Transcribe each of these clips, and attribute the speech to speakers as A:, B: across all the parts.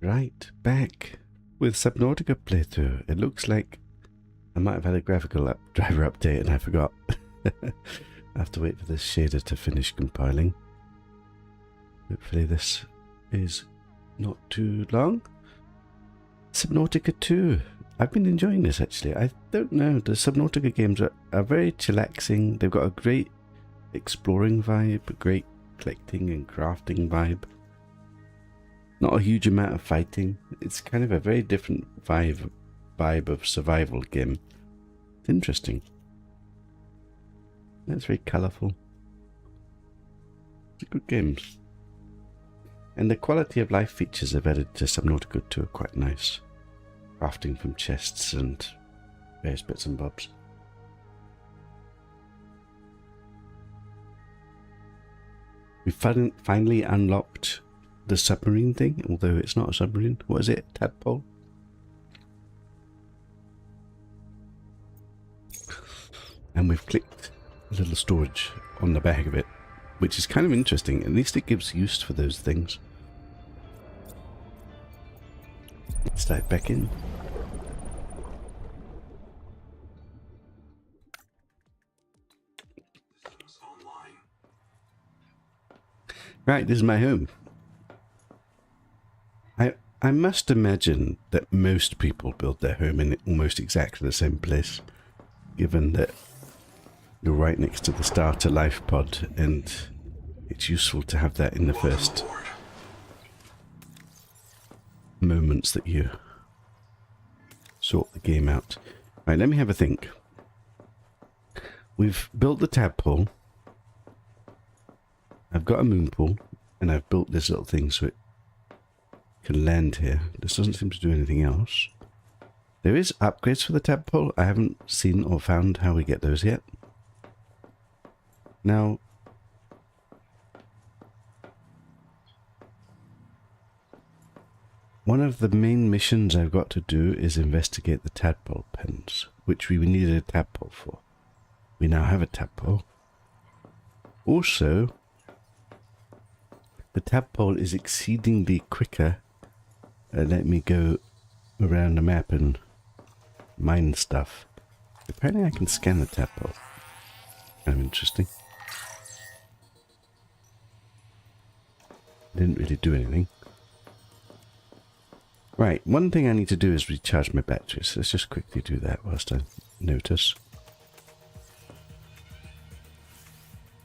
A: Right, back with Subnautica playthrough. It looks like I might have had a graphical driver update and I forgot. I have to wait for this shader to finish compiling. Hopefully this is not too long. Subnautica 2. I've been enjoying this actually. I don't know, the Subnautica games are very chillaxing. They've got a great exploring vibe, a great collecting and crafting vibe. Not a huge amount of fighting. It's kind of a very different vibe of survival game. It's interesting. It's very colourful. It's a good game. And the quality of life features they've added to Subnautica 2 are quite nice. Crafting from chests and various bits and bobs. We finally unlocked the submarine thing, although it's not a submarine. What is it? Tadpole? And we've clicked a little storage on the back of it, which is kind of interesting. At least it gives use for those things. Let's dive back in. Right, this is my home. I must imagine that most people build their home in almost exactly the same place, given that you're right next to the starter life pod, and it's useful to have that in the first moments that you sort the game out. Right, let me have a think. We've built the tadpole. I've got a moon pool, and I've built this little thing so it can land here. This doesn't seem to do anything else. There is upgrades for the tadpole. I haven't seen or found how we get those yet. Now, one of the main missions I've got to do is investigate the tadpole pens, which we needed a tadpole for. We now have a tadpole. Also, the tadpole is exceedingly quicker. Let me go around the map and mine stuff. Apparently I can scan the tadpole. Kind of interesting. Didn't really do anything. Right, one thing I need to do is recharge my batteries. Let's just quickly do that whilst I notice.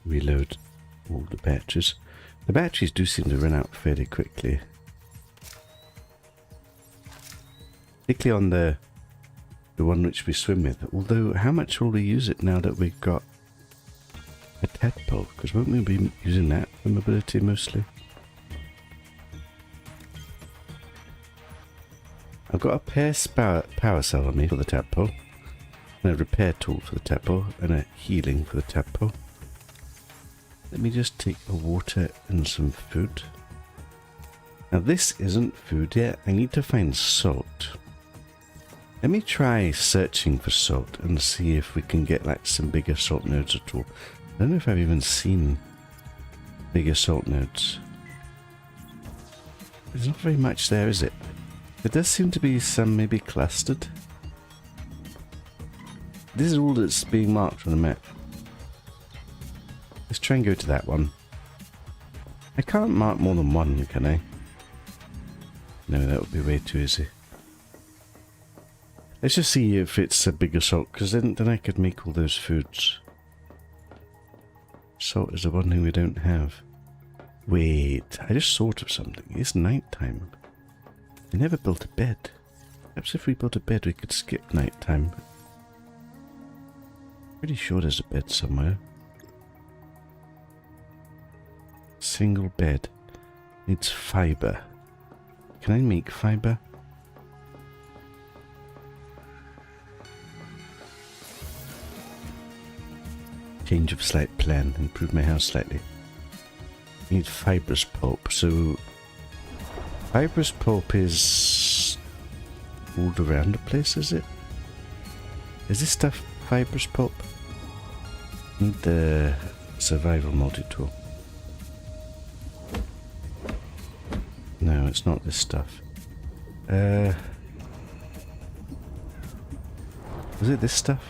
A: Reload all the batteries. The batteries do seem to run out fairly quickly. Particularly on the one which we swim with. Although, how much will we use it now that we've got a tadpole? Because won't we be using that for mobility mostly? I've got a power cell on me for the tadpole, and a repair tool for the tadpole, and a healing for the tadpole. Let me just take a water and some food. Now this isn't food yet. I need to find salt. Let me try searching for salt and see if we can get like some bigger salt nodes at all. I don't know if I've even seen bigger salt nodes. There's not very much there, is it? There does seem to be some maybe clustered. This is all that's being marked on the map. Let's try and go to that one. I can't mark more than one, can I? No, that would be way too easy. Let's just see if it's a bigger salt, because then I could make all those foods. Salt is the one thing we don't have. Wait, I just thought of something. It's night time. We never built a bed. Perhaps if we built a bed we could skip night time. Pretty sure there's a bed somewhere. Single bed. Needs fiber. Can I make fiber? Change of slight plan. Improve my house slightly. Need fibrous pulp. So fibrous pulp is all around the place, is it? Is this stuff fibrous pulp? Need the survival multi-tool. No, it's not this stuff. Was it this stuff?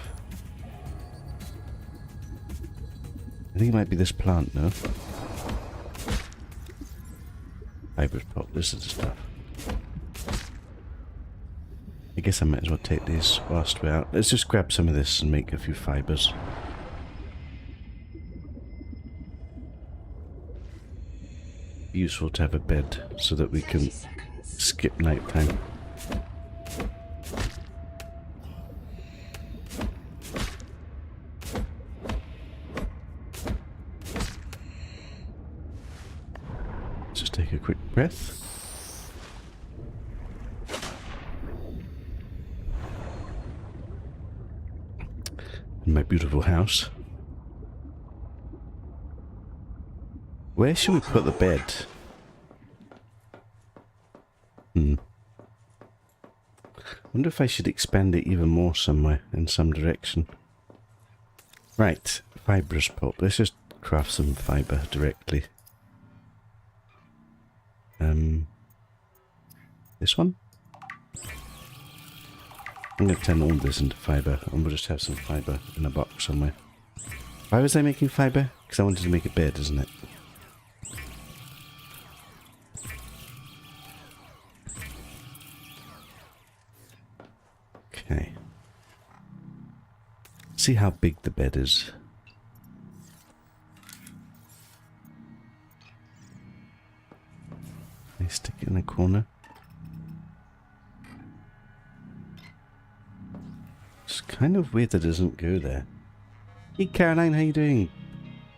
A: I think it might be this plant, no? Fibrous pulp, this is the stuff. I guess I might as well take these whilst we're out. Let's just grab some of this and make a few fibres. Useful to have a bed so that we can skip night time. Just take a quick breath. In my beautiful house. Where should we put the bed? Wonder if I should expand it even more somewhere, in some direction. Right, fibrous pulp. Let's just craft some fibre directly. This one? I'm going to turn all this into fibre, and we'll just have some fibre in a box somewhere. Why was I making fibre? Because I wanted to make a bed, isn't it? Okay. See how big the bed is. I stick it in a corner. It's kind of weird that it doesn't go there. Hey Caroline, how you doing?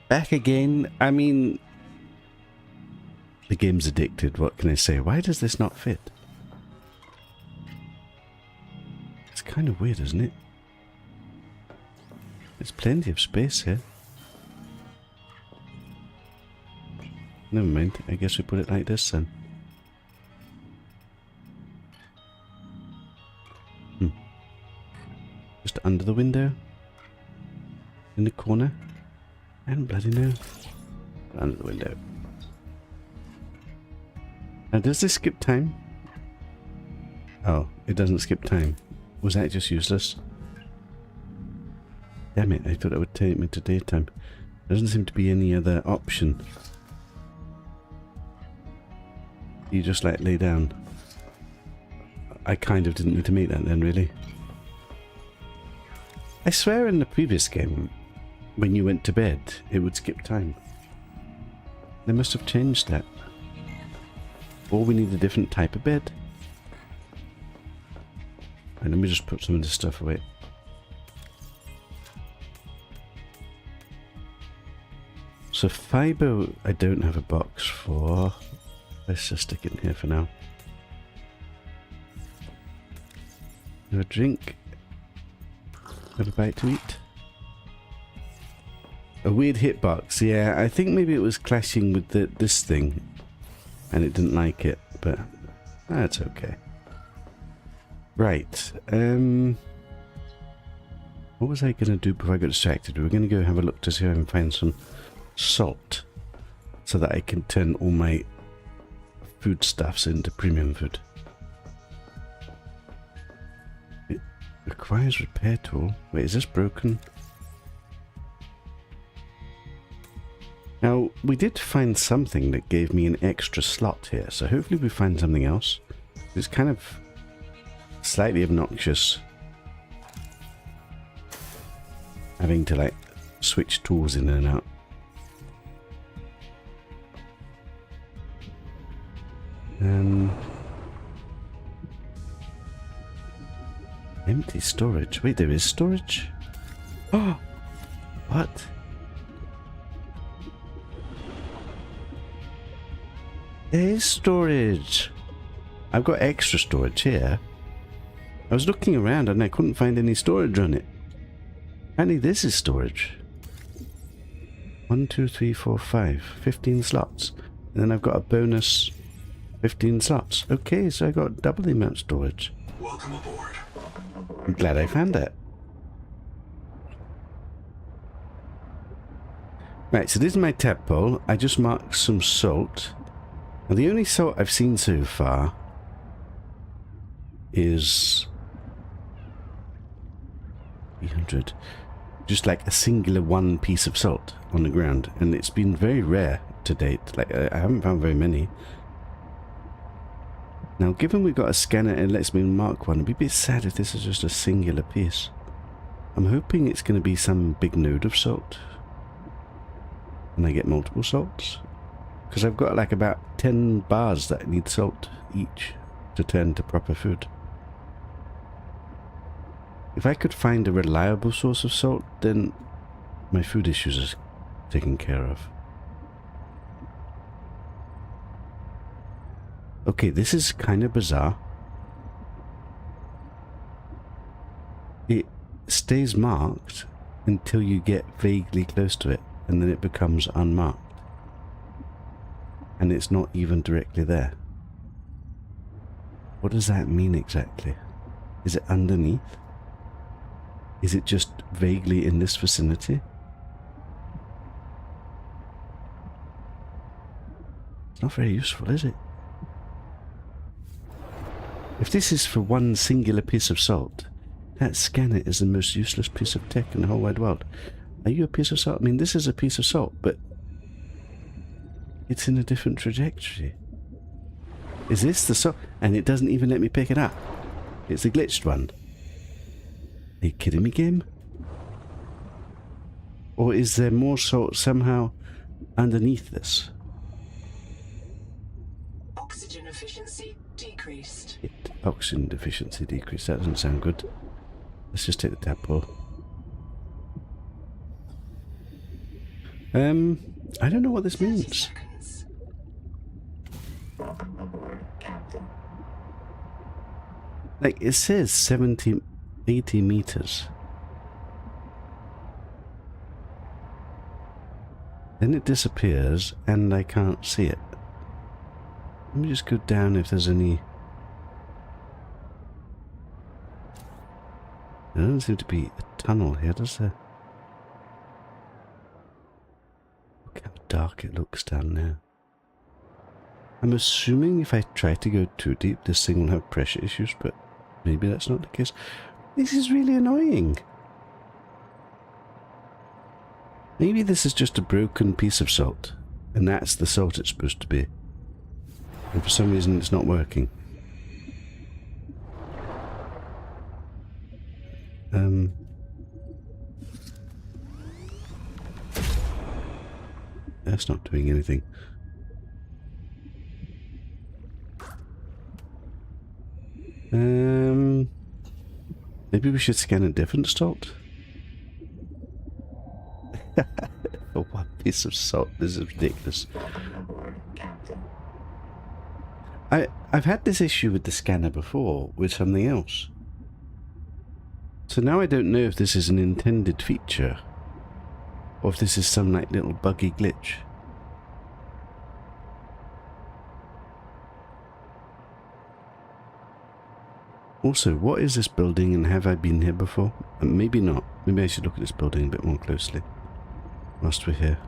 A: Back again. I mean, the game's addicted, what can I say? Why does this not fit? It's kind of weird, isn't it? There's plenty of space here. Never mind, I guess we put it like this then. Just under the window? In the corner? I don't bloody know. Under the window. Now does this skip time? Oh, it doesn't skip time. Was that just useless? Damn it, I thought it would take me to daytime. There doesn't seem to be any other option. You just like lay down. I kind of didn't need to make that then, really. I swear in the previous game, when you went to bed, it would skip time. They must have changed that. Or we need a different type of bed. And let me just put some of this stuff away. So fibre, I don't have a box for. Let's just stick it in here for now. Have a drink. Have a bite to eat. A weird hitbox. Yeah, I think maybe it was clashing with this thing. And it didn't like it, but that's okay. Right. What was I going to do before I got distracted? We were going to go have a look to see if I can find some salt. So that I can turn all my foodstuffs into premium food. It requires repair tool. Wait, is this broken? Now, we did find something that gave me an extra slot here, so hopefully we find something else. It's kind of slightly obnoxious having to, like, switch tools in and out. Empty storage. Wait, there is storage? Oh! What? There is storage. I've got extra storage here. I was looking around and I couldn't find any storage on it. Apparently this is storage. 1, 2, 3, 4, 5. 15 slots. And then I've got a bonus 15 slots. Okay, so I got double the amount of storage.
B: Welcome aboard.
A: I'm glad I found it. Right, so this is my tadpole. I just marked some salt. Now the only salt I've seen so far is 300. Just like a singular one piece of salt on the ground, and it's been very rare to date. Like I haven't found very many. Now, given we've got a scanner and it lets me mark one, it'd be a bit sad if this is just a singular piece. I'm hoping it's going to be some big node of salt, and I get multiple salts, because I've got like about 10 bars that need salt each to turn to proper food. If I could find a reliable source of salt, then my food issues are taken care of. Okay, this is kind of bizarre. It stays marked until you get vaguely close to it, and then it becomes unmarked. And it's not even directly there. What does that mean exactly? Is it underneath? Is it just vaguely in this vicinity? It's not very useful, is it? If this is for one singular piece of salt, that scanner is the most useless piece of tech in the whole wide world. Are you a piece of salt? I mean, this is a piece of salt, but it's in a different trajectory. Is this the salt? And it doesn't even let me pick it up. It's a glitched one. Are you kidding me, game? Or is there more salt somehow underneath this?
B: Oxygen efficiency decreased.
A: Oxygen deficiency decreased. That doesn't sound good. Let's just take the tadpole. I don't know what this means. Like, it says 80 meters. Then it disappears and I can't see it. Let me just go down if there's any... There doesn't seem to be a tunnel here, does there? Look how dark it looks down there. I'm assuming if I try to go too deep, this thing will have pressure issues, but maybe that's not the case. This is really annoying. Maybe this is just a broken piece of salt, and that's the salt it's supposed to be. And for some reason it's not working. That's not doing anything. Maybe we should scan a different salt. For one piece of salt, this is ridiculous. I've had this issue with the scanner before with something else. So now I don't know if this is an intended feature or if this is some like little buggy glitch. Also, what is this building and have I been here before? Maybe not. Maybe I should look at this building a bit more closely whilst we're here.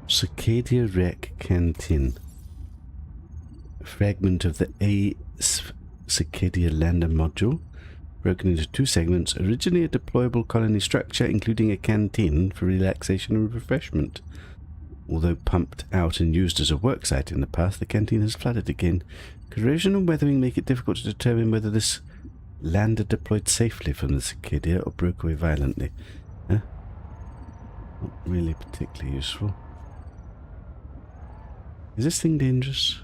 A: Cicadia Rec Canteen. A fragment of the A Cicadia lander module, broken into two segments, originally a deployable colony structure including a canteen for relaxation and refreshment. Although pumped out and used as a worksite in the past, the canteen has flooded again. Corrosion and weathering make it difficult to determine whether this lander deployed safely from the Cicadia or broke away violently. Not really particularly useful. Is this thing dangerous?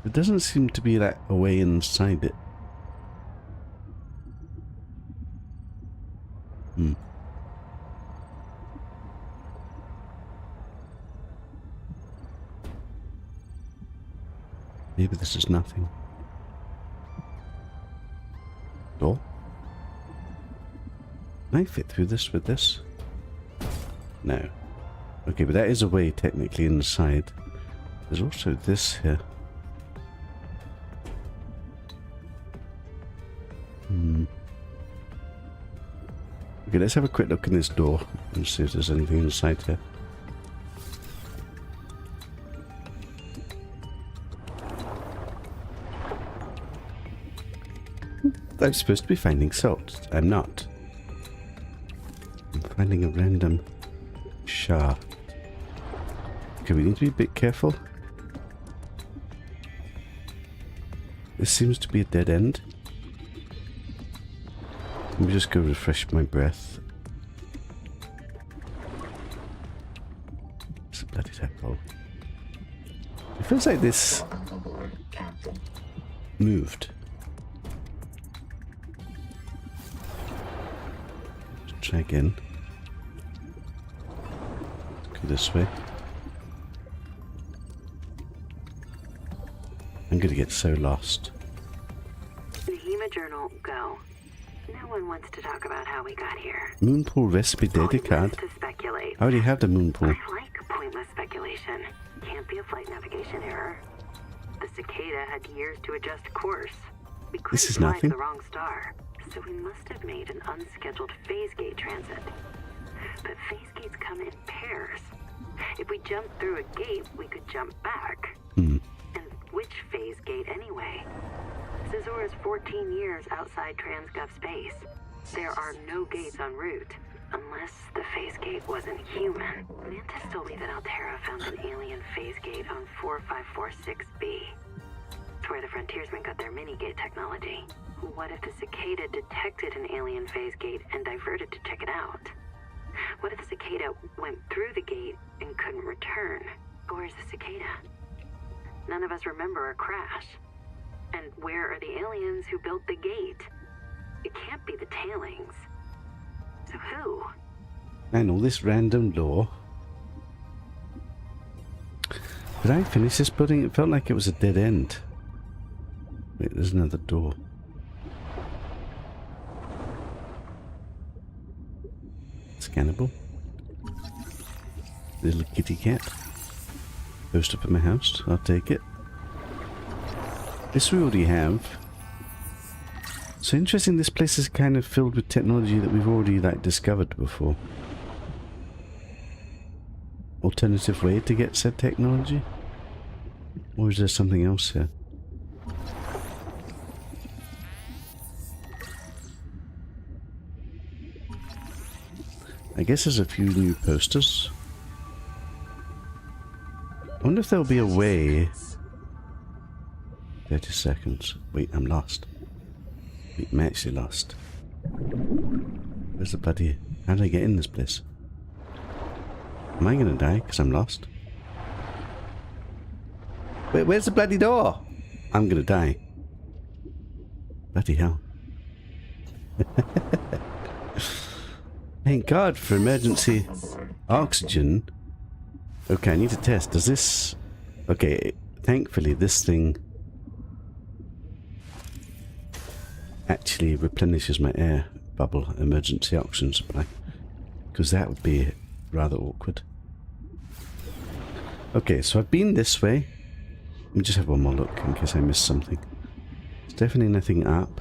A: It doesn't seem to be like a way inside it. Maybe this is nothing. Door? Can I fit through this with this? No. Okay, but that is a way technically inside. There's also this here. Okay, let's have a quick look in this door and see if there's anything inside here. I'm supposed to be finding salt. I'm not. I'm finding a random shaft. Okay, we need to be a bit careful. This seems to be a dead end. Let me just go refresh my breath. It's a bloody tadpole. It feels like this moved. Let's try again. Go this way. I'm gonna get so lost.
C: The HEMA journal, go. No one wants to talk about how we got here.
A: Moonpool recipe data card.
C: To speculate.
A: I already have the moonpool.
C: I like pointless speculation. Can't be a flight navigation error. The cicada had years to adjust course. We couldn't
A: This is
C: fly
A: nothing.
C: to the wrong star, so we must have made an unscheduled phase gate transit. But phase gates come in pairs. If we jumped through a gate, we could jump back.
A: Hmm.
C: And which phase gate anyway? Zazor is 14 years outside Transgov space. There are no gates en route, unless the phase gate wasn't human. Mantis told me that Altera found an alien phase gate on 4546B. It's where the frontiersmen got their mini-gate technology. What if the cicada detected an alien phase gate and diverted to check it out? What if the cicada went through the gate and couldn't return? Where's the cicada? None of us remember a crash. And where are the aliens who built the gate? It can't be the tailings. So who?
A: And all this random lore. Did I finish this building? It felt like it was a dead end. Wait, there's another door. Scannable. Little kitty cat. Post up in my house. I'll take it. This we already have. So interesting, this place is kind of filled with technology that we've already discovered before. Alternative way to get said technology? Or is there something else here? I guess there's a few new posters. I wonder if there'll be a way... 30 seconds. Wait, I'm lost. Wait, I'm actually lost. Where's the bloody... How did I get in this place? Am I gonna die because I'm lost? Wait, where's the bloody door? I'm gonna die. Bloody hell. Thank God for emergency oxygen. Okay, I need to test. Does this... Okay, thankfully this thing actually replenishes my air bubble emergency oxygen supply. Because that would be rather awkward. Okay, so I've been this way. Let me just have one more look in case I missed something. There's definitely nothing up.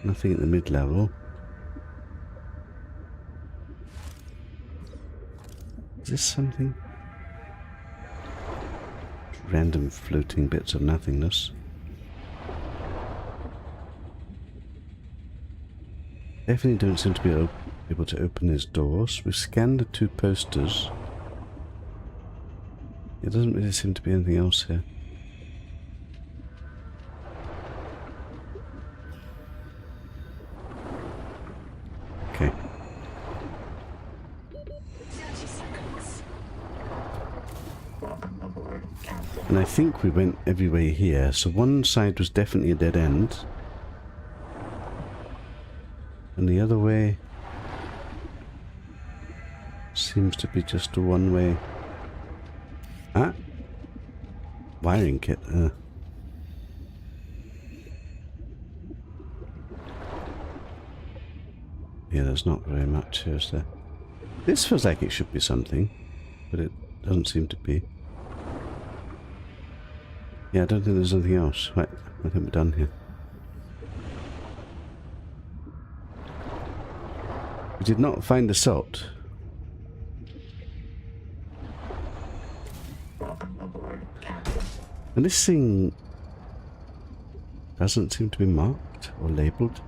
A: Nothing at the mid-level. Is this something? Random floating bits of nothingness. Definitely don't seem to be able to open his doors. We've scanned the two posters. There doesn't really seem to be anything else here. Okay.
B: 30 seconds.
A: And I think we went every way here. So one side was definitely a dead end. And the other way seems to be just a one-way. Ah, wiring kit. Yeah, there's not very much here, is there? This feels like it should be something, but it doesn't seem to be. Yeah, I don't think there's anything else. Right, I think we're done here. We did not find the salt. And this thing doesn't seem to be marked or labelled.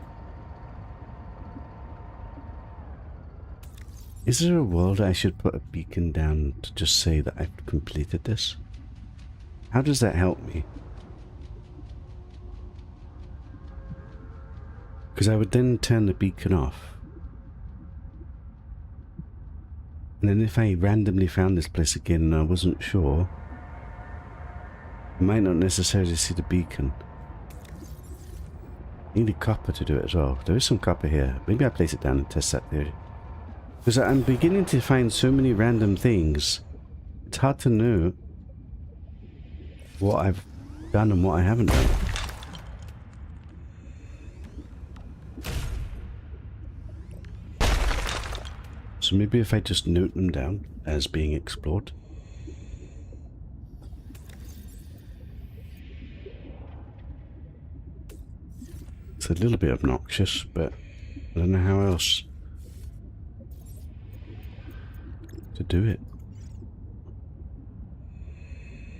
A: Is there a world I should put a beacon down to just say that I've completed this? How does that help me? Because I would then turn the beacon off. And then if I randomly found this place again and I wasn't sure, I might not necessarily see the beacon. I need a copper to do it as well. There is some copper here. Maybe I place it down and test that theory. Because I'm beginning to find so many random things. It's hard to know what I've done and what I haven't done. So maybe if I just note them down as being explored. It's a little bit obnoxious, but I don't know how else to do it.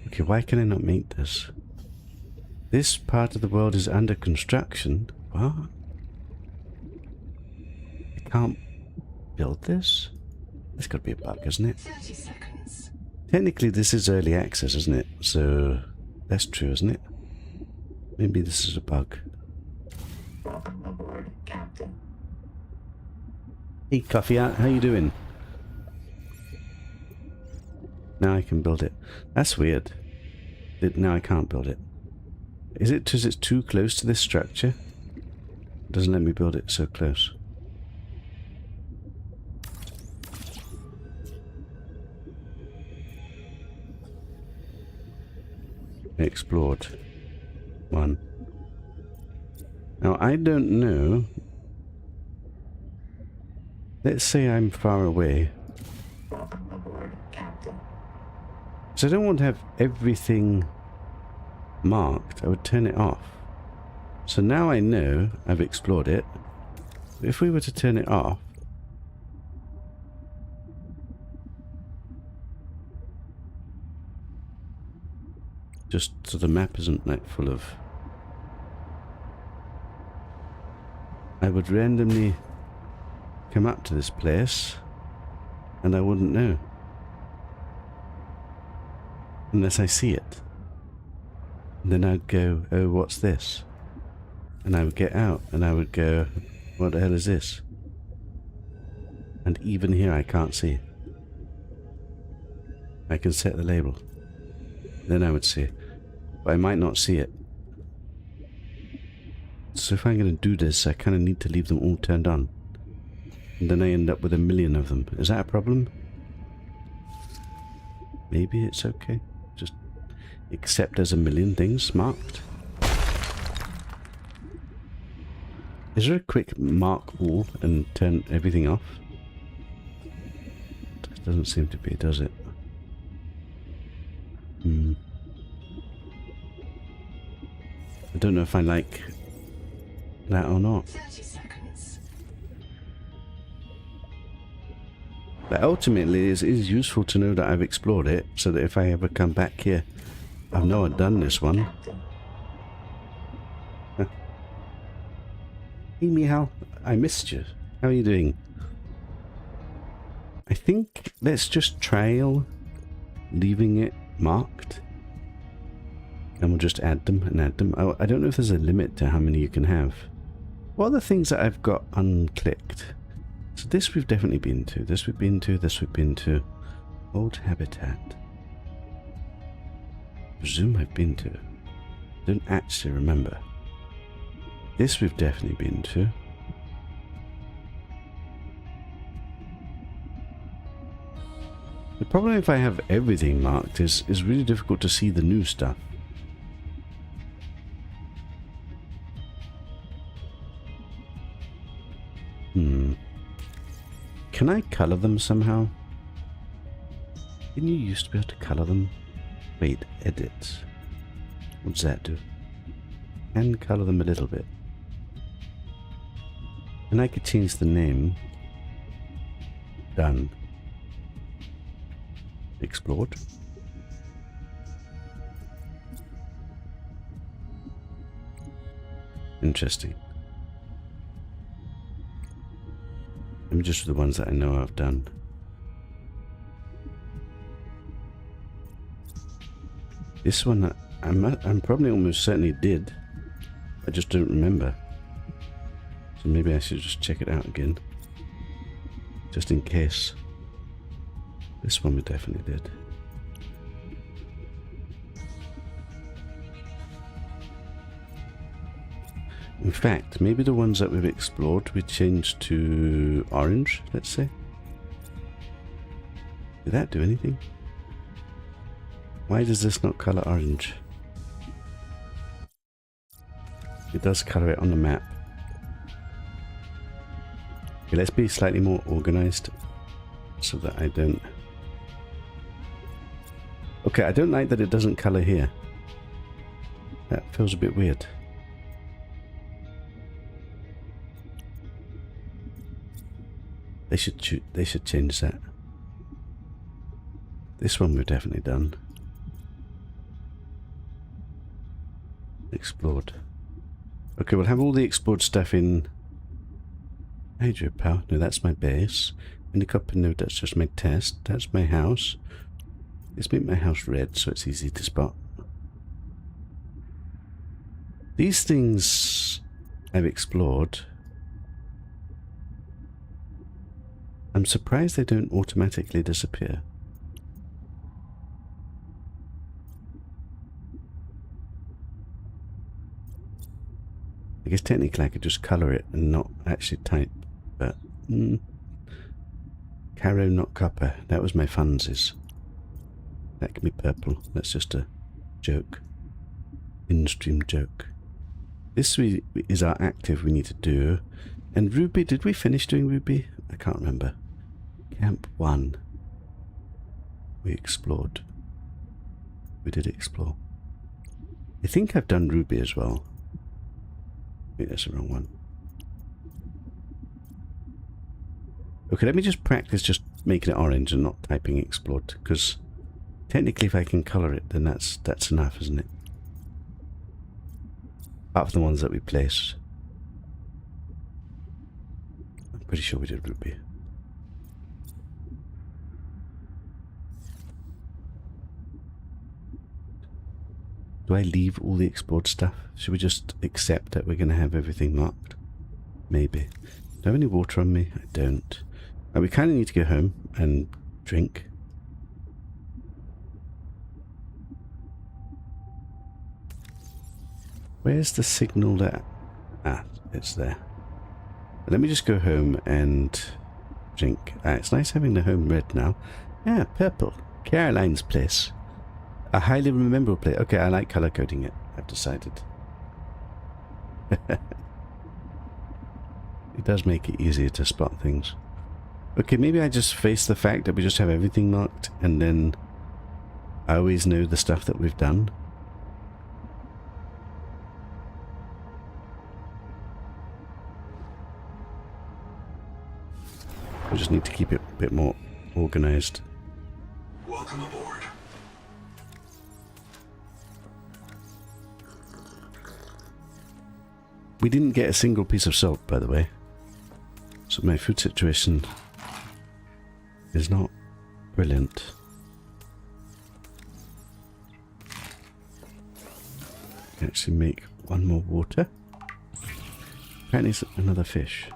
A: Okay, why can I not make this? This part of the world is under construction. What? I can't build this? It's got to be a bug, isn't it?
B: 30 seconds.
A: Technically, this is early access, isn't it? So that's true, isn't it? Maybe this is a bug.
B: Welcome aboard, Captain.
A: Hey, Coffee Art, how you doing? Now I can build it. That's weird. Now I can't build it. Is it because it's too close to this structure? It doesn't let me build it so close. Explored. 1. Now I don't know. Let's say I'm far away.
B: Welcome aboard, Captain.
A: So I don't want to have everything marked. I would turn it off. So now I know I've explored it. If we were to turn it off, just so the map isn't like full of, I would randomly come up to this place and I wouldn't know unless I see it. And then I'd go, oh, what's this? And I would get out and I would go, what the hell is this? And even here I can't see. I can set the label. Then I would see it. But I might not see it. So if I'm going to do this, I kind of need to leave them all turned on. And then I end up with a million of them. Is that a problem? Maybe it's okay. Just accept there's a million things marked. Is there a quick mark all and turn everything off? It doesn't seem to be, does it? I don't know if I like that or not.
B: 30 seconds.
A: But ultimately, it is useful to know that I've explored it, so that if I ever come back here, I know I've done this one. Huh. Hey Mihal, I missed you. How are you doing? I think let's just trial leaving it marked. And we'll just add them and add them. I don't know if there's a limit to how many you can have. What are the things that I've got unclicked? So this we've definitely been to. This we've been to. This we've been to. Old habitat. Presume I've been to. Don't actually remember. This we've definitely been to. The problem if I have everything marked is really difficult to see the new stuff. Can I colour them somehow? Didn't you used to be able to colour them? Wait, edit. What does that do? And colour them a little bit. And I could change the name. Done. Explored. Interesting. Let me just do the ones that I know I've done. This one I'm probably almost certainly did. I just don't remember. So maybe I should just check it out again. Just in case. This one we definitely did. In fact, maybe the ones that we've explored we changed to orange, let's say. Did that do anything? Why does this not colour orange? It does colour it on the map. Okay, let's be slightly more organised so that I don't... Okay, I don't like that it doesn't colour here. That feels a bit weird. They should change that. This one we've definitely done. Explored. Okay, we'll have all the explored stuff in hydropower. No, that's my base. In the copper node, that's just my test. That's my house. Let's make my house red so it's easy to spot. These things I've explored. I'm surprised they don't automatically disappear. I guess technically I could just colour it and not actually type, but... Caro, not copper. That was my funsies. That can be purple. That's just a joke. In-stream joke. This is our active we need to do. And Ruby, did we finish doing Ruby? I can't remember. Camp 1. We explored. We did explore. I think I've done Ruby as well. Wait, that's the wrong one. Okay, let me just practice just making it orange and not typing explored, because technically if I can colour it, then that's enough, isn't it? Apart from the ones that we placed. I'm pretty sure we did Ruby. Do I leave all the explored stuff? Should we just accept that we're going to have everything marked? Maybe. Do I have any water on me? I don't. We kind of need to go home and drink. Where's the signal that... Ah, it's there. Let me just go home and drink. It's nice having the home red now. Yeah, purple. Caroline's place. A highly rememberable place. Okay, I like colour coding it. I've decided. It does make it easier to spot things. Okay, maybe I just face the fact that we just have everything marked and then I always know the stuff that we've done. We just need to keep it a bit more organised.
D: Welcome aboard.
A: We didn't get a single piece of salt, by the way. So my food situation is not brilliant. Actually make one more water. Apparently it's another fish.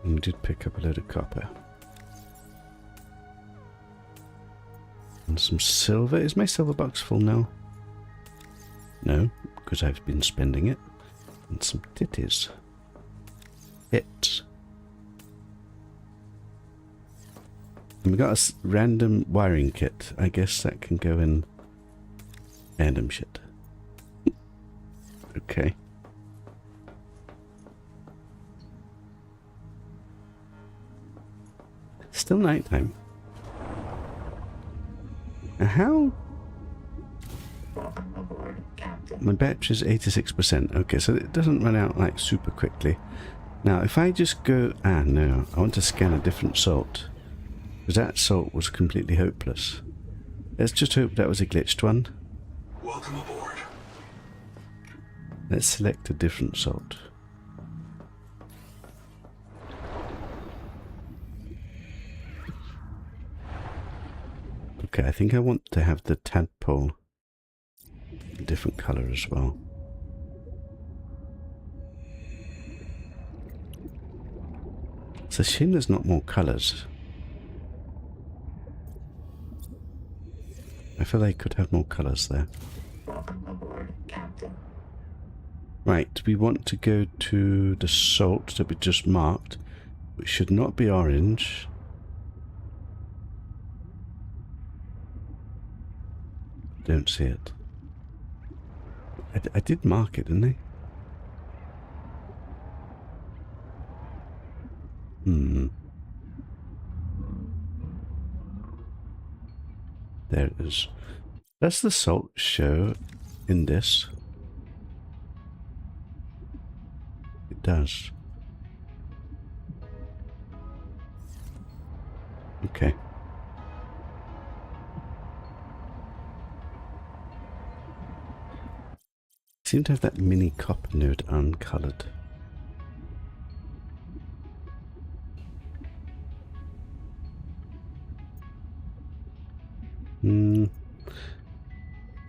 A: And we did pick up a load of copper. And some silver. Is my silver box full now? No, because I've been spending it. And some titties. Hits. And we got a random wiring kit. I guess that can go in random shit. Okay. Still nighttime. How? My battery's 86%. Okay, so it doesn't run out like super quickly. Now, if I just go... Ah, no. I want to scan a different salt. Because that salt was completely hopeless. Let's just hope that was a glitched one.
D: Welcome aboard.
A: Let's select a different salt. Okay, I think I want to have the tadpole a different colour as well. It's a shame there's not more colours. I feel like I could have more colours there.
B: Welcome aboard, Captain.
A: Right, we want to go to the salt that we just marked, which should not be orange. Don't see it. I did mark it, didn't I? There it is. Does the salt show in this? It does. Okay. Seem to have that mini copper node uncolored.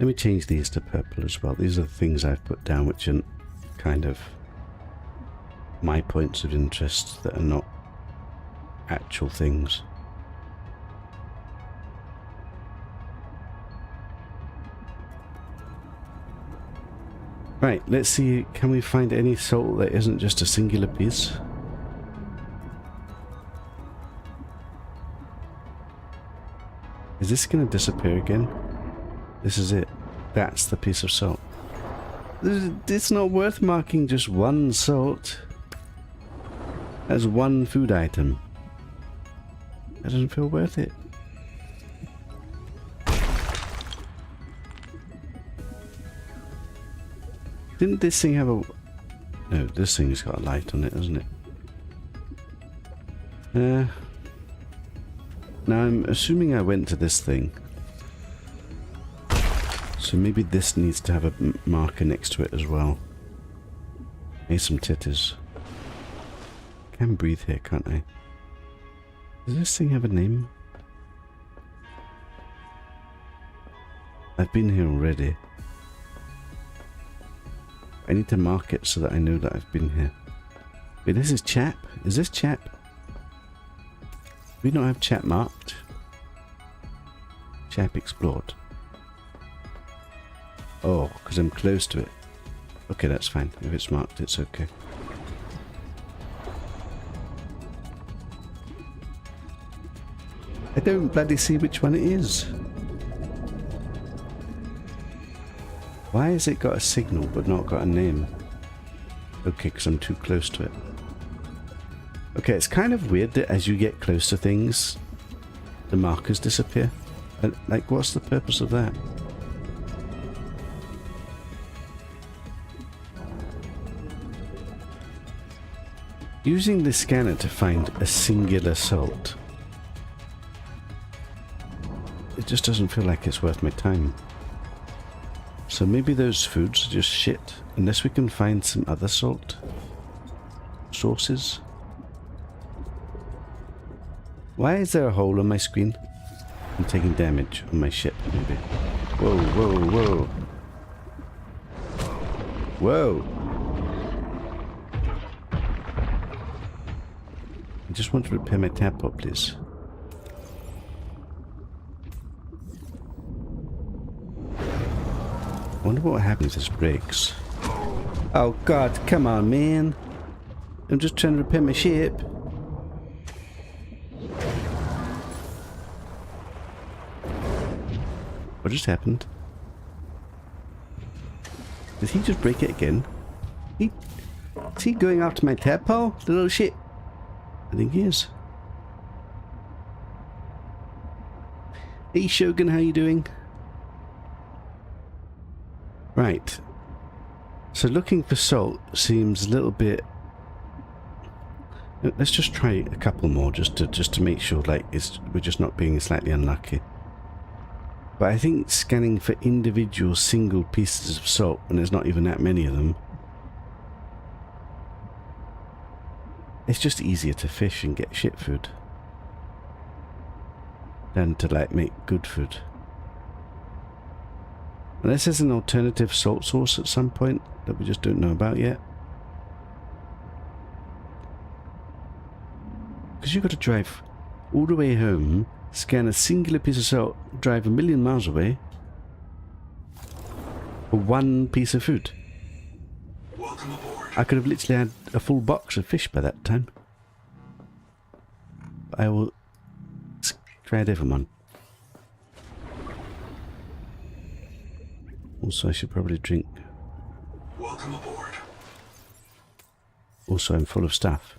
A: Let me change these to purple as well. These are the things I've put down which are kind of my points of interest that are not actual things. Right, let's see, can we find any salt that isn't just a singular piece? Is this going to disappear again? This is it. That's the piece of salt. It's not worth marking just one salt as one food item. That doesn't feel worth it. Didn't this thing have a... No, this thing's got a light on it, hasn't it? Now I'm assuming I went to this thing. So maybe this needs to have a marker next to it as well. Need some titties. I can breathe here, can't I? Does this thing have a name? I've been here already. I need to mark it so that I know that I've been here. Wait, this is chap? Is this chap? We don't have chap marked. Chap explored. Oh, because I'm close to it. Okay, that's fine. If it's marked, it's okay. I don't bloody see which one it is. Why has it got a signal but not got a name? Okay, because I'm too close to it. Okay, it's kind of weird that as you get close to things, the markers disappear. Like, what's the purpose of that? Using the scanner to find a singular salt. It just doesn't feel like it's worth my time. So maybe those foods are just shit, unless we can find some other salt sources. Why is there a hole on my screen? I'm taking damage on my ship, maybe. Whoa, whoa, whoa. Whoa! I just want to repair my tadpole, please. I wonder what happens if this breaks. Oh god, come on, man. I'm just trying to repair my ship. What just happened? Did he just break it again? Is he going after my tadpole? The little shit. I think he is. Hey Shogun, how you doing? Right. So looking for salt seems a little bit... Let's just try a couple more just to make sure like we're just not being slightly unlucky. But I think scanning for individual single pieces of salt, and there's not even that many of them, it's just easier to fish and get shit food than to like make good food. Unless there's an alternative salt source at some point that we just don't know about yet. Because you've got to drive all the way home, scan a singular piece of salt, drive 1,000,000 miles away for one piece of food.
D: Welcome aboard.
A: I could have literally had a full box of fish by that time. I will try a different one. Also, I should probably drink.
D: Welcome aboard.
A: Also, I'm full of stuff.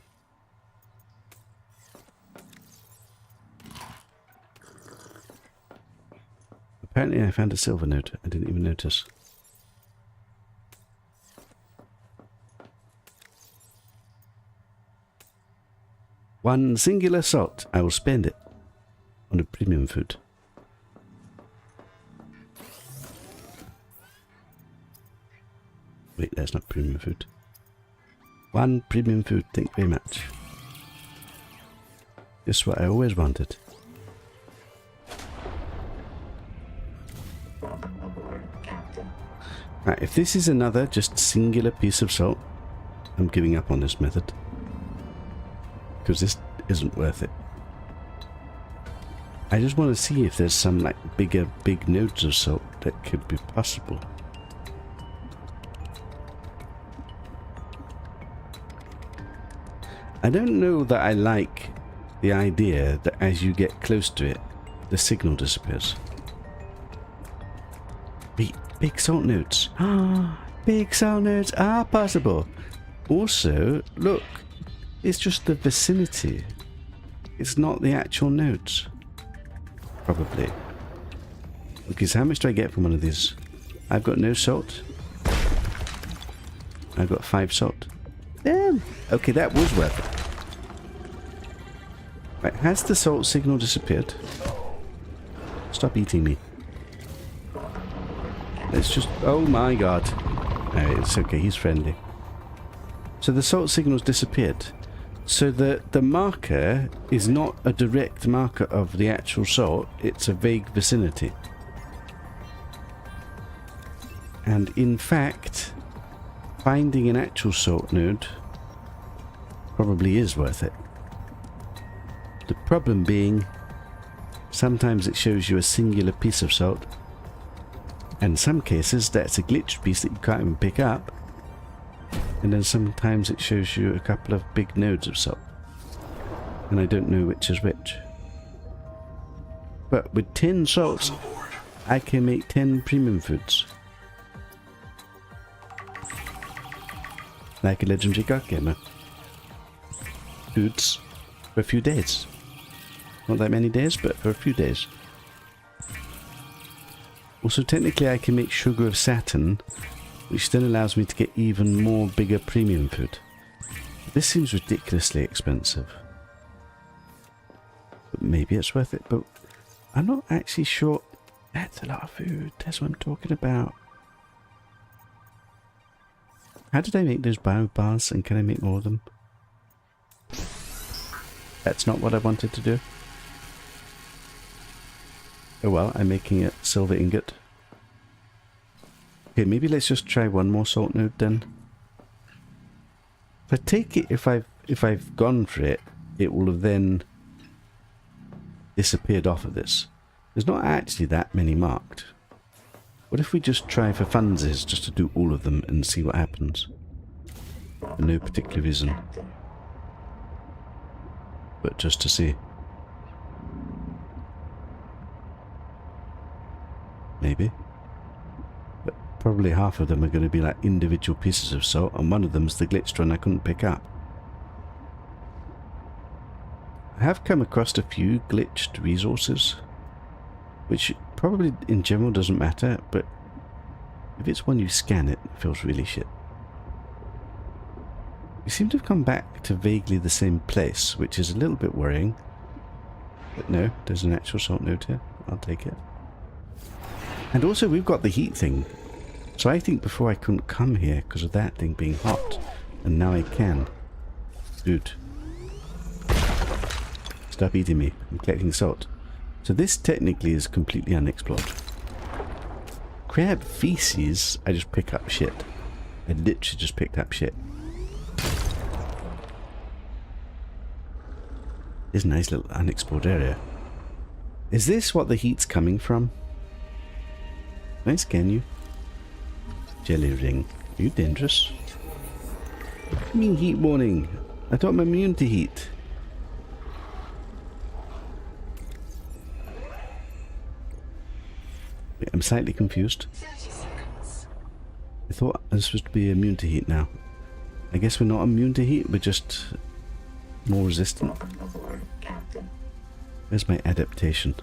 A: Apparently, I found a silver note. I didn't even notice. One singular salt. I will spend it on a premium food. Wait, that's not premium food. One premium food, thank you very much. Just what I always wanted.
B: Welcome aboard, Captain.
A: Right, if this is another just singular piece of salt, I'm giving up on this method. Because this isn't worth it. I just want to see if there's some like big nodes of salt that could be possible. I don't know that I like the idea that as you get close to it, the signal disappears. Big salt nodes. Ah, big salt nodes are possible. Also, look, it's just the vicinity. It's not the actual nodes. Probably. Because how much do I get from one of these? I've got no salt. I've got 5 salt. Damn. Okay, that was worth it. Right, has the salt signal disappeared? Stop eating me. Let's just... Oh my god. No, it's okay, he's friendly. So the salt signal's disappeared. So the marker is not a direct marker of the actual salt, it's a vague vicinity. And in fact, finding an actual salt node probably is worth it. The problem being, sometimes it shows you a singular piece of salt, and in some cases that's a glitched piece that you can't even pick up, and then sometimes it shows you a couple of big nodes of salt, and I don't know which is which. But with 10 salts, I can make 10 premium foods. Like a legendary god gamer. Foods for a few days. Not that many days, but for a few days. Also, technically I can make sugar of Saturn, which then allows me to get even more bigger premium food. This seems ridiculously expensive. But maybe it's worth it, but I'm not actually sure. That's a lot of food, that's what I'm talking about. How did I make those bio bars, and can I make more of them? That's not what I wanted to do. Oh well, I'm making a silver ingot. Okay, maybe let's just try one more salt node then. If I take it, if I've gone for it, it will have then disappeared off of this. There's not actually that many marked. What if we just try for funsies, just to do all of them and see what happens? For no particular reason. But just to see. Maybe. But probably half of them are going to be like individual pieces of salt, and one of them's the glitched one I couldn't pick up. I have come across a few glitched resources, which probably in general doesn't matter, but if it's one you scan it, it feels really shit. We seem to have come back to vaguely the same place, which is a little bit worrying. But no, there's an actual salt node here. I'll take it. And also we've got the heat thing. So I think before I couldn't come here because of that thing being hot. And now I can. Good. Stop eating me. I'm collecting salt. So this technically is completely unexplored. Crab feces, I just pick up shit. I literally just picked up shit. This is a nice little unexplored area. Is this what the heat's coming from? Can I scan you? Jelly ring. Are you dangerous? What do you mean heat warning? I thought I'm immune to heat. Wait, I'm slightly confused.
B: 30 seconds.
A: I thought I was supposed to be immune to heat now. I guess we're not immune to heat, we're just more resistant.
B: Welcome aboard, Captain.
A: Where's my adaptation?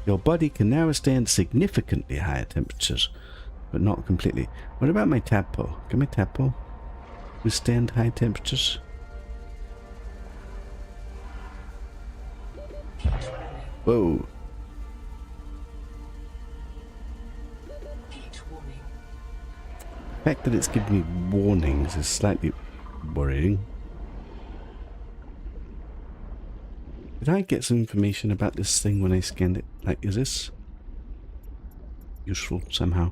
A: Your body can now withstand significantly higher temperatures, but not completely. What about my tadpole? Can my tadpole withstand high temperatures? Whoa.
B: Heat warning.
A: The fact that it's giving me warnings is slightly worrying. Did I get some information about this thing when I scanned it? Like, is this useful somehow?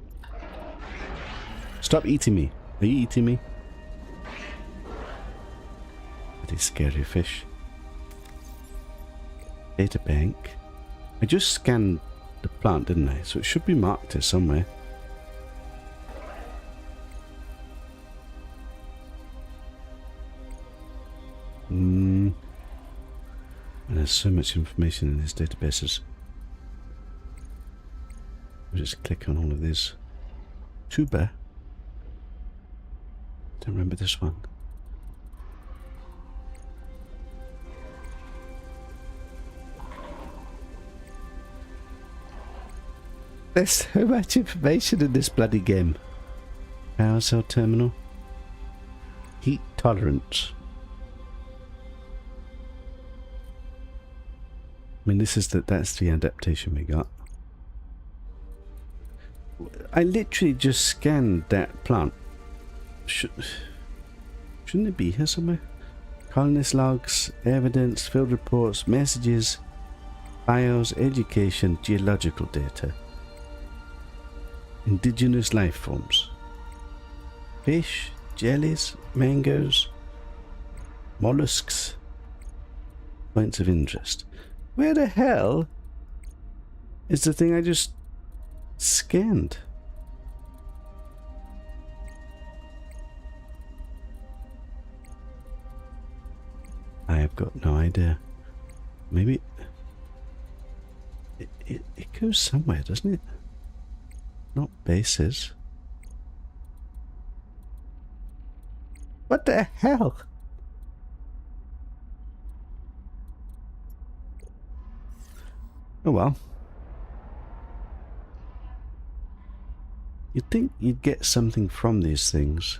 A: Stop eating me. Are you eating me? Pretty scary fish. Data bank. I just scanned the plant, didn't I? So it should be marked here somewhere. And there's so much information in these databases. I'll just click on all of these. Tuber. Don't remember this one. There's so much information in this bloody game. Power cell terminal. Heat tolerance. I mean, this is that's the adaptation we got. I literally just scanned that plant. Shouldn't it be here somewhere? Colonist logs, evidence, field reports, messages, bios, education, geological data. Indigenous life forms. Fish, jellies, mangoes, mollusks. Points of interest. Where the hell is the thing I just scanned? I have got no idea. Maybe it goes somewhere, doesn't it? Not bases. What the hell? Oh well. You'd think you'd get something from these things.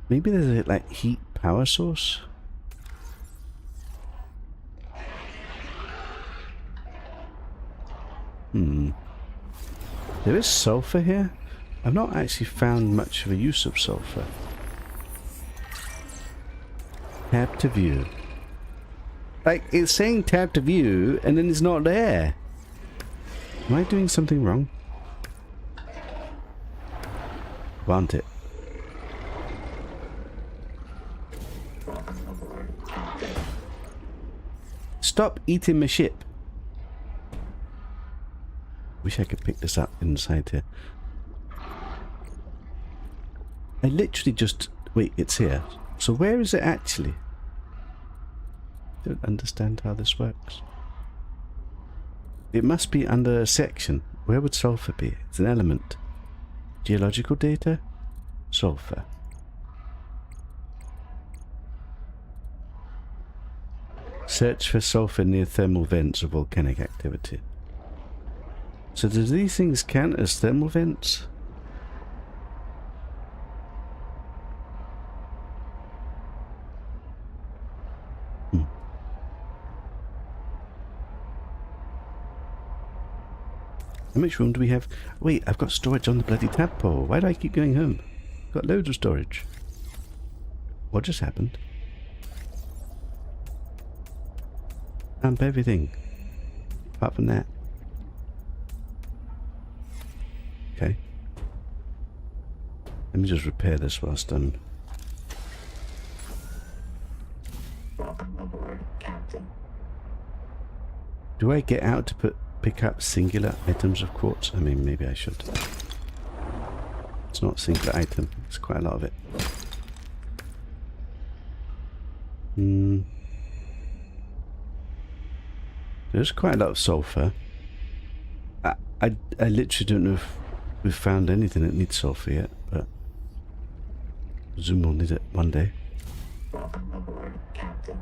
A: Maybe there's a like heat power source. There is sulfur here. I've not actually found much of a use of sulfur. Tab to view. Like, it's saying tab to view, and then it's not there. Am I doing something wrong? Want it? Stop eating my ship. Wish I could pick this up inside here. I literally just... Wait, it's here. So where is it actually? Don't understand how this works. It must be under a section. Where would sulfur be? It's an element. Geological data? Sulfur. Search for sulfur near thermal vents of volcanic activity. So do these things count as thermal vents? How much room do we have? Wait, I've got storage on the bloody tadpole. Why do I keep going home? Got loads of storage. What just happened? Dump everything. Apart from that. Okay. Let me just repair this whilst I'm...
B: Welcome aboard, Captain.
A: Do I get out to pick up singular items of quartz? I mean, maybe I should. It's not a singular item. It's quite a lot of it. There's quite a lot of sulfur. I literally don't know if we've found anything that needs sulfur yet, but I presume we'll need it one day.
B: Welcome aboard, Captain.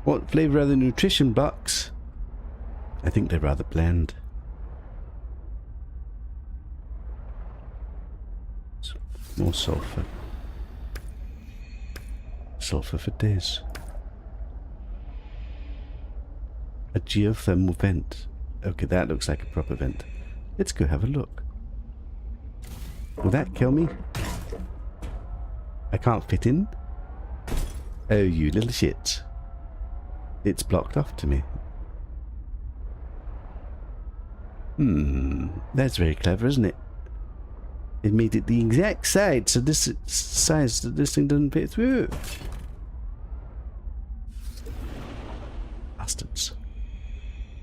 A: What flavour are the nutrition blocks? I think they're rather bland. More sulfur. Sulfur for days. A geothermal vent. Okay, that looks like a proper vent. Let's go have a look. Will that kill me? I can't fit in? Oh, you little shit. It's blocked off to me. That's very clever, isn't it? It made it the exact size, so this size that this thing doesn't fit through. Bastards.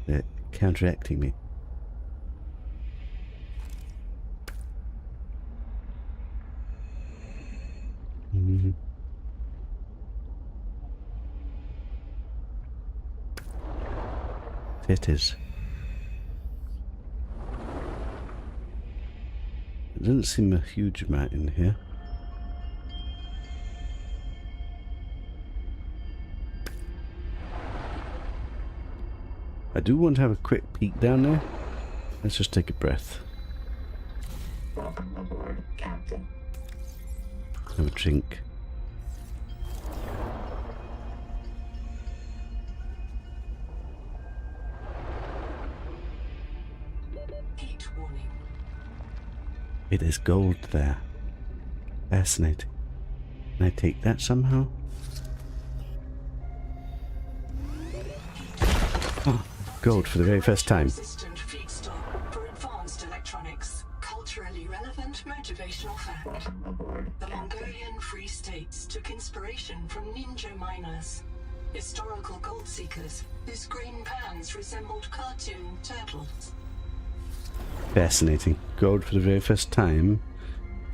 A: They're counteracting me. It is. It doesn't seem a huge amount in here. I do want to have a quick peek down there. Let's just take a breath.
B: Welcome aboard, Captain.
A: Have a drink.
B: Heat warning.
A: It is gold there. Fascinating. Can I take that somehow? Oh, gold for the very first time.
E: Resistant feedstock for advanced electronics. Culturally relevant motivational fact.
B: Welcome aboard,
E: The
B: Captain.
E: Mongolian Free States took inspiration from ninja miners, historical gold seekers whose green pans resembled cartoon turtles.
A: Fascinating. Gold for the very first time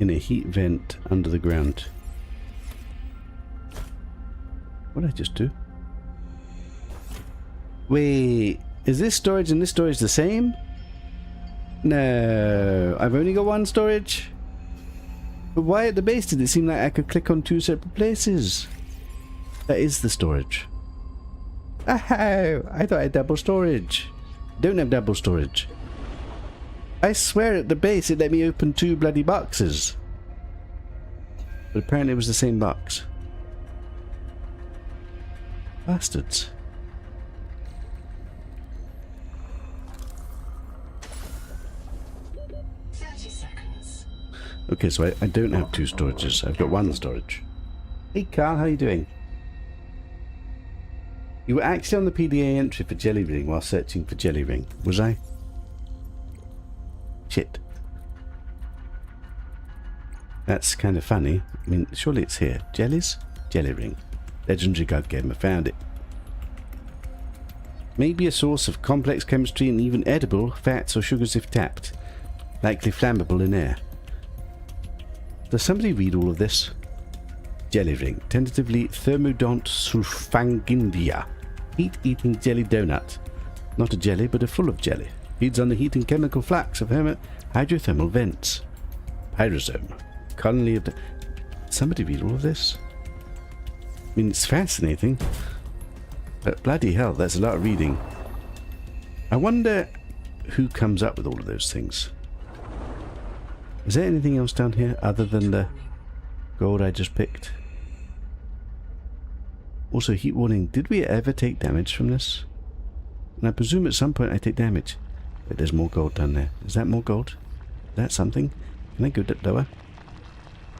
A: in a heat vent under the ground. What did I just do? Wait, is this storage and this storage the same? No, I've only got one storage. But why at the base did it seem like I could click on two separate places? That is the storage. Oh, I thought I had double storage. Don't have double storage. I swear at the base it let me open two bloody boxes. But apparently it was the same box. Bastards. Okay, so I don't have two storages. I've got one storage. Hey Carl, how are you doing? You were actually on the PDA entry for Jelly Ring while searching for Jelly Ring, was I? Shit. That's kind of funny. I mean, surely it's here. Jellies? Jelly Ring. Legendary God Gamer found it. Maybe a source of complex chemistry and even edible fats or sugars if tapped. Likely flammable in air. Does somebody read all of this? Jelly ring, tentatively Thermodont sulfangindia. Heat-eating jelly donut. Not a jelly, but a full of jelly. Feeds on the heat and chemical flux of hydrothermal vents. Pyrosome. Colony of... Somebody read all of this? I mean, it's fascinating. But bloody hell, that's a lot of reading. I wonder who comes up with all of those things. Is there anything else down here other than the gold I just picked? Also, heat warning. Did we ever take damage from this? And I presume at some point I take damage. But there's more gold down there. Is that more gold? Is that something? Can I go lower?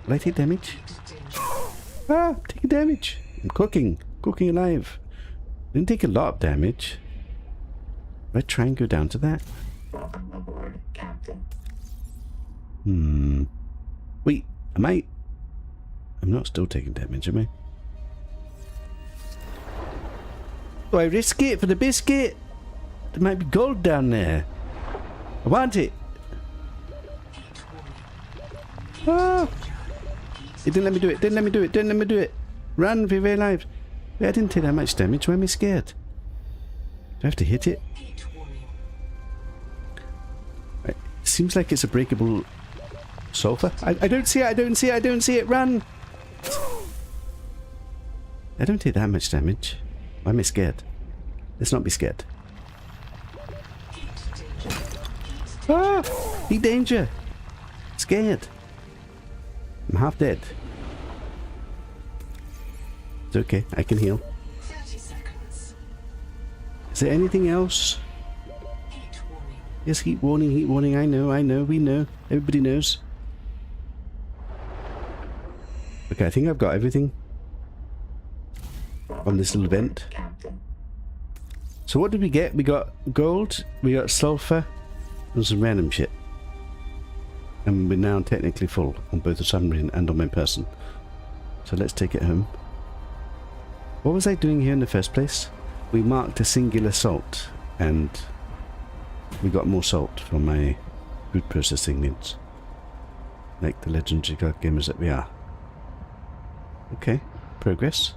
A: Will I take damage? Ah, I'm taking damage. I'm cooking. Cooking alive. Didn't take a lot of damage. Will I try and go down to that?
B: Welcome aboard, Captain.
A: Wait, am I... I'm not still taking damage, am I? Do I risk it for the biscuit? There might be gold down there. I want it. Ah! It didn't let me do it. Didn't let me do it. Didn't let me do it. Run for your very lives. Wait, I didn't take that much damage. Why am I scared? Do I have to hit it? Right. Seems like it's a breakable sulfur. I don't see it. I don't see it. I don't see it. Run! I don't take that much damage. Why am I scared? Let's not be scared. Ah! Heat danger! Scared. I'm half dead. It's okay. I can heal.
E: 30 seconds.
A: Is there anything else?
E: Heat warning.
A: Yes, heat warning, heat warning. I know, we know. Everybody knows. Okay, I think I've got everything on this little event.
B: Captain.
A: So what did we get? We got gold, we got sulfur, and some random shit. And we're now technically full on both the submarine and on my person. So let's take it home. What was I doing here in the first place? We marked a singular salt, and we got more salt for my food processing needs. Like the legendary god gamers that we are. Okay, progress.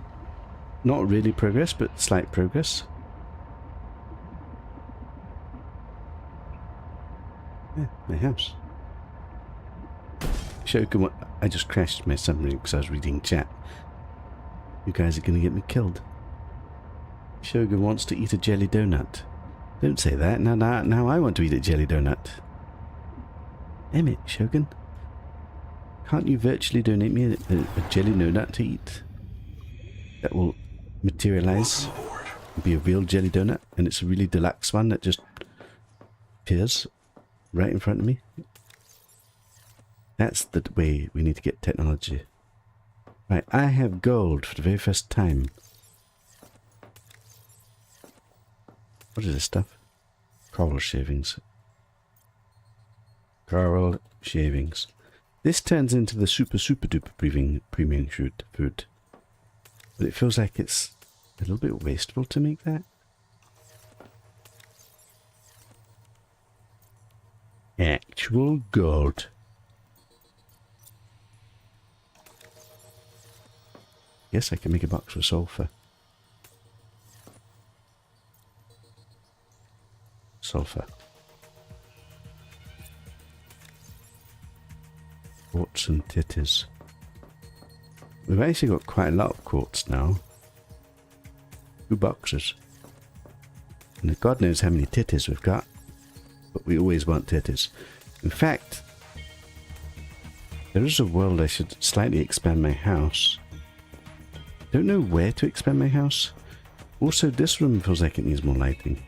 A: Not really progress, but slight progress. Yeah, my house. Shogun, I just crashed my submarine because I was reading chat. You guys are going to get me killed. Shogun wants to eat a jelly donut. Don't say that. Now I want to eat a jelly donut. Damn it, Shogun. Can't you virtually donate me a jelly donut to eat? That will materialize and be a real jelly donut, and it's a really deluxe one that just appears right in front of me. That's the way we need to get technology. Right, I have gold for the very first time. What is this stuff? Coral shavings. Coral shavings. This turns into the super duper premium food. But it feels like it's a little bit wasteful to make that. Actual gold. Yes, I can make a box with sulfur. Sulfur. Quartz and titties. We've actually got quite a lot of quartz now. 2 boxes. And God knows how many titties we've got. But we always want titties. In fact, there is a world I should slightly expand my house. Don't know where to expand my house. Also, this room feels like it needs more lighting.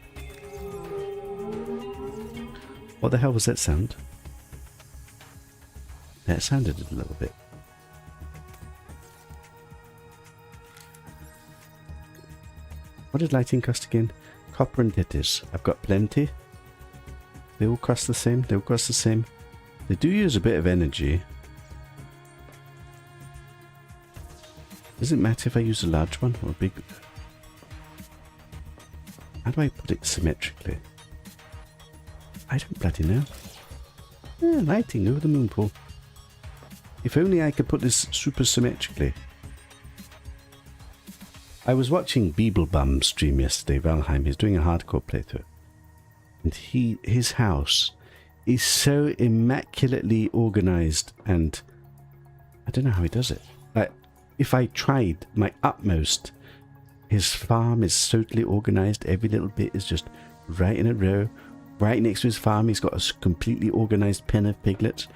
A: What the hell was that sound? That sounded a little bit. What did lighting cost again? Copper and titties. I've got plenty. They all cost the same. They all cost the same. They do use a bit of energy. Does it matter if I use a large one or a big? How do I put it symmetrically? I don't bloody know. Yeah, lighting over the moon pool. If only I could put this super symmetrically. I was watching Beeblebum stream yesterday, Valheim. He's doing a hardcore playthrough. And his house is so immaculately organized, and I don't know how he does it. Like, if I tried my utmost, his farm is totally organized. Every little bit is just right in a row. Right next to his farm, he's got a completely organized pen of piglets.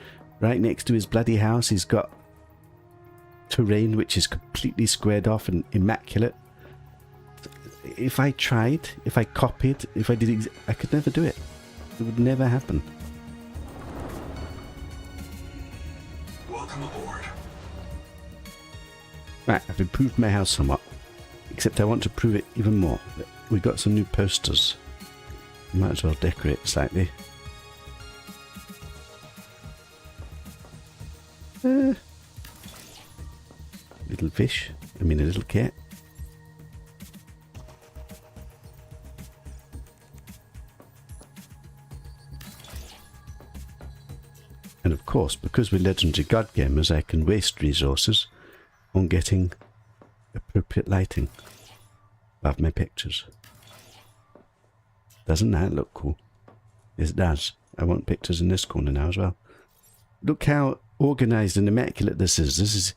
A: Right next to his bloody house, he's got terrain which is completely squared off and immaculate. if I tried, if I copied, if I did, I could never do it. It would never happen.
D: Welcome aboard.
A: Right, I've improved my house somewhat. Except I want to prove it even more. We got some new posters. Might as well decorate slightly. Little fish. I mean a little cat. And of course, because we're Legendary God Gamers, I can waste resources on getting appropriate lighting above my pictures. Doesn't that look cool? Yes, it does. I want pictures in this corner now as well. Look how organised and immaculate this is. This is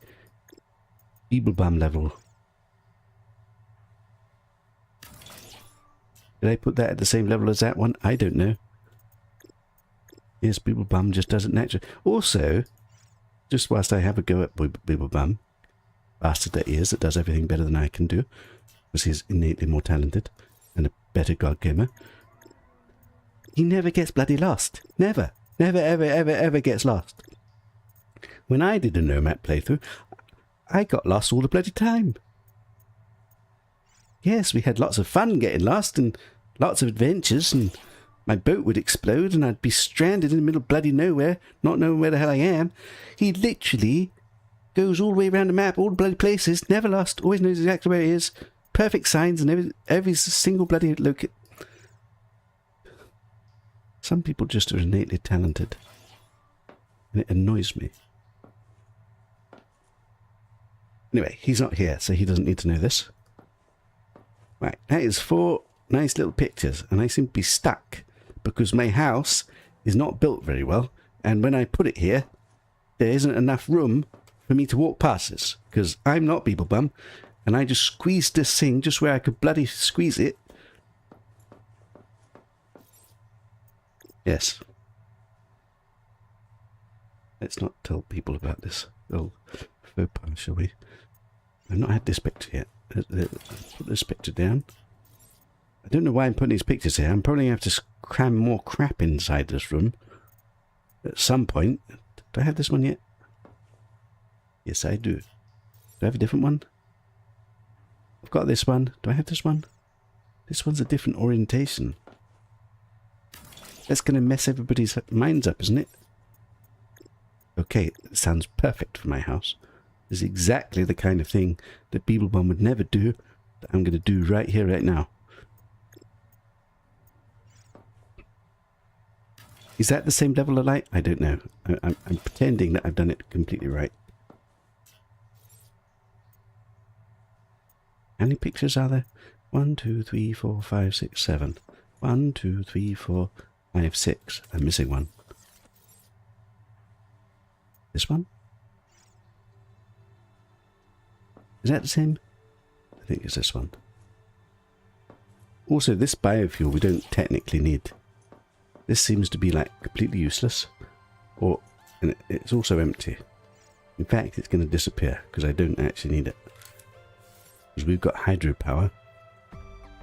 A: Beeblebum level. Did I put that at the same level as that one? I don't know. Yes, Beeblebum just does it naturally. Also, just whilst I have a go at Beeblebum, bastard that he is, that does everything better than I can do, because he's innately more talented and a better god gamer, he never gets bloody lost. Never. Never, ever, ever, ever gets lost. When I did a Nomad playthrough, I got lost all the bloody time. Yes, we had lots of fun getting lost and lots of adventures, and my boat would explode and I'd be stranded in the middle of bloody nowhere, not knowing where the hell I am. He literally goes all the way around the map, all the bloody places, never lost, always knows exactly where he is, perfect signs and every single bloody location. Some people just are innately talented, and it annoys me. Anyway, he's not here, so he doesn't need to know this. Right, that is 4 nice little pictures, and I seem to be stuck because my house is not built very well, and when I put it here, there isn't enough room for me to walk past this, because I'm not Beeblebum, and I just squeezed this thing just where I could bloody squeeze it. Yes. Let's not tell people about this little faux pas, shall we? I've not had this picture yet. Let's put this picture down. I don't know why I'm putting these pictures here. I'm probably going to have to cram more crap inside this room at some point. Do I have this one yet? Yes, I do. Do I have a different one? I've got this one. Do I have this one? This one's a different orientation. That's going to mess everybody's minds up, isn't it? Okay, it sounds perfect for my house. This is exactly the kind of thing that Beeblebum would never do, that I'm going to do right here, right now. Is that the same level of light? I don't know. I'm pretending that I've done it completely right. How many pictures are there? 1, 2, 3, 4, 5, 6, 7. 1, 2, 3, 4, 5, 6. I'm missing one. This one? Is that the same? I think it's this one. Also, this biofuel we don't technically need. This seems to be like completely useless. And it's also empty. In fact, it's going to disappear because I don't actually need it. Because we've got hydropower.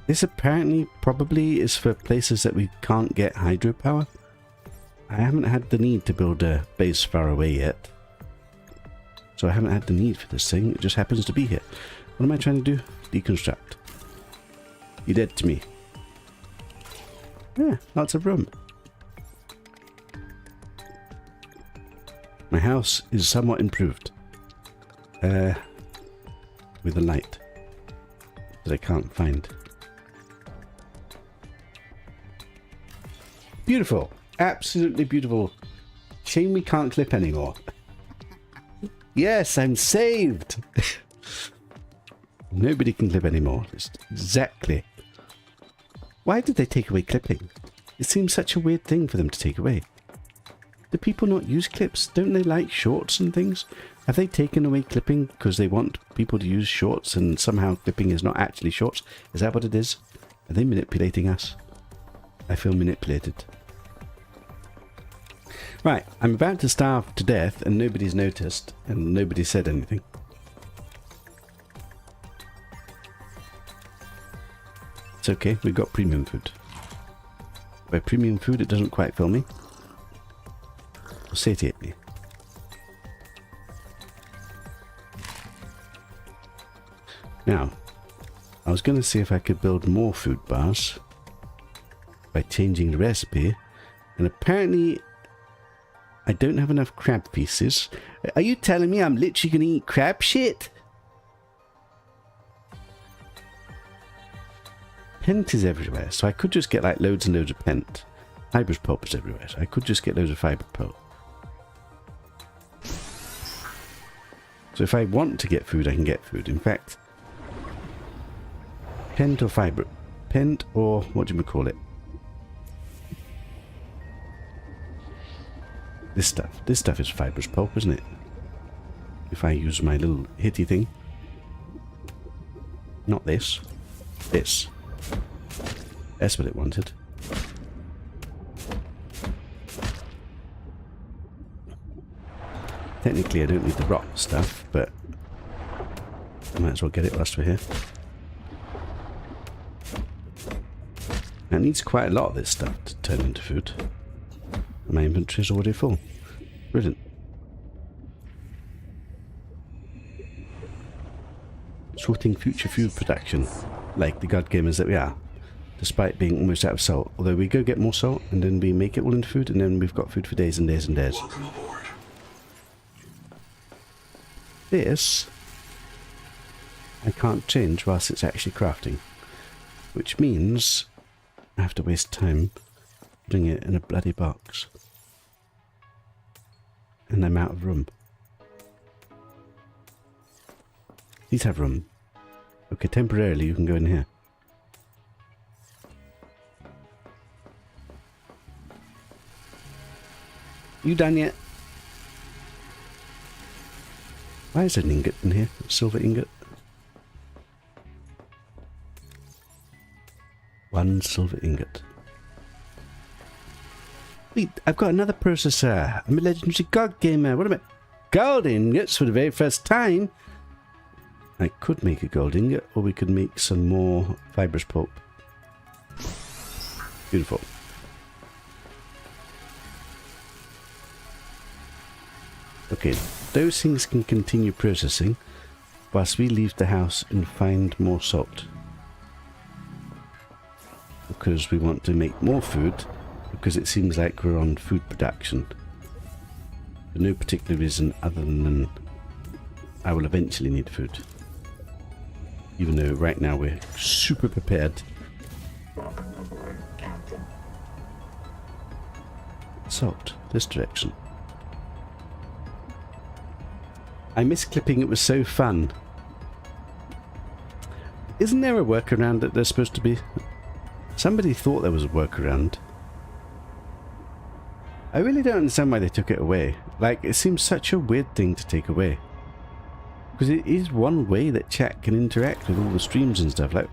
A: This apparently probably is for places that we can't get hydropower. I haven't had the need to build a base far away yet. So I haven't had the need for this thing. It just happens to be here. What am I trying to do? Deconstruct. You're dead to me. Yeah, lots of room. My house is somewhat improved. With a light. That I can't find. Beautiful. Absolutely beautiful. Shame we can't clip anymore. Yes, I'm saved. Nobody can clip anymore. It's exactly. Why did they take away clipping? It seems such a weird thing for them to take away. Do people not use clips? Don't they like shorts and things? Have they taken away clipping because they want people to use shorts and somehow clipping is not actually shorts? Is that what it is? Are they manipulating us? I feel manipulated. Right, I'm about to starve to death and nobody's noticed and nobody said anything. It's okay, we've got premium food. By premium food, it doesn't quite fill me. Or satiate me. Now, I was going to see if I could build more food bars by changing the recipe, and apparently I don't have enough crab pieces. Are you telling me I'm literally going to eat crab shit? Pent is everywhere, so I could just get like loads and loads of pent. Fibrous pulp is everywhere, so I could just get loads of fiber pulp. So if I want to get food, I can get food. In fact, pent or fiber, pent or what do you call it? This stuff is fibrous pulp, isn't it? If I use my little hitty thing. Not this. This. That's what it wanted. Technically I don't need the rock stuff, but I might as well get it whilst we're here. It needs quite a lot of this stuff to turn into food. My inventory is already full. Brilliant. Sorting future food production, like the god gamers that we are, despite being almost out of salt. Although we go get more salt and then we make it all into food, and then we've got food for days and days and days.
D: Welcome aboard.
A: This I can't change whilst it's actually crafting, which means I have to waste time putting it in a bloody box. And I'm out of room. These have room. Okay, temporarily you can go in here. You done yet? Why is there an ingot in here? A silver ingot. One silver ingot. Wait, I've got another processor. I'm a legendary god gamer. What about gold ingots for the very first time? I could make a gold ingot, or we could make some more fibrous pulp. Beautiful. Okay, those things can continue processing whilst we leave the house and find more salt. Because we want to make more food, because it seems like we're on food production. For no particular reason other than I will eventually need food. Even though right now we're super prepared.
B: Welcome aboard, Captain.
A: Salt, this direction. I miss clipping, it was so fun. Isn't there a workaround that there's supposed to be? Somebody thought there was a workaround. I really don't understand why they took it away. Like, it seems such a weird thing to take away. Because it is one way that chat can interact with all the streams and stuff. Like,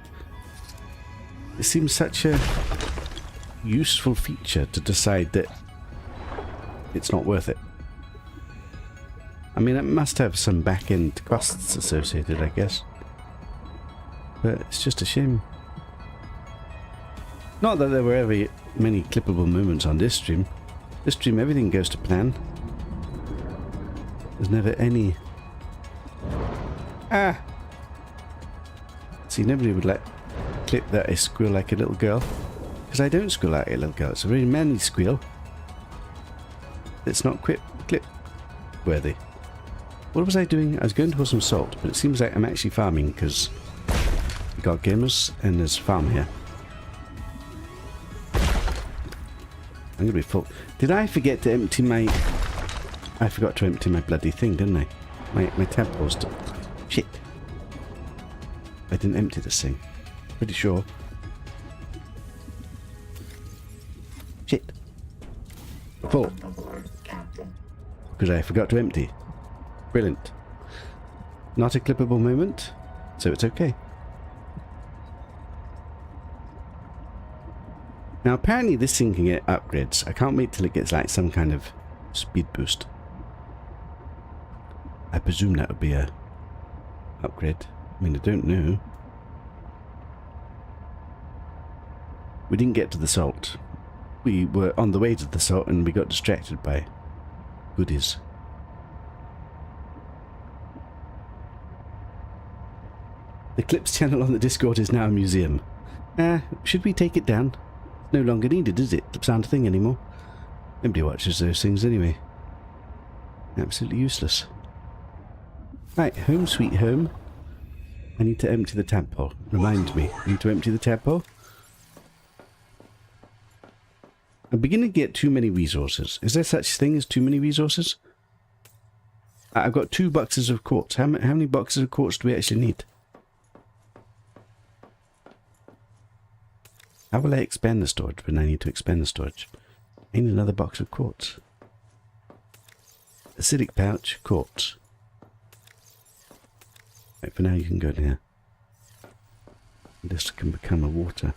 A: it seems such a useful feature to decide that it's not worth it. I mean, it must have some back-end costs associated, I guess. But it's just a shame. Not that there were ever many clippable moments on this stream. This stream, everything goes to plan. There's never any... Ah! See, nobody would clip that I squeal like a little girl. Because I don't squeal like a little girl. It's a very manly squeal. It's not clip worthy. What was I doing? I was going to pour some salt, but it seems like I'm actually farming because we got gamers and there's farm here. I'm gonna be full. Did I forget to empty my... I forgot to empty my bloody thing, didn't I? My tab poster. Shit. I didn't empty this thing. Pretty sure. Shit. Full.
B: Welcome aboard, Captain.
A: Because I forgot to empty. Brilliant. Not a clippable moment, so it's okay. Now apparently this thing can get upgrades. I can't wait till it gets like some kind of speed boost. I presume that would be a upgrade. I mean, I don't know. We didn't get to the salt. We were on the way to the salt and we got distracted by goodies. The Clips channel on the Discord is now a museum. Should we take it down? It's no longer needed, is it? Clips aren't a thing anymore. Nobody watches those things anyway. Absolutely useless. Right, home sweet home. I need to empty the tadpole. Remind me. I need to empty the tadpole. I'm beginning to get too many resources. Is there such thing as too many resources? I've got 2 boxes of quartz. How many boxes of quartz do we actually need? How will I expand the storage when I need to expand the storage? I need another box of quartz. Acidic pouch, quartz. Right, for now you can go in here. This can become a water.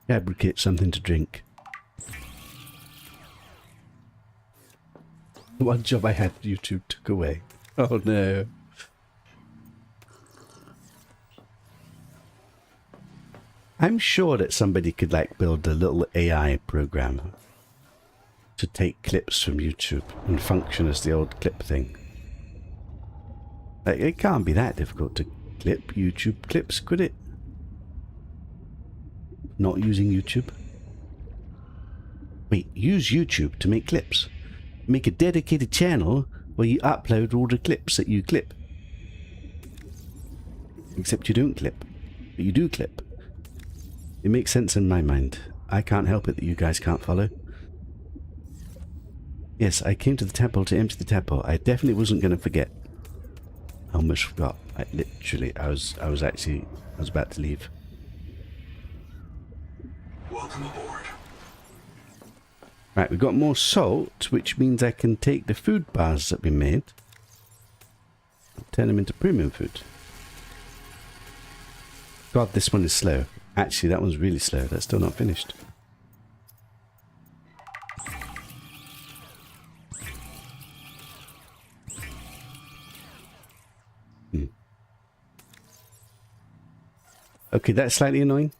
A: Fabricate something to drink. The one job I had, YouTube took away. Oh no. I'm sure that somebody could like build a little AI program to take clips from YouTube and function as the old clip thing. Like, it can't be that difficult to clip YouTube clips, could it? Not using YouTube? Wait, use YouTube to make clips. Make a dedicated channel where you upload all the clips that you clip. Except you don't clip, but you do clip. It makes sense in my mind. I can't help it that you guys can't follow. Yes, I came to the temple to empty the temple. I definitely wasn't going to forget. I almost forgot. I was about to leave.
D: Welcome aboard.
A: Right, we've got more salt, which means I can take the food bars that we made and turn them into premium food. God, this one is slow. Actually, that one's really slow. That's still not finished. Okay, that's slightly annoying.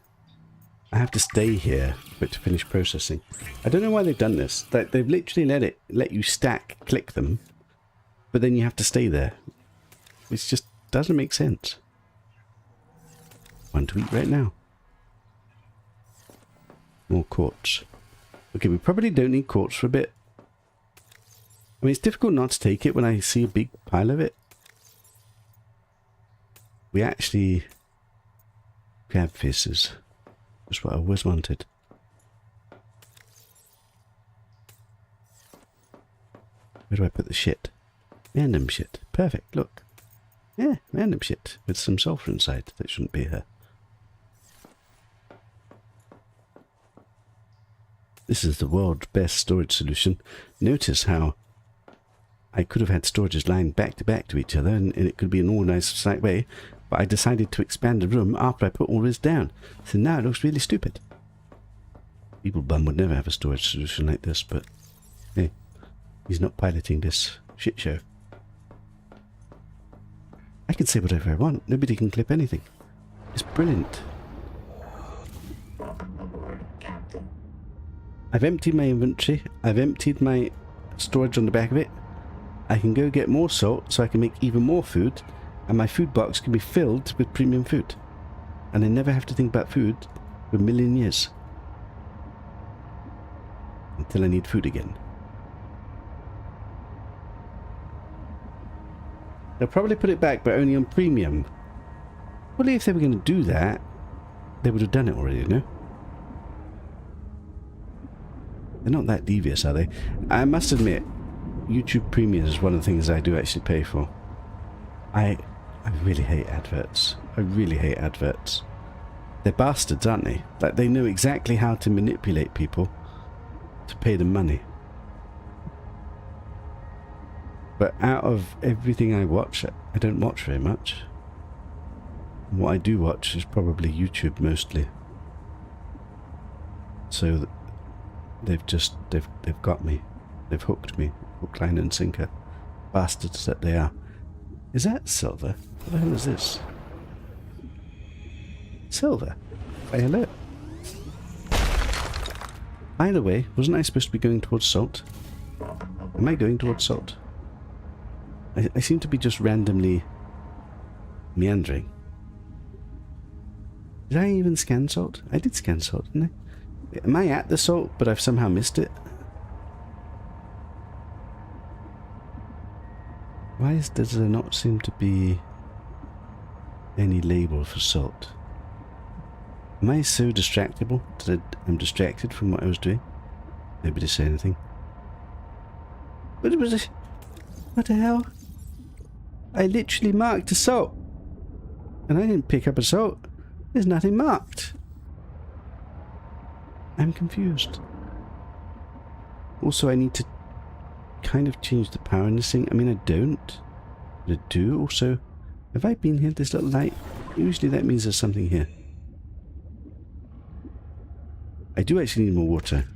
A: I have to stay here for it to finish processing. I don't know why they've done this. They've literally let you click them, but then you have to stay there. It just doesn't make sense. One to eat right now. More quartz. Okay, we probably don't need quartz for a bit. I mean, it's difficult not to take it when I see a big pile of it. We actually... crab faces. That's what I always wanted. Where do I put the shit? Random shit. Perfect, look. Yeah, random shit. With some sulfur inside. That shouldn't be here. This is the world's best storage solution. Notice how I could have had storages lined back to each other and it could be an organized slight way, but I decided to expand the room after I put all this down. So now it looks really stupid. People bum would never have a storage solution like this, but hey, he's not piloting this shit show. I can say whatever I want. Nobody can clip anything. It's brilliant.
B: Welcome aboard, Captain.
A: I've emptied my inventory. I've emptied my storage on the back of it. I can go get more salt so I can make even more food, and my food box can be filled with premium food. And I never have to think about food for a million years. Until I need food again. They'll probably put it back, but only on premium. Well, if they were going to do that, they would have done it already, no? They're not that devious, are they? I must admit, YouTube Premium is one of the things I do actually pay for. I really hate adverts. I really hate adverts. They're bastards, aren't they? Like, they know exactly how to manipulate people to pay them money. But out of everything I watch, I don't watch very much. And what I do watch is probably YouTube mostly. So they've got me. They've hooked me. Hook, line and sinker. Bastards that they are. Is that silver? What the hell is this? Silver? Why, hello. By the way, wasn't I supposed to be going towards salt? Am I going towards salt? I seem to be just randomly meandering. Did I even scan salt? I did scan salt, didn't I? Am I at the salt, but I've somehow missed it? Why does there not seem to be any label for salt? Am I so distractible that I'm distracted from what I was doing? Nobody say anything. What was it? What the hell? I literally marked a salt. And I didn't pick up a salt. There's nothing marked. I'm confused. Also, I need to kind of change the power in this thing. I mean, I don't. But I do. Also, have I been here? This little light? Usually that means there's something here. I do actually need more water.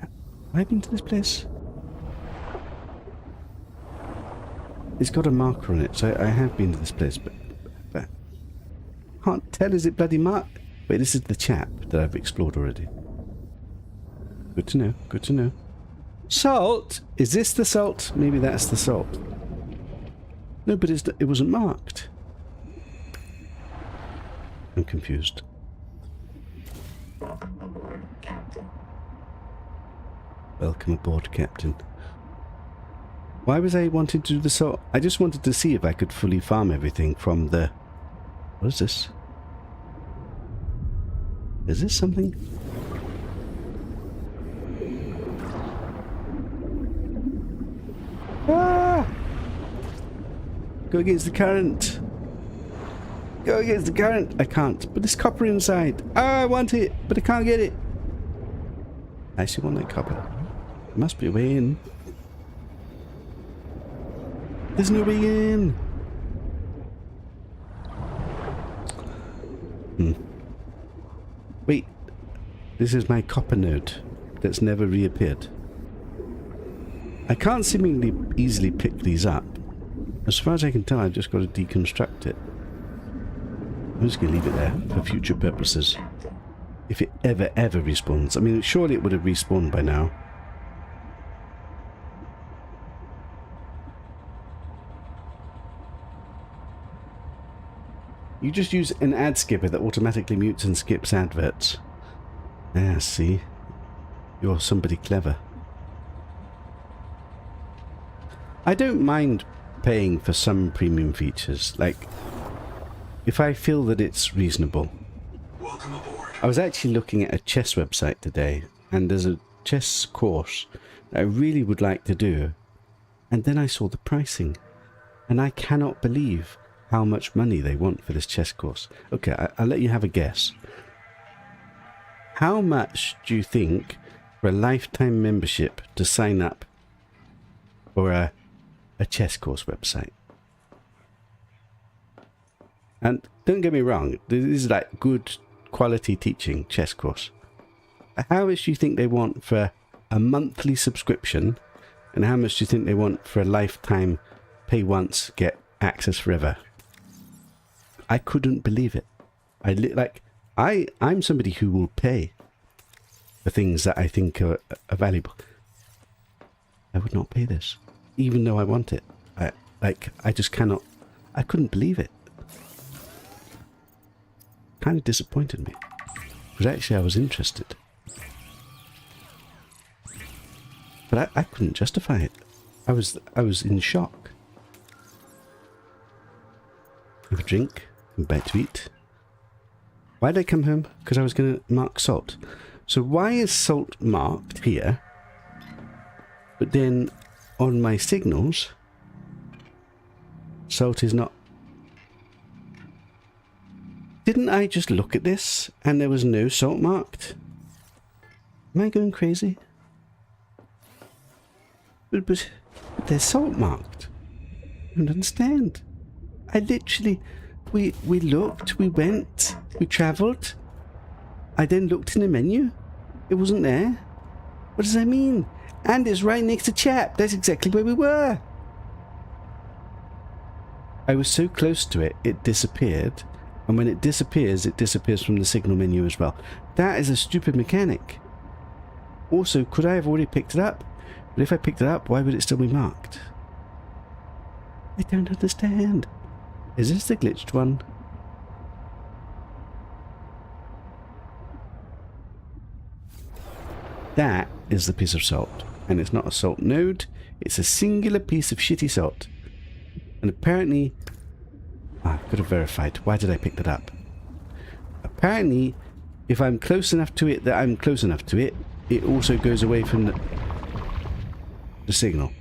A: Have I been to this place? It's got a marker on it, so I have been to this place, but can't tell, is it bloody marked? Wait, this is the chap that I've explored already. Good to know, good to know. Salt? Is this the salt? Maybe that's the salt. No, but it wasn't marked. I'm confused.
B: Welcome aboard, Captain.
A: Welcome aboard, Captain. Why was I wanting to do the salt? I just wanted to see if I could fully farm everything from the... What is this? Is this something? Ah! Go against the current. Go against the current. I can't. But there's copper inside. Ah, I want it, but I can't get it. I actually want that copper. There must be a way in. There's no way in. Wait. This is my copper node that's never reappeared. I can't seemingly easily pick these up. As far as I can tell, I've just got to deconstruct it. I'm just going to leave it there for future purposes. If it ever respawns. I mean, surely it would have respawned by now. You just use an ad skipper that automatically mutes and skips adverts. Ah, see? You're somebody clever. I don't mind paying for some premium features, like if I feel that it's reasonable.
D: Welcome aboard.
A: I was actually looking at a chess website today, and there's a chess course that I really would like to do, and then I saw the pricing, and I cannot believe how much money they want for this chess course. Okay, I'll let you have a guess. How much do you think for a lifetime membership to sign up for a chess course website? And don't get me wrong, this is like good quality teaching chess course. How much do you think they want for a monthly subscription, and how much do you think they want for a lifetime pay once, get access forever? I couldn't believe it. I'm somebody who will pay for things that I think are valuable. I would not pay this, even though I want it. I just cannot. I couldn't believe it. Kind of disappointed me, because actually I was interested, but I couldn't justify it. I was in shock. Have a drink. I'm back to eat. Why did I come home? Because I was going to mark salt. So why is salt marked here, but then on my signals, salt is not? Didn't I just look at this and there was no salt marked? Am I going crazy? But there's salt marked. I don't understand. I literally... We looked, we went, we travelled. I then looked in the menu. It wasn't there. What does that mean? And it's right next to chat. That's exactly where we were. I was so close to it, it disappeared. And when it disappears from the signal menu as well. That is a stupid mechanic. Also, could I have already picked it up? But if I picked it up, why would it still be marked? I don't understand. Is this the glitched one? That is the piece of salt. And it's not a salt node. It's a singular piece of shitty salt. And apparently... I could have verified. Why did I pick that up? Apparently, if I'm close enough to it that I'm close enough to it, it also goes away from the signal.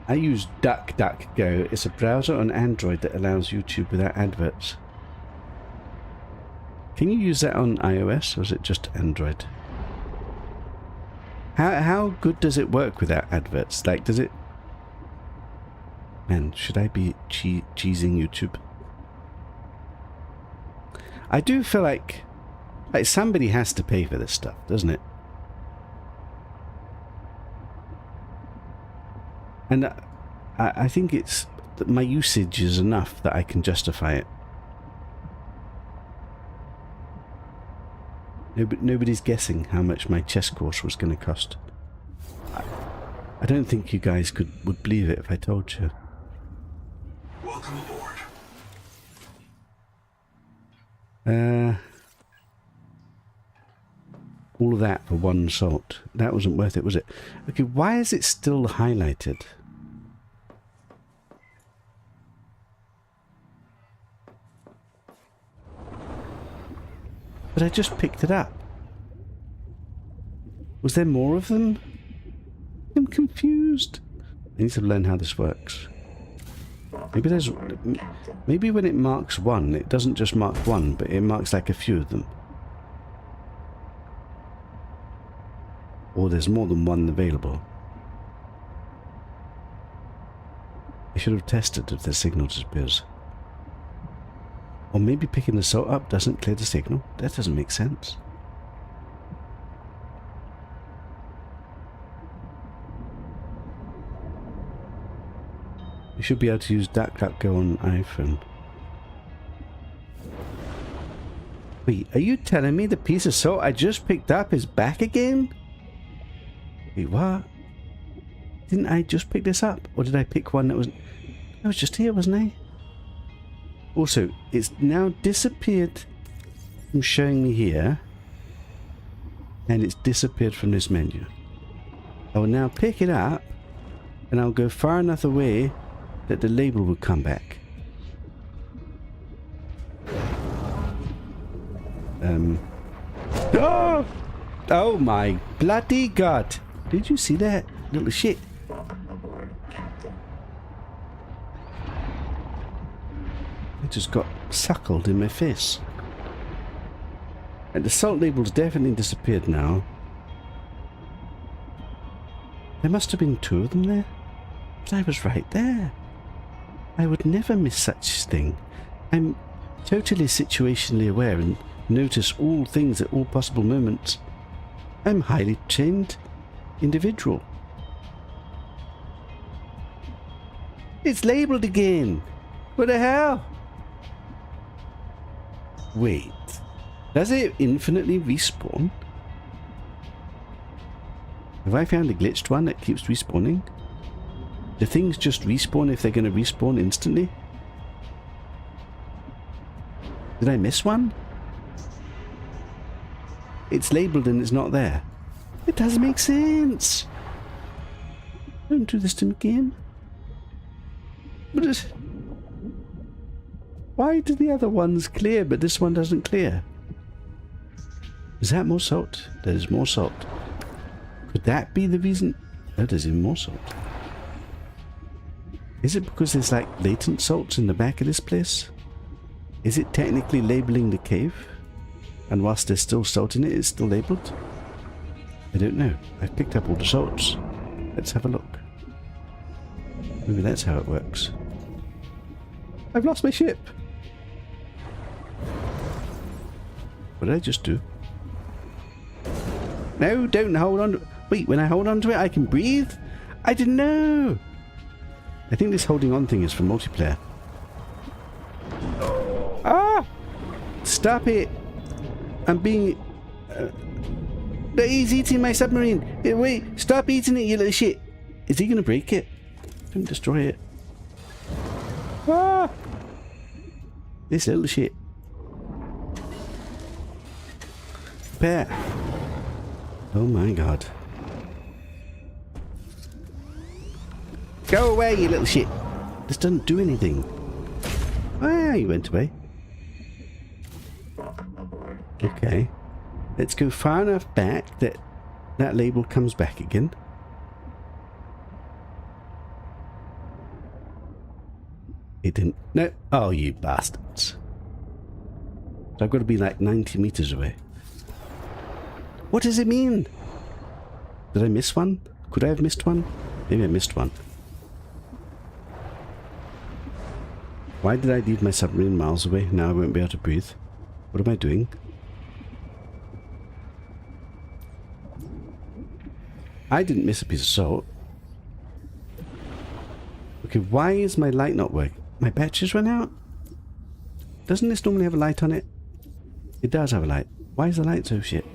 A: I use DuckDuckGo. It's a browser on Android that allows YouTube without adverts. Can you use that on iOS, or is it just Android? How good does it work without adverts? Like, does it... Man, should I be cheesing YouTube? I do feel like somebody has to pay for this stuff, doesn't it? And I think it's that my usage is enough that I can justify it. Nobody's guessing how much my chess course was going to cost. I don't think you guys would believe it if I told you.
D: Welcome aboard.
A: All of that for one salt. That wasn't worth it, was it? Okay, why is it still highlighted? But I just picked it up. Was there more of them? I'm confused. I need to learn how this works. Maybe when it marks one, it doesn't just mark one, but it marks like a few of them. Or there's more than one available. I should have tested if the signal disappears. Or maybe picking the salt up doesn't clear the signal. That doesn't make sense. You should be able to use DuckDuckGo on iPhone. Wait, are you telling me the piece of salt I just picked up is back again? Wait, what? Didn't I just pick this up? Or did I pick one that was... I was just here, wasn't I? Also, it's now disappeared from showing me here. And it's disappeared from this menu. I will now pick it up. And I'll go far enough away that the label will come back. Oh! Oh my bloody god! Did you see that? Little shit. I just got suckled in my face. And the salt label's definitely disappeared now. There must have been two of them there. But I was right there. I would never miss such thing. I'm totally situationally aware and notice all things at all possible moments. I'm a highly trained individual. It's labelled again. What the hell? Wait. Does it infinitely respawn? Have I found a glitched one that keeps respawning? Do things just respawn if they're going to respawn instantly? Did I miss one? It's labelled and it's not there. It doesn't make sense. Don't do this to me again. But why do the other ones clear but this one doesn't clear? Is that more salt? There's more salt. Could that be the reason? Oh, there's even more salt. Is it because there's like latent salts in the back of this place? Is it technically labelling the cave? And whilst there's still salt in it, it's still labelled? I don't know. I've picked up all the salts. Let's have a look. Maybe that's how it works. I've lost my ship! What did I just do? No, don't hold on. Wait, when I hold on to it, I can breathe? I didn't know! I think this holding on thing is for multiplayer. Ah! Stop it! I'm being... he's eating my submarine! Hey, wait! Stop eating it, you little shit! Is he gonna break it? Don't destroy it. Ah! This little shit. Bear. Oh my god. Go away, you little shit! This doesn't do anything. Ah, he went away. Okay. Let's go far enough back that that label comes back again. It didn't. No. Oh, you bastards. So I've got to be like 90 meters away. What does it mean? Did I miss one? Could I have missed one? Maybe I missed one. Why did I leave my submarine miles away? Now I won't be able to breathe. What am I doing? I didn't miss a piece of salt. Okay, why is my light not working? My batteries run out? Doesn't this normally have a light on it? It does have a light. Why is the light so shit?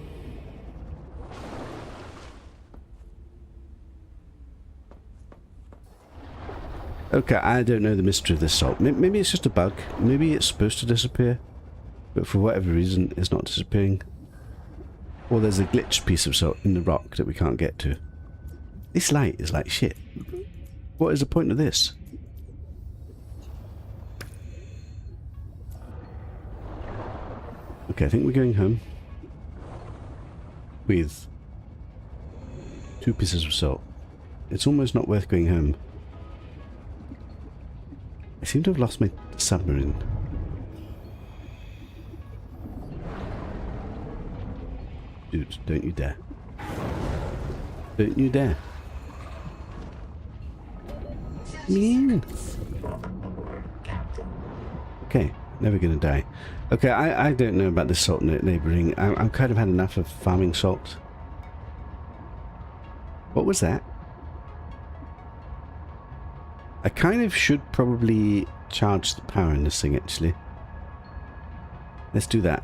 A: Okay, I don't know the mystery of this salt. Maybe it's just a bug. Maybe it's supposed to disappear. But for whatever reason, it's not disappearing. Or there's a glitched piece of salt in the rock that we can't get to. This light is like shit. What is the point of this? Okay, I think we're going home. With 2 pieces of salt. It's almost not worth going home. I seem to have lost my submarine. Dude, don't you dare. Don't you dare. Mean. Okay, never gonna die. Okay, I don't know about this salt neighbouring. I'm kind of had enough of farming salt. What was that? I kind of should probably charge the power in this thing, actually. Let's do that.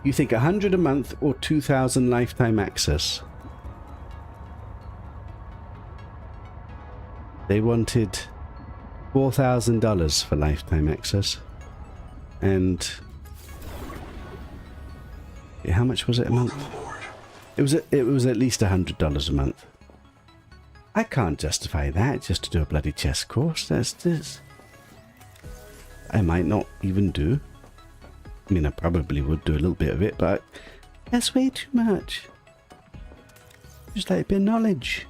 A: You think 100 a month or 2,000 lifetime access? They wanted $4,000 for lifetime access. And how much was it a month? It was at least $100 a month. I can't justify that just to do a bloody chess course. That's this. I might not even do. I mean, I probably would do a little bit of it, but that's way too much. Just like a bit of knowledge.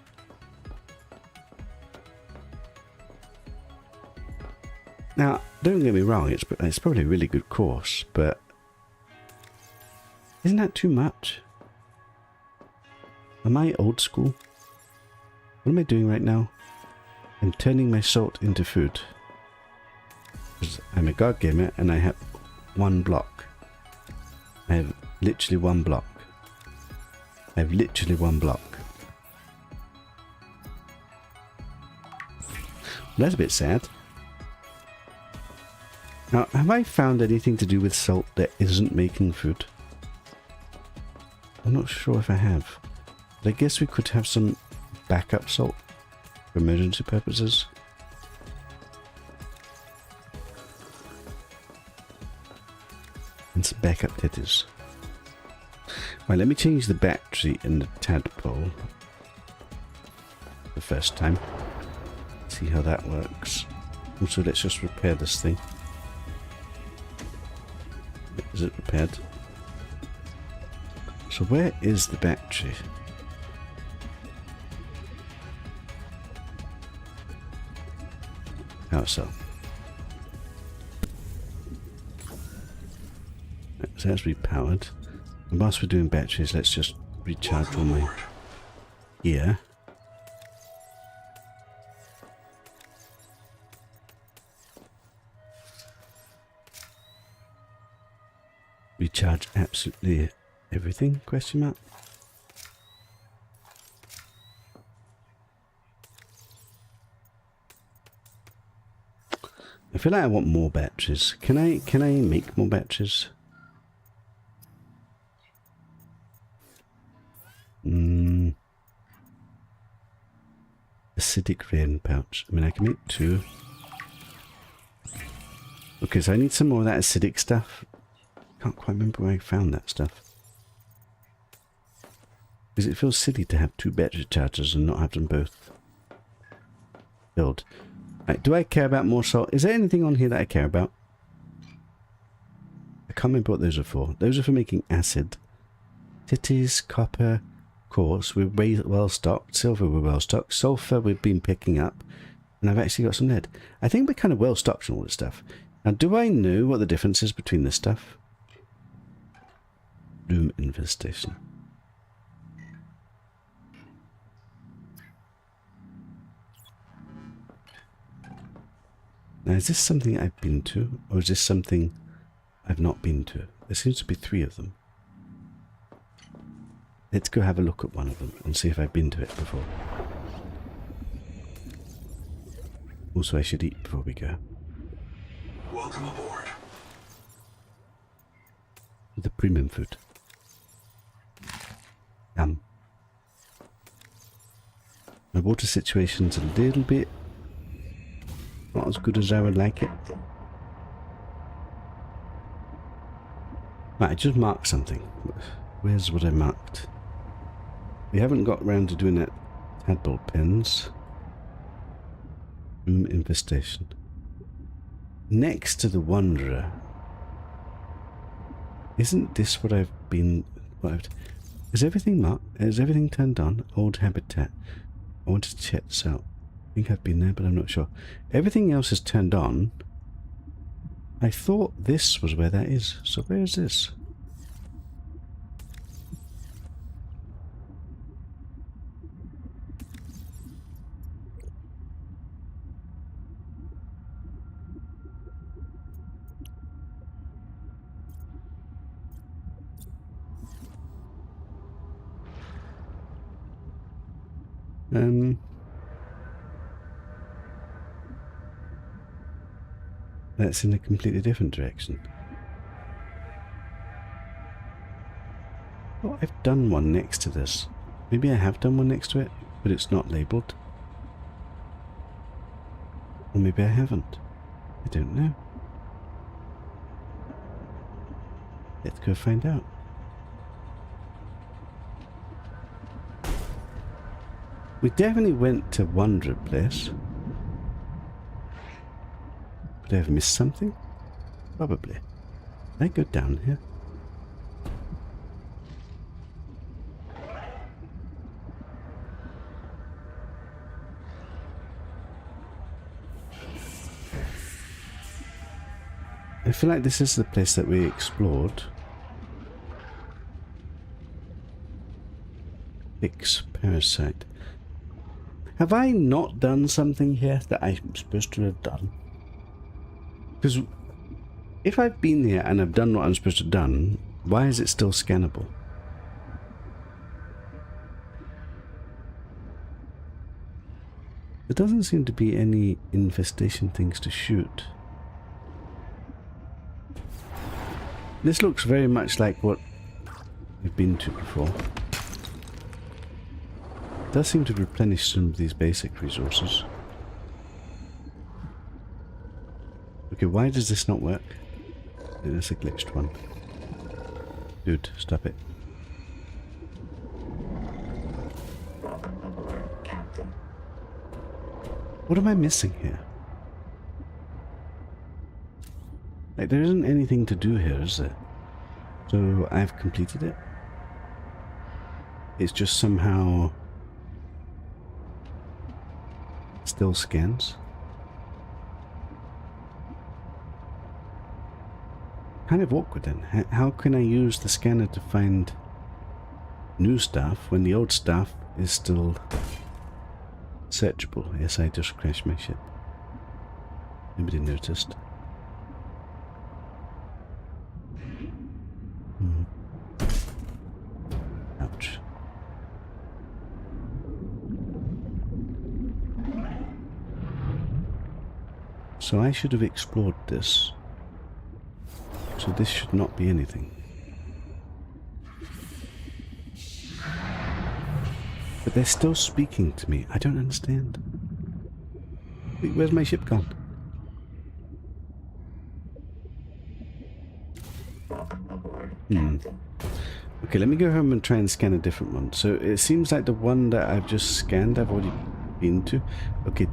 A: Now, don't get me wrong, it's probably a really good course, but isn't that too much? Am I old school? What am I doing right now? I'm turning my salt into food. Because I'm a god gamer and I have 1 block. I have literally 1 block. I have literally 1 block. That's a bit sad. Now, have I found anything to do with salt that isn't making food? I'm not sure if I have. But I guess we could have some backup salt for emergency purposes. And some backup titties. Right, let me change the battery in the tadpole. The first time. See how that works. Also, let's just repair this thing. Is it repaired? So where is the battery? How so? So that's repowered. And whilst we're doing batteries, let's just recharge all my gear. recharge absolutely everything? Question mark. I feel like I want more batteries. Can I make more batteries? Acidic rain pouch. I mean, I can make 2. Okay, so I need some more of that acidic stuff. Can't quite remember where I found that stuff. Because it feels silly to have 2 battery chargers and not have them both filled. Right, do I care about more salt? Is there anything on here that I care about? I can't remember what those are for. Those are for making acid. Titties, copper, quartz, we're well stocked. Silver, we're well stocked. Sulfur, we've been picking up. And I've actually got some lead. I think we're kind of well stocked on all this stuff. Now, do I know what the difference is between this stuff? Room infestation. Now, is this something I've been to, or is this something I've not been to? There seems to be 3 of them. Let's go have a look at one of them and see if I've been to it before. Also, I should eat before we go.
D: Welcome aboard.
A: The premium food. My water situation's a little bit not as good as I would like it. Right, I just marked something. Where's what I marked? We haven't got round to doing that tadpole pins. Room infestation. Next to the Wanderer. Isn't this what I've been... Is everything marked? Is everything turned on? Old habitat. I want to check this out. I think I've been there, but I'm not sure. Everything else is turned on. I thought this was where that is. So where is this? That's in a completely different direction. Oh, I've done one next to this. Maybe I have done one next to it, but it's not labelled. Or maybe I haven't. I don't know. Let's go find out. We definitely went to Wanderer Place. Would I have missed something? Probably. Did I go down here? I feel like this is the place that we explored. Fix parasite. Have I not done something here that I'm supposed to have done? Because if I've been here and I've done what I'm supposed to have done, why is it still scannable? There doesn't seem to be any infestation things to shoot. This looks very much like what we've been to before. It does seem to replenish some of these basic resources. Okay, why does this not work? That's a glitched one. Dude, stop it.
B: Welcome aboard, Captain.
A: What am I missing here? Like, there isn't anything to do here, is there? So, I've completed it? It's just somehow... still scans? Kind of awkward then. How can I use the scanner to find new stuff when the old stuff is still searchable? Yes, I just crashed my ship. Nobody noticed. So I should have explored this. So this should not be anything. But they're still speaking to me. I don't understand. Wait, where's my ship gone? Okay, let me go home and try and scan a different one. So it seems like the one that I've just scanned, I've already been to. Okay,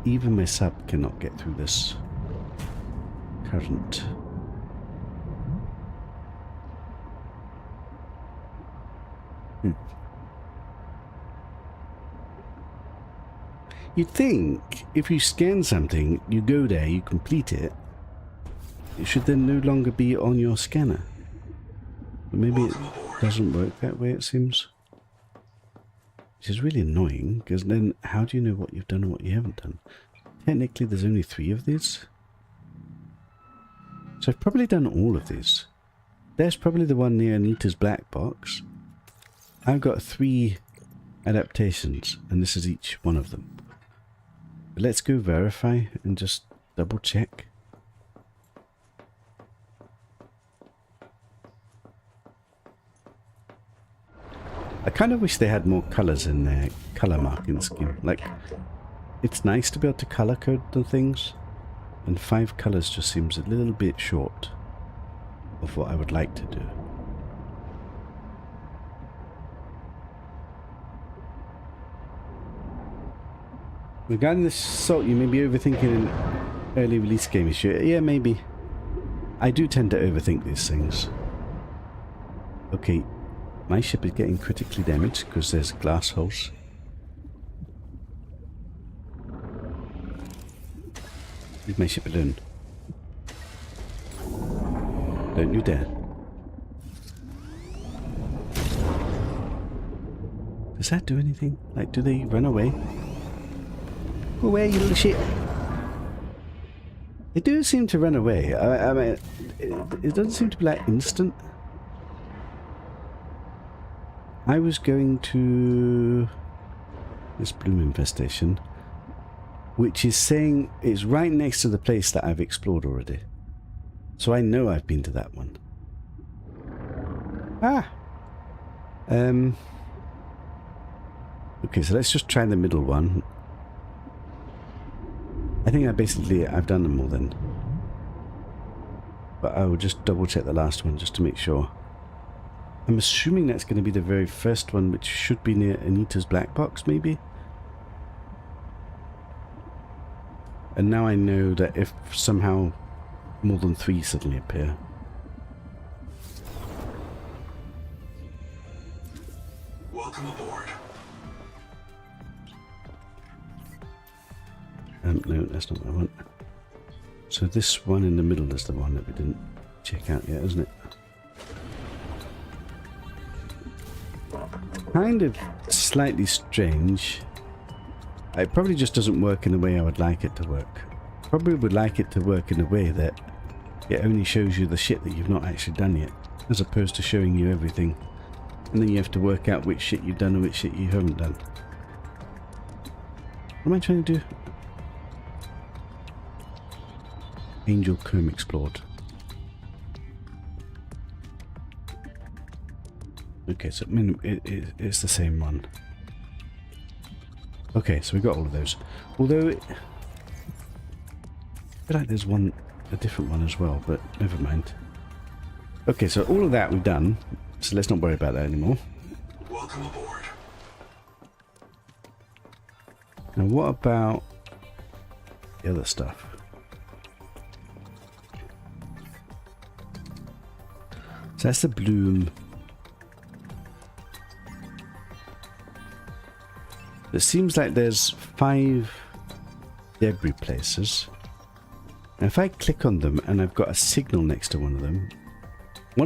A: even my sub cannot get through this current. You'd think if you scan something, you go there, you complete it, it should then no longer be on your scanner. But maybe it doesn't work that way, it seems. Which is really annoying, because then how do you know what you've done and what you haven't done? Technically there's only 3 of these. So I've probably done all of these. There's probably the one near Anita's black box. I've got 3 adaptations, and this is each one of them. But let's go verify and just double check. I kind of wish they had more colours in their colour marking scheme. Like, it's nice to be able to colour code the things, and 5 colours just seems a little bit short of what I would like to do. Regarding this salt, you may be overthinking an early release game issue. Yeah, maybe. I do tend to overthink these things. Okay, my ship is getting critically damaged because there's glass holes. Leave my ship alone. Don't you dare. Does that do anything? Like, do they run away? Go away, you little shit. They do seem to run away. I mean, it doesn't seem to be like instant. I was going to this bloom infestation, which is saying it's right next to the place that I've explored already. So I know I've been to that one. Ah! Okay, so let's just try the middle one. I think I've done them all then. But I will just double check the last one just to make sure. I'm assuming that's going to be the very first one, which should be near Anita's black box, maybe? And now I know that if somehow more than 3 suddenly appear.
D: Welcome aboard.
A: No, that's not what I want. So this one in the middle is the one that we didn't check out yet, isn't it? Kind of slightly strange. It probably just doesn't work in the way I would like it to work. Probably would like it to work in a way that it only shows you the shit that you've not actually done yet, as opposed to showing you everything. And then you have to work out which shit you've done and which shit you haven't done. What am I trying to do? Angel Comb explored. Okay, so it's the same one. Okay, so we got all of those. Although, I feel like there's a different one as well, but never mind. Okay, so all of that we've done, so let's not worry about that anymore.
D: Welcome aboard.
A: Now what about the other stuff? So that's the bloom. It seems like there's 5 debris places. Now if I click on them and I've got a signal next to one of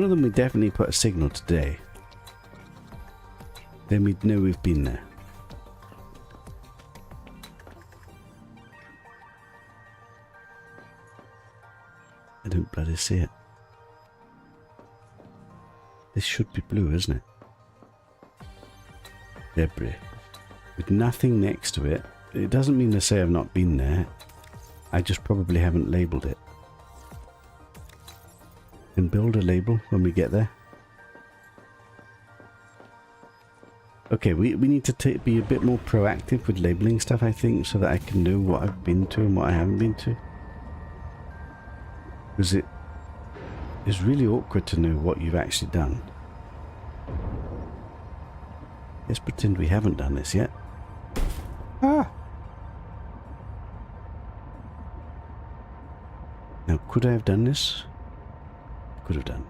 A: them we definitely put a signal today. Then we'd know we've been there. I don't bloody see it. This should be blue, isn't it? Debris. With nothing next to it. It doesn't mean to say I've not been there. I just probably haven't labelled it. Can build a label when we get there. Okay, we need to be a bit more proactive with labelling stuff, I think, so that I can know what I've been to and what I haven't been to. Because it is really awkward to know what you've actually done. Let's pretend we haven't done this yet. Ah! Now, could I have done this? Could have done.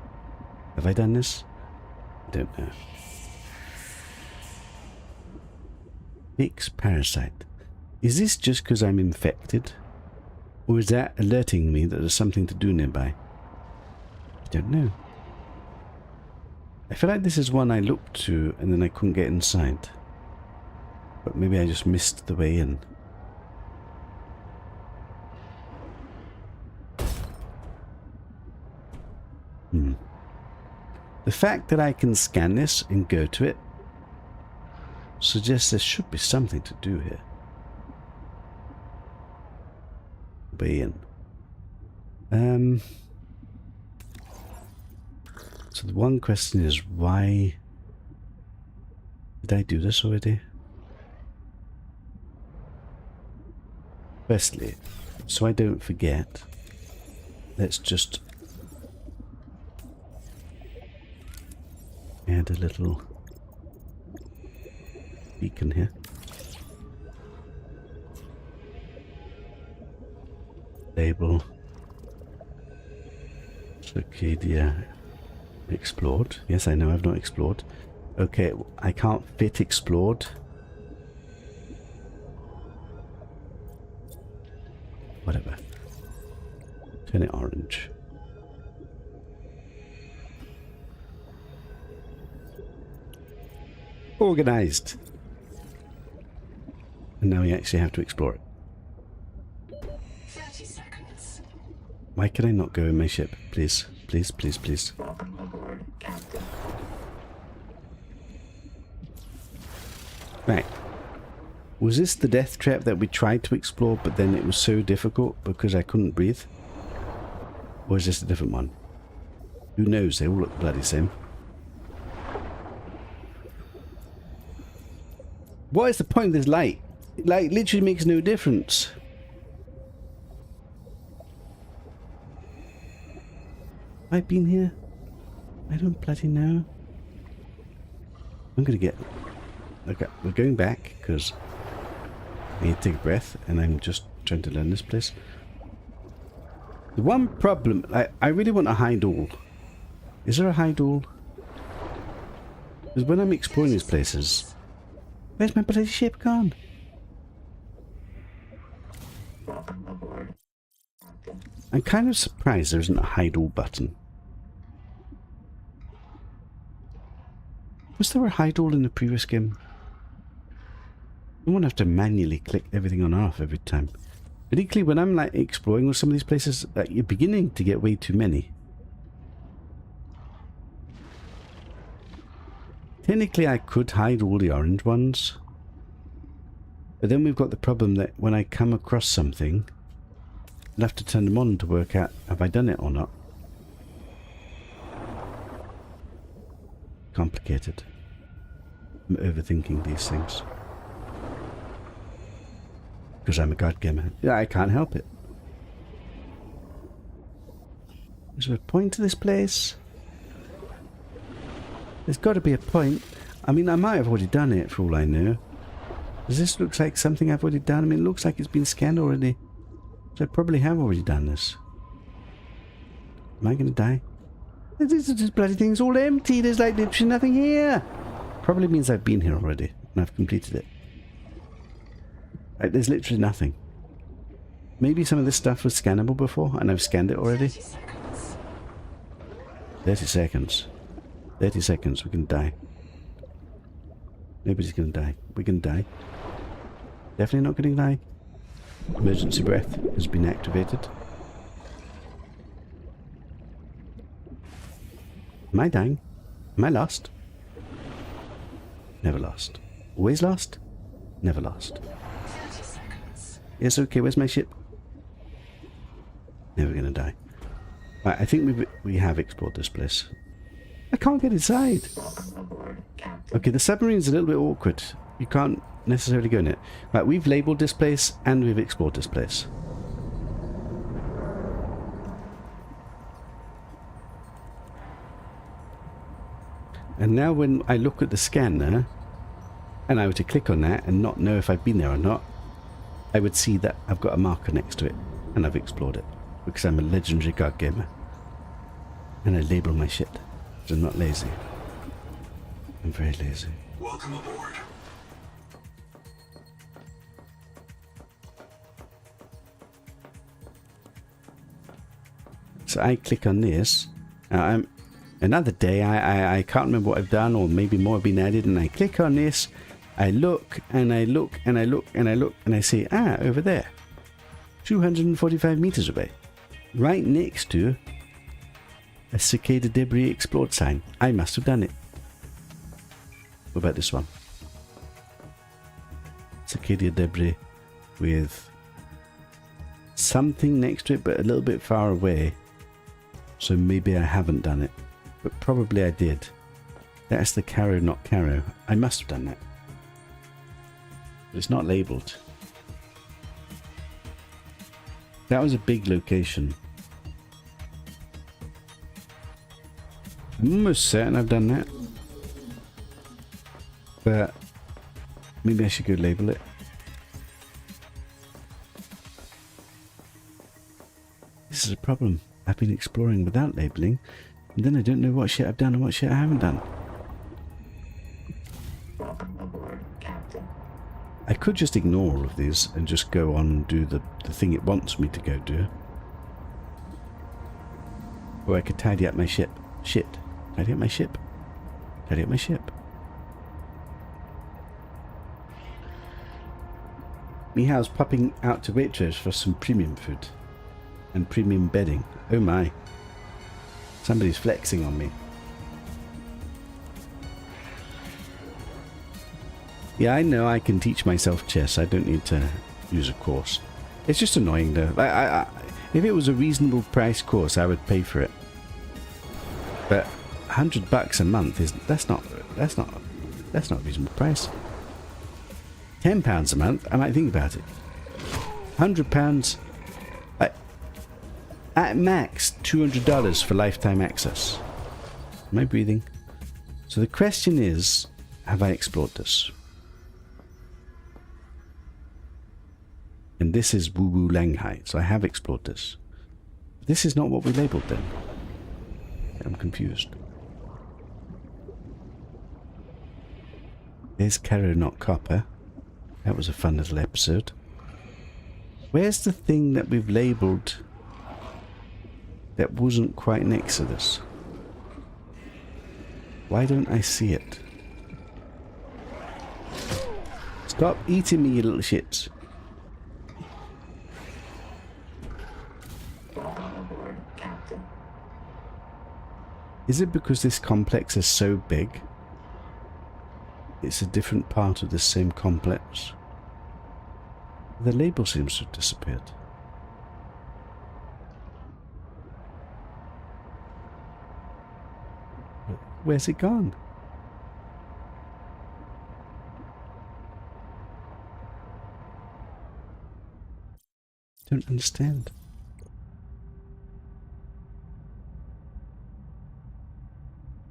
A: Have I done this? I don't know. Fix parasite. Is this just because I'm infected? Or is that alerting me that there's something to do nearby? I don't know. I feel like this is one I looked to and then I couldn't get inside. But maybe I just missed the way in. The fact that I can scan this and go to it suggests there should be something to do here. Way in. So the one question is, why did I do this already? Firstly, so I don't forget, let's just add a little beacon here. Label Circadia explored. Yes, I know I've not explored. Okay, I can't fit explored. Whatever. Turn it orange. Organized. And now we actually have to explore it.
E: 30 seconds.
A: Why can I not go in my ship? Please, please, please, please.
B: Welcome aboard, Captain.
A: Right. Was this the death trap that we tried to explore, but then it was so difficult because I couldn't breathe? Or is this a different one? Who knows? They all look bloody same. What is the point of this light? It like literally makes no difference. Have I been here? I don't bloody know. I'm gonna get... Okay, we're going back because I need to take a breath and I'm just trying to learn this place. The one problem... I really want a hide all. Is there a hide all? Because when I'm exploring these places... Where's my bloody ship gone?
B: Welcome aboard.
A: I'm kind of surprised there isn't a hide all button. Was there a hide all in the previous game? I won't have to manually click everything on off every time. Particularly when I'm like exploring with some of these places, you're beginning to get way too many. Technically I could hide all the orange ones. But then we've got the problem that when I come across something, I'll have to turn them on to work out have I done it or not. Complicated. I'm overthinking these things. Because I'm a god gamer. Yeah, I can't help it. Is there a point to this place? There's got to be a point. I mean, I might have already done it for all I know. Does this look like something I've already done? I mean, it looks like it's been scanned already. So I probably have already done this. Am I going to die? This bloody thing's all empty. There's like literally nothing here. Probably means I've been here already and I've completed it. Like, there's literally nothing. Maybe some of this stuff was scannable before and I've scanned it already.
E: 30 seconds.
A: 30 seconds. 30 seconds, we can die. Nobody's gonna die. We're gonna die. Definitely not gonna die. Emergency breath has been activated. Am I dying? Am I lost? Never lost. Always lost? Never lost.
E: 30 seconds.
A: Yes, okay, where's my ship? Never gonna die. Right, I think we have explored this place. I can't get inside.
B: Welcome aboard, Captain.
A: Okay, the submarine's a little bit awkward. You can't necessarily go in it. Right, we've labelled this place and we've explored this place. And now when I look at the scanner and I were to click on that and not know if I've been there or not, I would see that I've got a marker next to it and I've explored it because I'm a legendary card gamer and I label my shit. So I'm not lazy. I'm very lazy.
D: Welcome aboard.
A: So I click on this. Another day, I can't remember what I've done, or maybe more have been added, and I click on this. I look, and I look, and I look, and I look, and I say, over there. 245 meters away. Right next to a cicada debris explored sign. I must have done it. What about this one? Cicada debris with something next to it, but a little bit far away. So maybe I haven't done it, but probably I did. That's the Caro, not Caro. I must have done that. But it's not labelled. That was a big location. I'm almost certain I've done that. But maybe I should go label it. This is a problem. I've been exploring without labelling, and then I don't know what shit I've done and what shit I haven't done.
B: Welcome aboard, Captain.
A: I could just ignore all of these and just go on and do the thing it wants me to go do. Or I could tidy up my ship. Shit. Tidy up my ship. Tidy up my ship. Meow's popping out to Waitrose for some premium food. And premium bedding. Oh my. Somebody's flexing on me. Yeah, I know I can teach myself chess. I don't need to use a course. It's just annoying though. If it was a reasonable price course, I would pay for it. But $100 a month is that's not a reasonable price. £10 a month, I might think about it. £100, at max $200 for lifetime access. Am I breathing? So the question is, have I explored this? And this is Wu Wu Langhai, so I have explored this. This is not what we labelled then. I'm confused. There's Caro not Copper. That was a fun little episode. Where's the thing that we've labelled that wasn't quite next to this? Why don't I see it? Stop eating me, you little shits.
B: Welcome aboard, Captain.
A: Is it because this complex is so big? It's a different part of the same complex. The label seems to have disappeared. Where's it gone? Don't understand.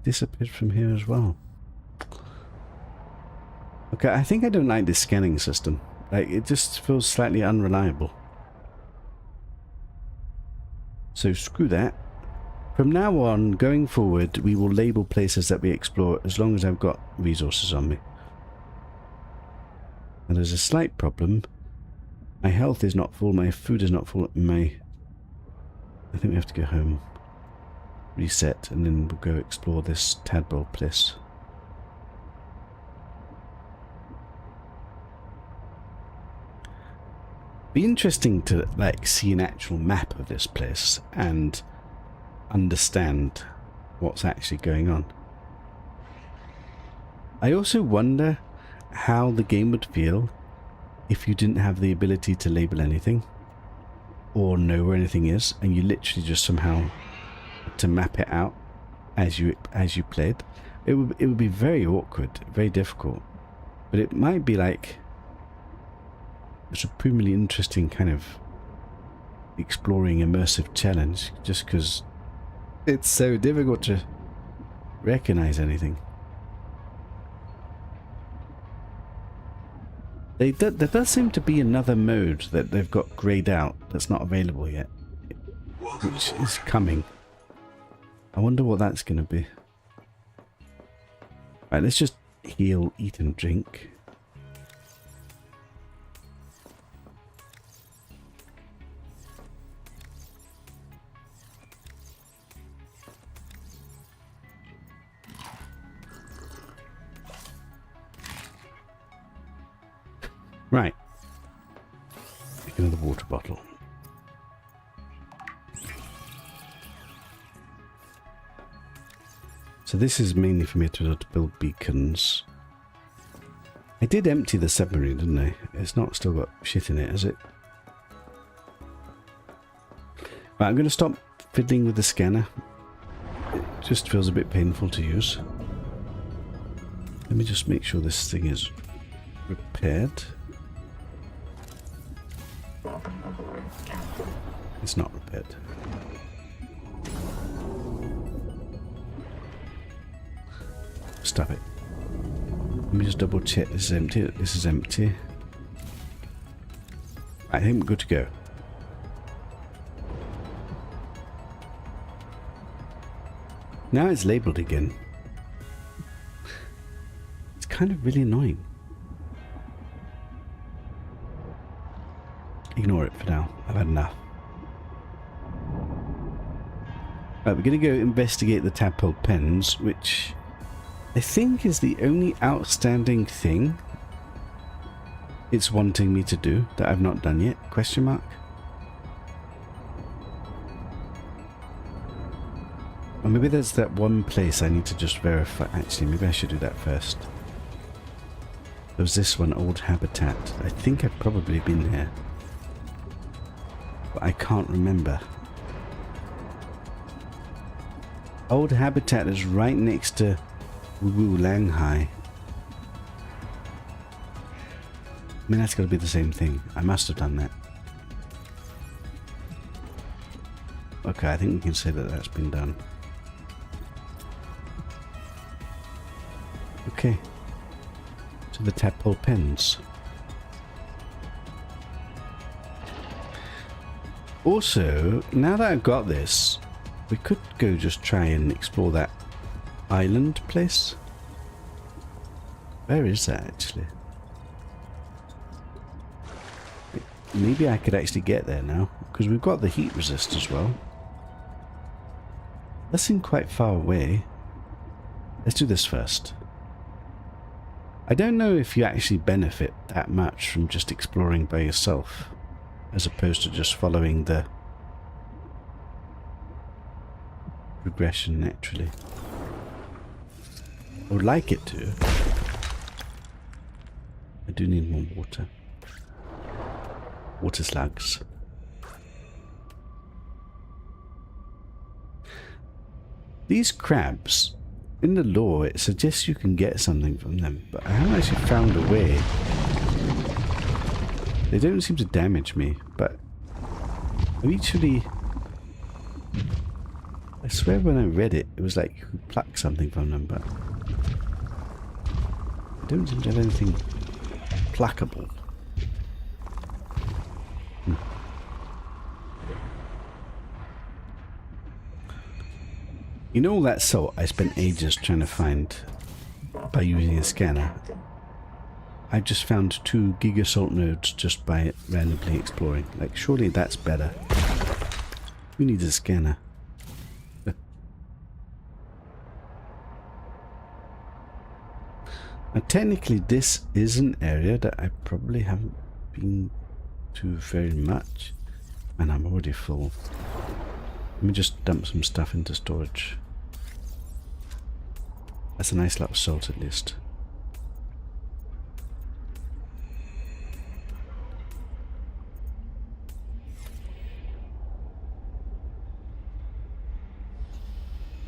A: Disappeared from here as well. Okay, I think I don't like this scanning system. Like, it just feels slightly unreliable. So screw that. From now on, going forward, we will label places that we explore as long as I've got resources on me. And there's a slight problem. My health is not full, my food is not full, I think we have to go home. Reset, and then we'll go explore this tadpole place. Be interesting to like see an actual map of this place and understand what's actually going on. I also wonder how the game would feel if you didn't have the ability to label anything. or know where anything is, and you literally just somehow to map it out as you played, it would be very awkward, very difficult. But it might be like a supremely interesting kind of exploring immersive challenge, just because it's so difficult to recognize anything. There does seem to be another mode that they've got grayed out that's not available yet, which is coming. I wonder what that's going to be. Right, let's just heal, eat and drink. Right. Take another water bottle. So this is mainly for me to build beacons. I did empty the submarine, didn't I? It's not still got shit in it, has it? Right, I'm going to stop fiddling with the scanner. It just feels a bit painful to use. Let me just make sure this thing is repaired.
B: Welcome aboard, Captain.
A: It's not repaired. Stop it. Let me just double check this is empty. This is empty. I think we're good to go. Now it's labelled again. It's kind of really annoying. Ignore it for now. I've had enough. Right, we're going to go investigate the tadpole pens, which I think is the only outstanding thing it's wanting me to do that I've not done yet. Question mark? Or maybe there's that one place I need to just verify. Actually, maybe I should do that first. There was this one, old habitat. I think I've probably been here, but I can't remember. Old habitat is right next to Wu Langhai. I mean, that's got to be the same thing. I must have done that. Okay, I think we can say that that's been done. Okay. So the tadpole pens. Also, now that I've got this, we could go just try and explore that island place. Where is that actually? Maybe I could actually get there now, because we've got the heat resist as well. That seemed quite far away. Let's do this first. I don't know if you actually benefit that much from just exploring by yourself, as opposed to just following the progression naturally. I would like it to. I do need more water. Water slugs. These crabs, in the lore, it suggests you can get something from them, but I haven't actually found a way. They don't seem to damage me, but I actually, I swear when I read it, it was like you could pluck something from them, but I don't seem to have anything pluckable. You know all that salt I spent ages trying to find by using a scanner? I've just found 2 gigasalt nodes just by randomly exploring. Like, surely that's better. Who needs a scanner? Now, technically this is an area that I probably haven't been to very much, and I'm already full. Let me just dump some stuff into storage. That's a nice lot of salt at least.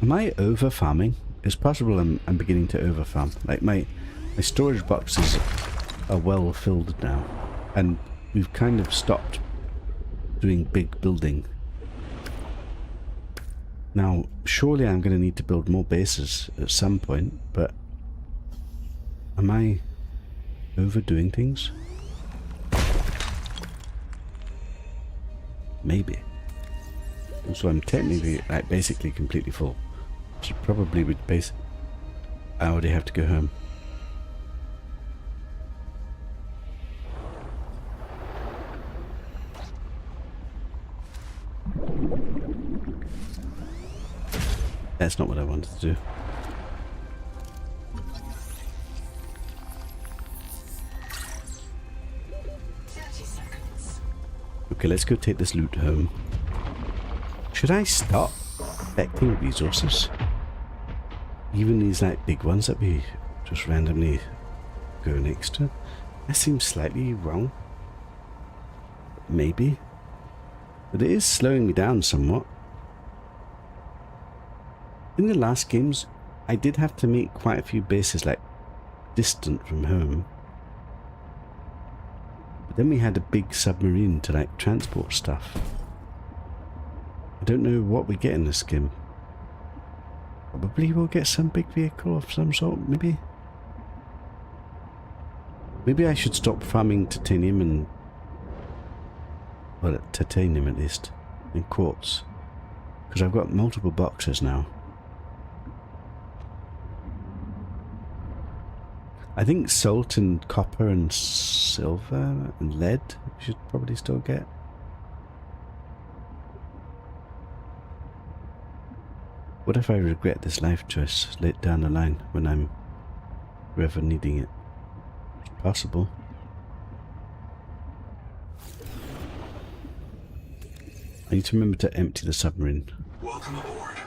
A: Am I over farming? It's possible I'm beginning to over farm. Like my storage boxes are well filled now, and we've kind of stopped doing big building. Now, surely I'm going to need to build more bases at some point, but am I overdoing things? Maybe. Also, I'm technically, like, basically completely full. So probably with base, I already have to go home. That's not what I wanted to do. Okay, let's go take this loot home. Should I stop collecting resources? Even these like big ones that we just randomly go next to? That seems slightly wrong. Maybe. But it is slowing me down somewhat. In the last games, I did have to make quite a few bases like distant from home. But then we had a big submarine to like transport stuff. I don't know what we get in this game. Probably we'll get some big vehicle of some sort, maybe. Maybe I should stop farming titanium and... well, titanium at least. And quartz. Because I've got multiple boxes now. I think salt and copper and silver and lead we should probably still get. What if I regret this life choice late down the line when I'm forever needing it? It's possible. I need to remember to empty the submarine.
D: Welcome aboard.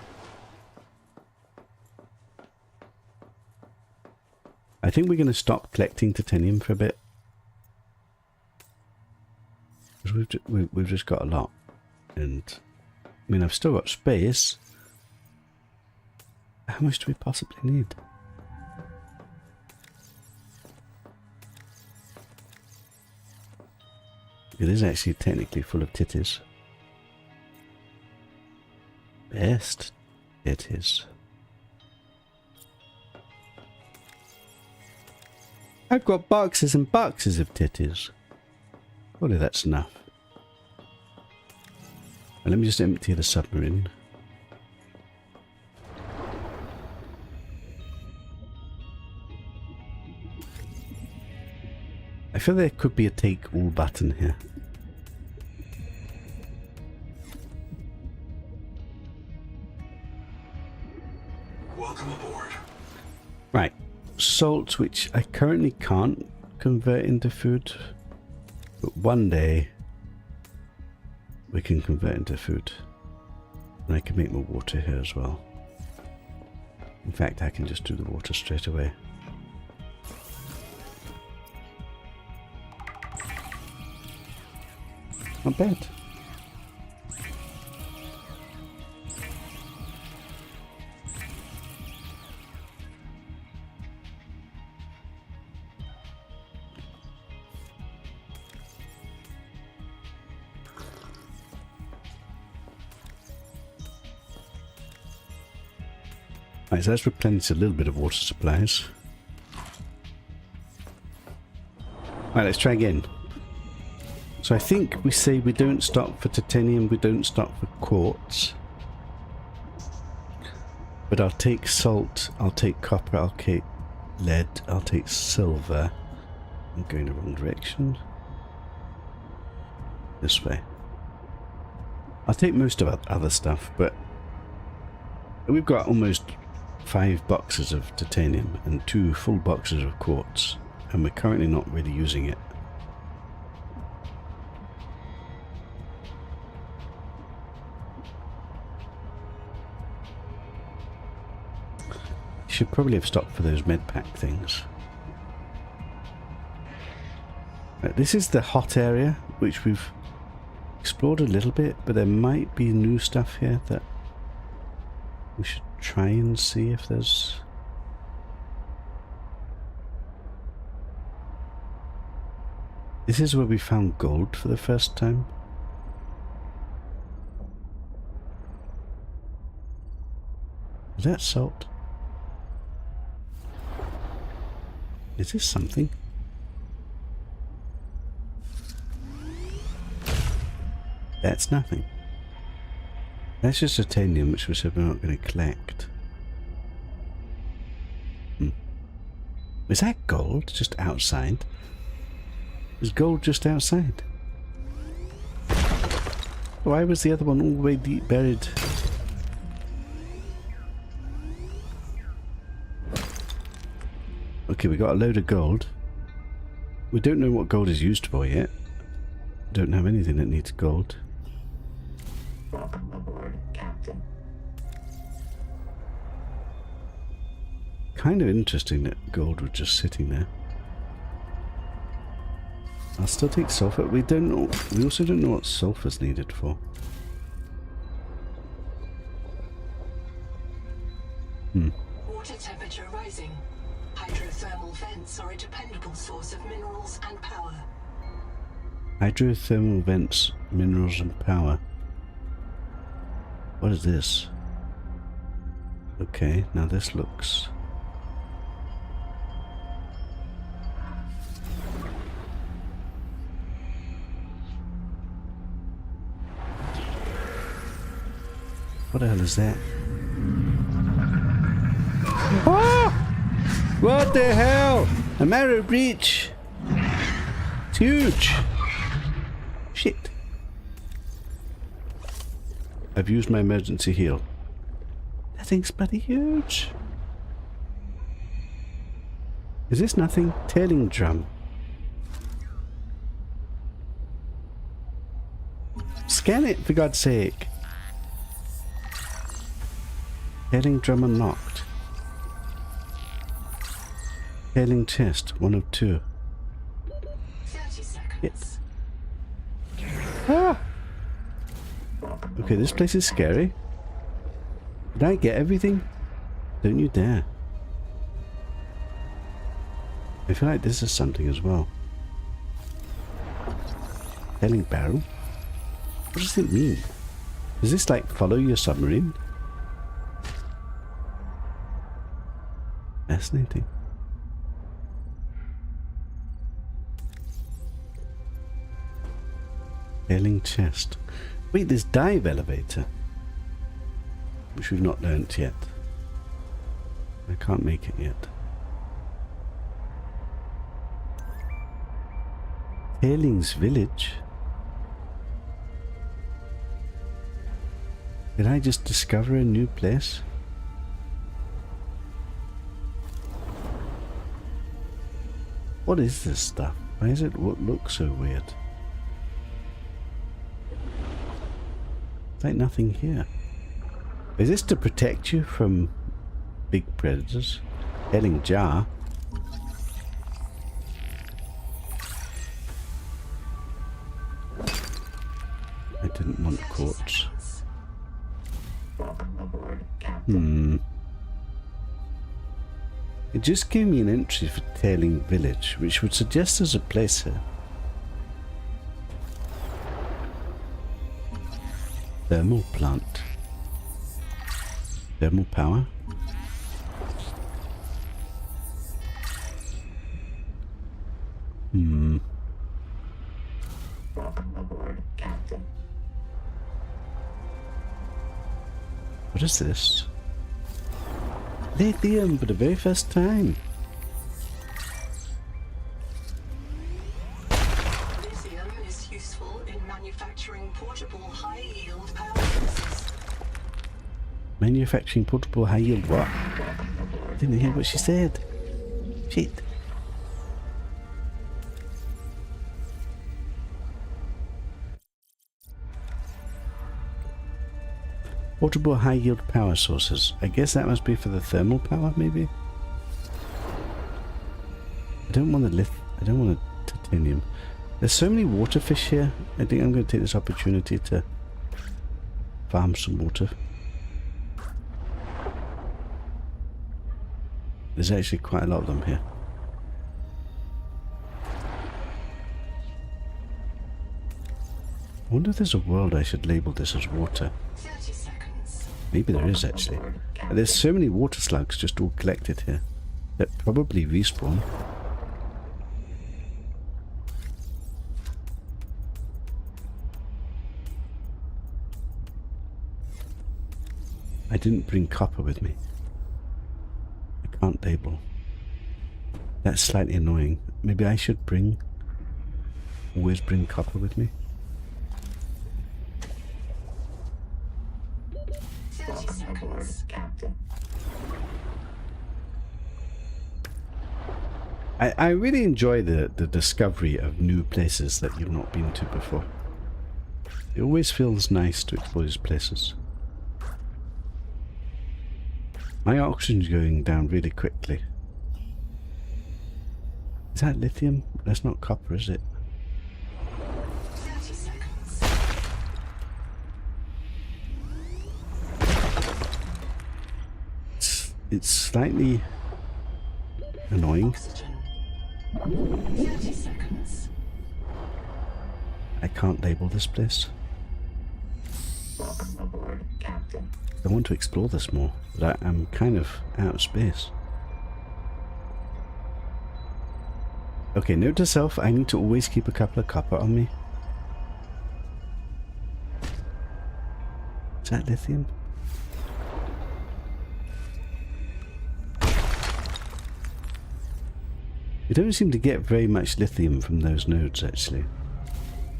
A: I think we're going to stop collecting titanium for a bit. Because we've just got a lot. And, I mean, I've still got space. How much do we possibly need? It is actually technically full of titties. Best titties. I've got boxes and boxes of titties. Surely that's enough. And let me just empty the submarine. I feel there could be a take all button here.
D: Welcome aboard.
A: Right. Salt, which I currently can't convert into food. But one day we can convert into food. And I can make more water here as well. In fact, I can just do the water straight away. Not bad. Right, so let's replenish a little bit of water supplies. Right, let's try again. So I think we say we don't stop for titanium, we don't stop for quartz. But I'll take salt, I'll take copper, I'll take lead, I'll take silver. I'm going the wrong direction. This way. I'll take most of other stuff, but we've got almost 5 boxes of titanium and 2 full boxes of quartz, and we're currently not really using it. Should probably have stopped for those med pack things. Right, this is the hot area, which we've explored a little bit, but there might be new stuff here that we should try and see if there's... This is where we found gold for the first time. Is that salt? Is this something? That's nothing. That's just titanium, which we said we're not going to collect. Is that gold just outside? Is gold just outside? Why was the other one all the way deep buried? Okay, we got a load of gold. We don't know what gold is used for yet. Don't have anything that needs gold.
B: Welcome aboard, Captain.
A: Kind of interesting that gold was just sitting there. I'll still take sulfur. We don't know. We also don't know what sulfur's needed for.
E: Water temperature rising. Hydrothermal vents are a dependable source of minerals and power.
A: Hydrothermal vents, minerals and power. What is this? Okay, now this looks... What the hell is that? Ah! What the hell? A marrow breach! It's huge! Shit. I've used my emergency heal. That thing's bloody huge. Is this nothing? Tailing drum. Scan it, for God's sake. Tailing drum unlocked. Tailing chest, 1 of 2.
E: 30 seconds.
A: Yes. Ah! Okay, this place is scary. Did I get everything? Don't you dare. I feel like this is something as well. Tailing barrel? What does it mean? Does this like follow your submarine? Fascinating. Tailing chest. Wait, there's dive elevator. Which we've not learnt yet. I can't make it yet. Tailings village. Did I just discover a new place? What is this stuff? Why is it look so weird? It's like nothing here. Is this to protect you from big predators? Tailing jar. I didn't want
E: 30
A: quartz.
E: seconds.
B: Welcome aboard, Captain.
A: It just gave me an entry for Tailing Village, which would suggest there's a place here. Thermal plant. Thermal power.
B: Welcome aboard, Captain.
A: What is this? Lithium for the very first time.
E: Lithium is useful in manufacturing portable high-yield power sources.
A: Manufacturing portable high yield what? I didn't hear what she said. Shit. Portable high yield power sources. I guess that must be for the thermal power, maybe? I don't want the I don't want a titanium. There's so many water fish here. I think I'm going to take this opportunity to farm some water. There's actually quite a lot of them here. I wonder if there's a world I should label this as water.
E: 30 seconds.
A: Maybe there is actually. There's so many water slugs just all collected here that probably respawn. I didn't bring copper with me. I can't label. That's slightly annoying. Maybe I should always bring copper with me.
E: 30 seconds.
B: Captain.
A: I really enjoy the discovery of new places that you've not been to before. It always feels nice to explore these places. My oxygen's going down really quickly. Is that lithium? That's not copper, is it?
E: 30 seconds.
A: It's slightly annoying.
E: Oxygen. 30 seconds.
A: I can't label this place.
B: Welcome aboard, Captain.
A: I want to explore this more, but I'm kind of out of space. Okay, note to self, I need to always keep a couple of copper on me. Is that lithium? You don't seem to get very much lithium from those nodes, actually.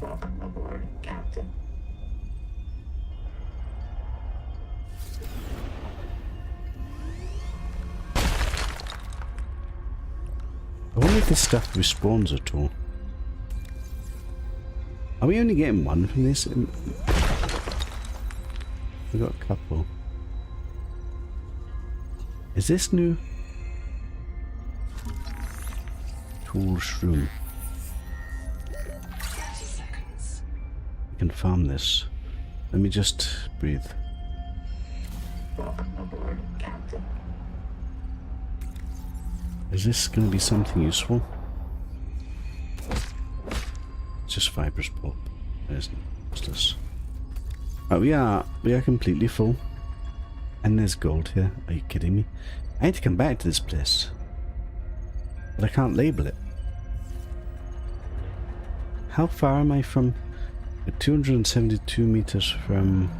B: Welcome aboard, Captain.
A: I wonder if this stuff respawns at all. Are we only getting one from this? We got a couple. Is this new? Tools room.
E: 30 seconds.
A: We can farm this. Let me just breathe.
B: Welcome aboard, Captain.
A: Is this going to be something useful? It's just fibrous pulp. There's useless. Oh, we are completely full. And there's gold here. Are you kidding me? I need to come back to this place. But I can't label it. How far am I from... 272 meters from...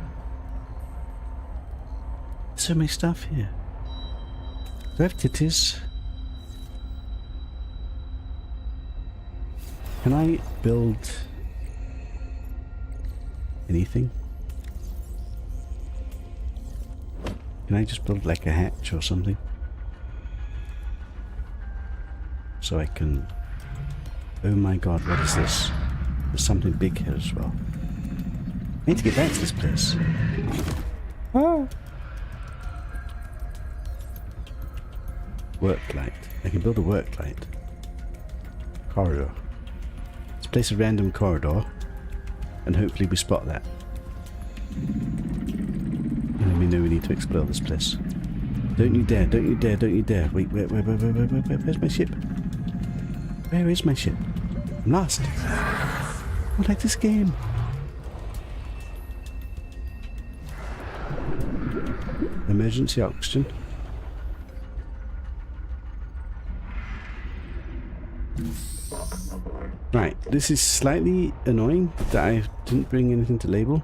A: So many stuff here. Do I have titties? Can I build anything? Can I just build like a hatch or something? So I can... Oh my god, what is this? There's something big here as well. I need to get back to this place. Oh. Work light. I can build a work light. Corridor. Let's place a random corridor and hopefully we spot that. And then we know we need to explore this place. Don't you dare, don't you dare, don't you dare. Wait, where's my ship? Where is my ship? I'm lost. I like this game. Emergency oxygen. Right, this is slightly annoying that I didn't bring anything to label.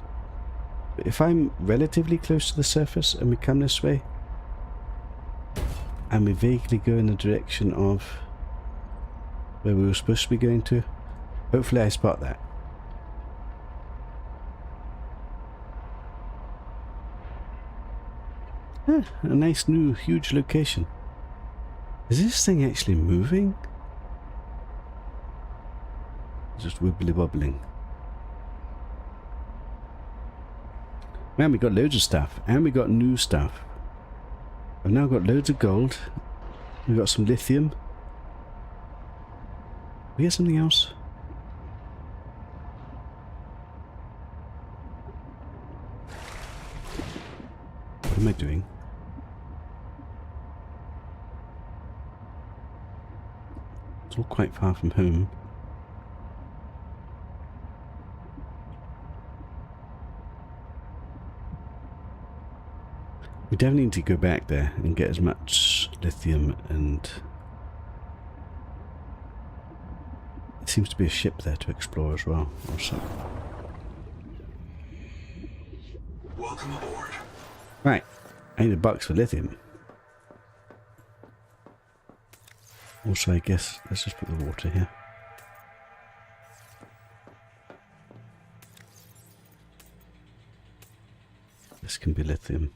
A: But if I'm relatively close to the surface and we come this way, and we vaguely go in the direction of where we were supposed to be going to, hopefully I spot that. Ah, a nice new huge location. Is this thing actually moving? Just wibbly wobbling. Man, we got loads of stuff, and we got new stuff. I've now got loads of gold. We've got some lithium. We get something else? What am I doing? Still quite far from home. We definitely need to go back there and get as much lithium, and there seems to be a ship there to explore as well. Also.
D: Welcome aboard.
A: Right, I need a box for lithium. Also, I guess let's just put the water here. This can be lithium.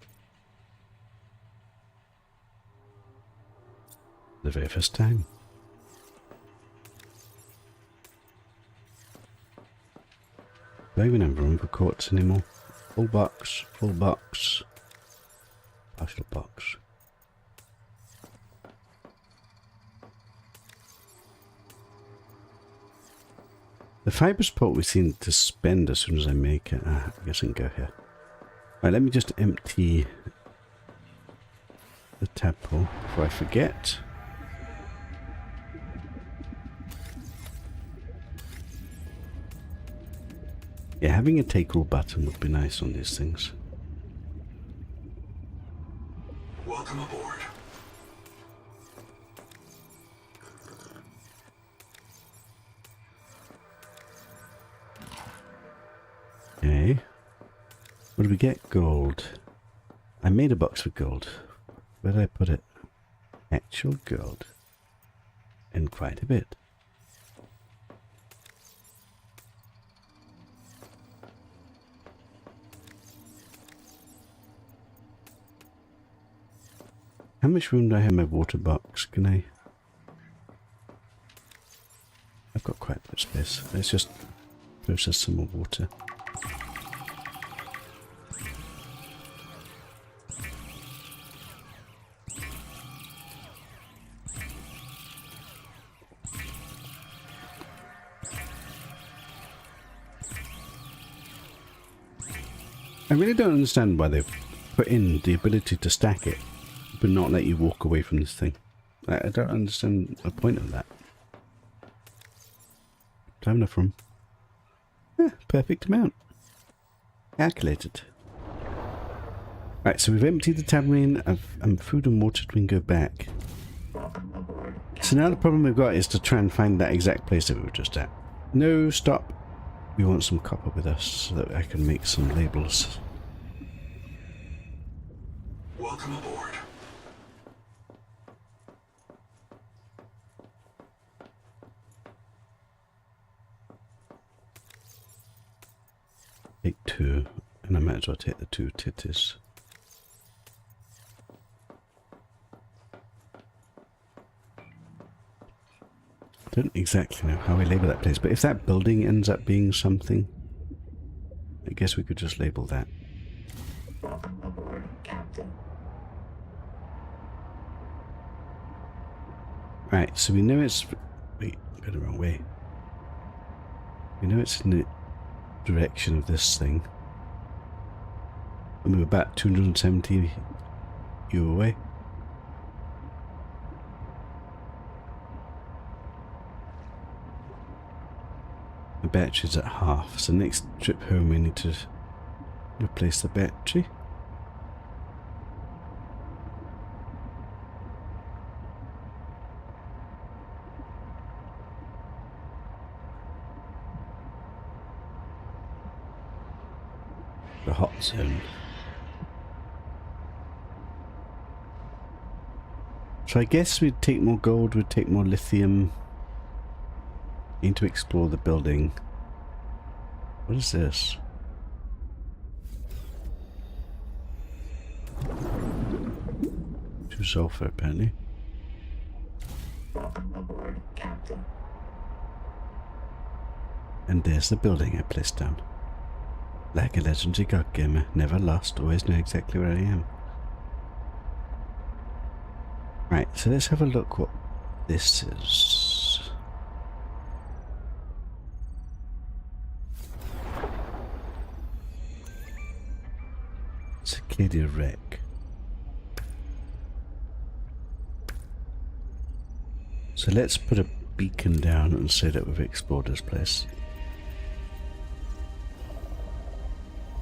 A: The very first time. Do I even have room for quartz anymore? Full box, partial box. The fibre spot we seem to spend as soon as I make it. I guess I can go here. Right, let me just empty the tadpole before I forget. Yeah, having a take all button would be nice on these things.
D: Welcome aboard.
A: Okay. What do we get? Gold. I made a box with gold. Where did I put it? Actual gold. And quite a bit. How much room do I have in my water box? Can I? I've got quite a bit of space. Let's just process some more water. I really don't understand why they've put in the ability to stack it, but not let you walk away from this thing. I don't understand the point of that. Time enough room. Perfect amount. Calculated. Right, so we've emptied the tamarind and food and water. We can go back. So now the problem we've got is to try and find that exact place that we were just at. No, stop. We want some copper with us so that I can make some labels.
D: Welcome aboard.
A: Take 2, and I might as well take the 2 titties. I don't exactly know how we label that place, but if that building ends up being something, I guess we could just label that.
B: Welcome aboard, Captain.
A: Right, so we know it's... Wait, I got the wrong way. We know it's in the direction of this thing. And we're about 270 U away. The battery's at half, so next trip home we need to replace the battery. The hot zone. So I guess we'd take more gold, we'd take more lithium. Need to explore the building. What is this? Two sulfur apparently.
B: Welcome aboard, Captain.
A: And there's the building I placed down. Like a legendary god gamer, never lost, always know exactly where I am. Right, so let's have a look what this is. Cicadia wreck. So let's put a beacon down and say that we've explored this place.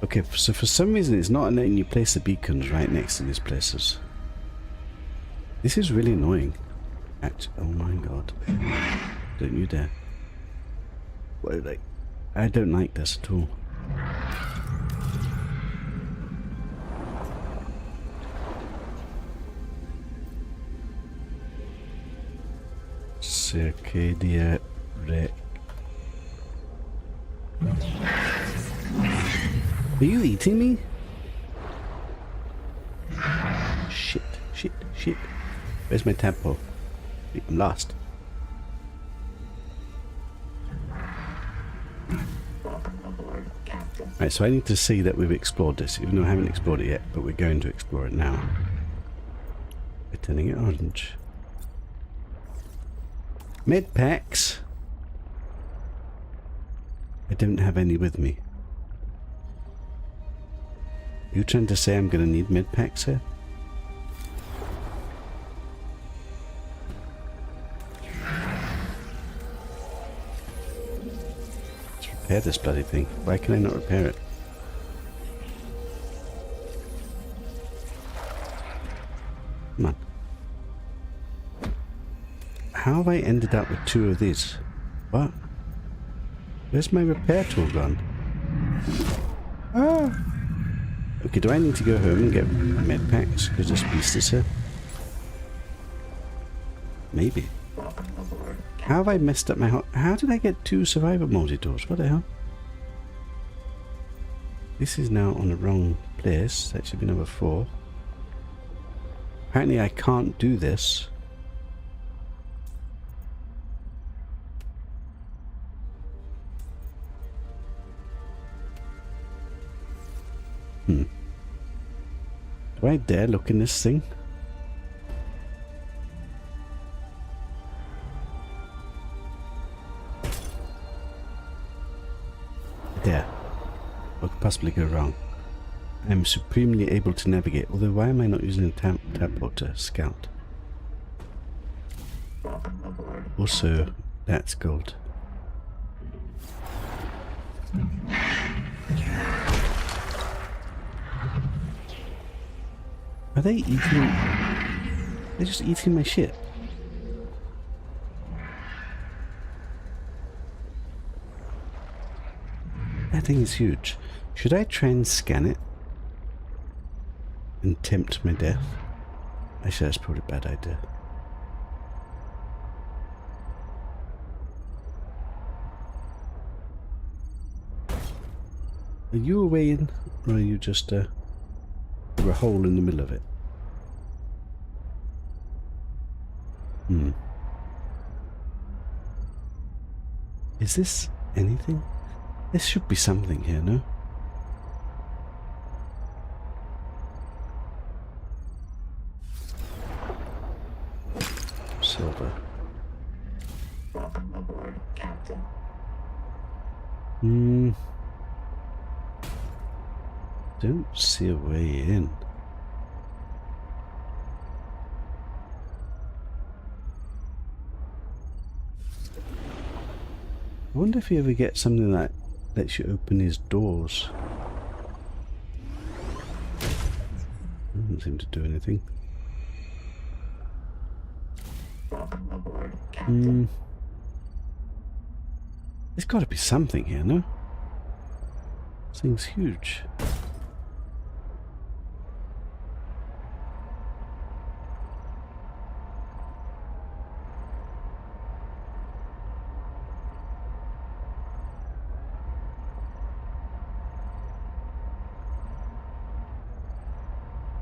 A: Okay, so for some reason it's not letting you place the beacons right next to these places. This is really annoying. Oh my god. Don't you dare. What, I don't like this at all. Circadia Rec. Are you eating me? Shit, shit, shit. Where's my tadpole? I'm lost. Right, so I need to see that we've explored this, even though I haven't explored it yet, but we're going to explore it now. We're turning it orange. Med packs. I don't have any with me. Are you trying to say I'm going to need med packs here? Let's repair this bloody thing. Why can I not repair it? Come on. How have I ended up with 2 of these? What? Where's my repair tool gone? Ah! Okay, do I need to go home and get med packs because this beast is here? Maybe. How have I messed up my... How did I get 2 survivor multi-doors? What the hell? This is now on the wrong place. That should be number 4. Apparently I can't do this. Do I dare look in this thing? There. What could possibly go wrong? I am supremely able to navigate, although why am I not using a tadpole to scout? Also, that's gold. Are they eating... They're just eating my shit. That thing is huge. Should I try and scan it? And tempt my death? Actually, that's probably a bad idea. Are you a way in? Or are you just a hole in the middle of it? Is this anything? This should be something here, no? Silver.
B: Welcome aboard, Captain.
A: Don't see a way in. I wonder if you ever get something that lets you open his doors. Doesn't seem to do anything.
B: Welcome aboard, Captain.
A: There's got to be something here, no? This thing's huge.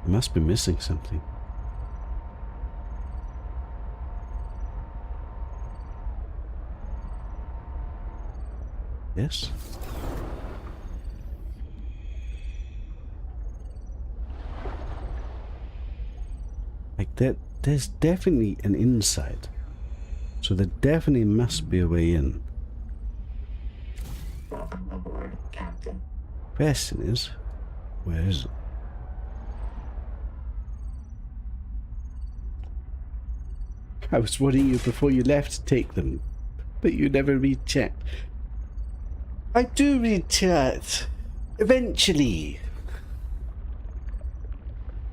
A: I must be missing something. Yes? Like that, there's definitely an inside. So there definitely must be a way in.
B: Welcome aboard, Captain.
A: Question is, where is it? I was warning you before you left to take them, but you never read chat. I do read chat. Eventually.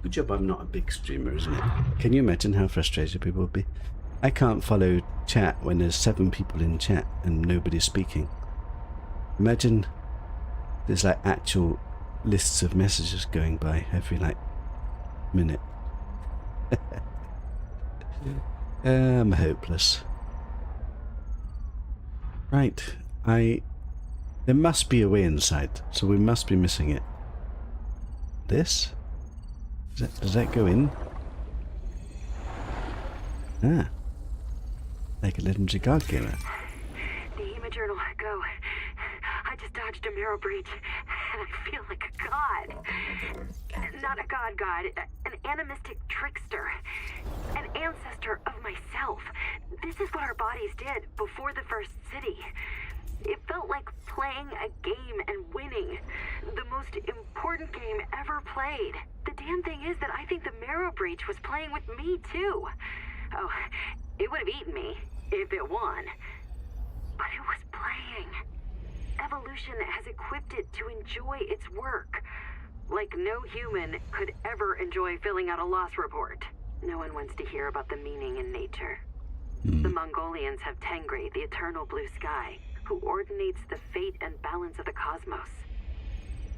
A: Good job I'm not a big streamer, isn't it? Can you imagine how frustrated people would be? I can't follow chat when there's 7 people in chat and nobody's speaking. Imagine there's like actual lists of messages going by every like minute. I'm hopeless. Right, there must be a way inside, so we must be missing it. This? Does that go in? Ah. Like a legendary card gamer.
C: The Hemajournal, go. I just dodged a marrow breach, and I feel like a god. Not a god, an animistic trickster. An ancestor of myself. This is what our bodies did before the first city. It felt like playing a game and winning. The most important game ever played. The damn thing is that I think the marrow breach was playing with me, too. Oh, it would have eaten me if it won. But it was playing. Evolution has equipped it to enjoy its work. Like no human could ever enjoy filling out a loss report. No one wants to hear about the meaning in nature. The Mongolians have Tengri, the eternal blue sky, who ordinates the fate and balance of the cosmos.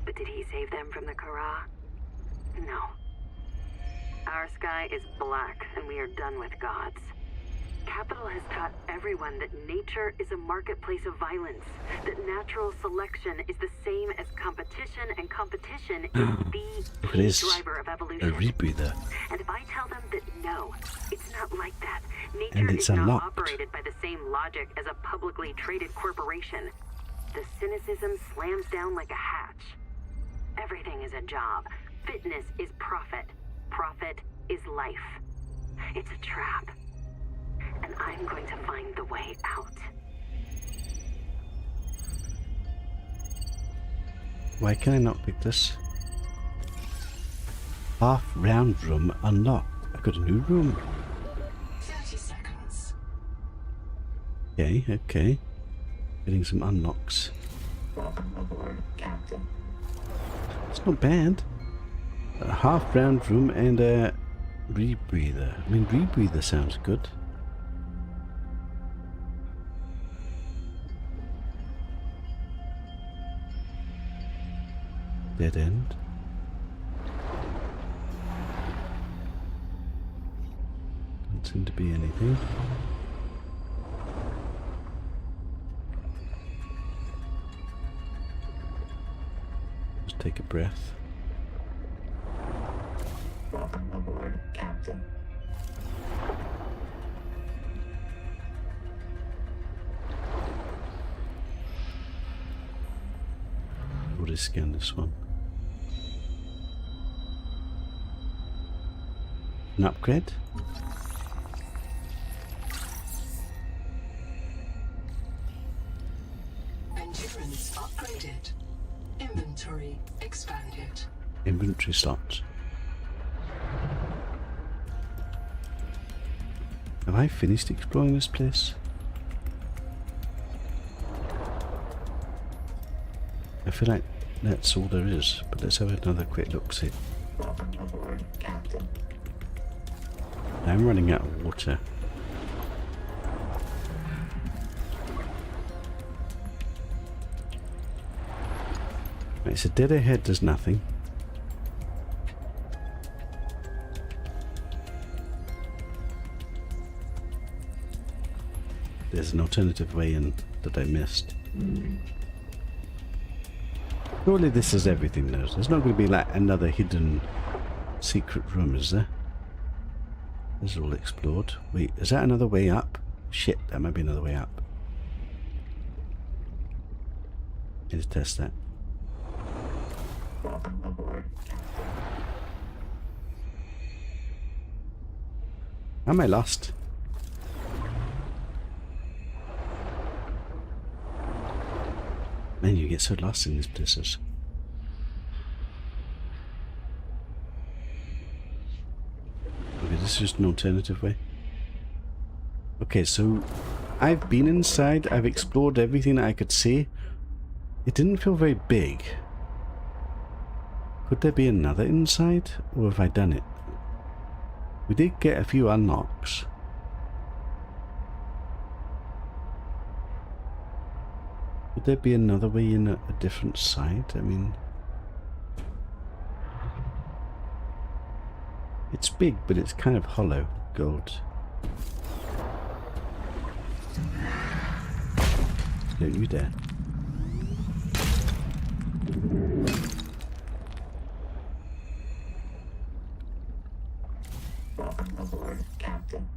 C: But did he save them from the Kara? No. Our sky is black, and we are done with gods. Capital has taught everyone that nature is a marketplace of violence, that natural selection is the same as competition, and competition is the key driver of evolution.
A: A rebreather.
C: And if I tell them that no, it's not like that.
A: And
C: Nature
A: it's
C: is not
A: unlocked.
C: operated by the same logic as a publicly traded corporation. The cynicism slams down like a hatch. Everything is a job. Fitness is profit. Profit is life. It's a trap. And I'm going to find the way out.
A: Why can I not pick this? Half round room unlocked. I've got a new room.
E: 30 seconds.
A: Okay. Getting some unlocks.
B: Welcome aboard, Captain.
A: It's not bad. A half round room and a rebreather. I mean, rebreather sounds good. Dead end. Doesn't seem to be anything. Just take a breath.
B: Welcome aboard, Captain.
A: We'll just scan this one. An upgrade?
E: Endurance upgraded. Inventory expanded.
A: Inventory slots. Have I finished exploring this place? I feel like that's all there is, but let's have another quick look see.
B: Welcome aboard, Captain.
A: I'm running out of water. Right, so dead ahead does nothing. There's an alternative way in that I missed. Surely this is everything though. There's not going to be like another hidden secret room, is there? This is all explored. Wait, is that another way up? Shit, that might be another way up. Let's test that.
B: Welcome aboard, Captain.
A: Am I lost? Man, you get so lost in these places. Okay, this is just an alternative way. Okay, so I've been inside. I've explored everything that I could see. It didn't feel very big. Could there be another inside? Or have I done it? We did get a few unlocks. Would there be another way in a different side? I mean... It's big, but it's kind of hollow gold. Don't you dare.
B: Welcome aboard, Captain.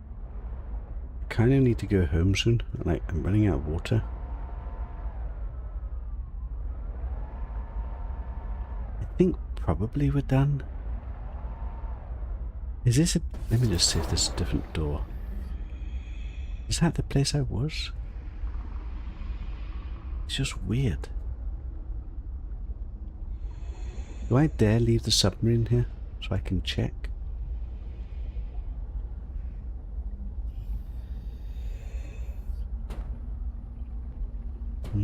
A: I kind of need to go home soon. Like, I'm running out of water. I think probably we're done. Is this a... Let me just see if there's a different door. Is that the place I was? It's just weird. Do I dare leave the submarine here so I can check? I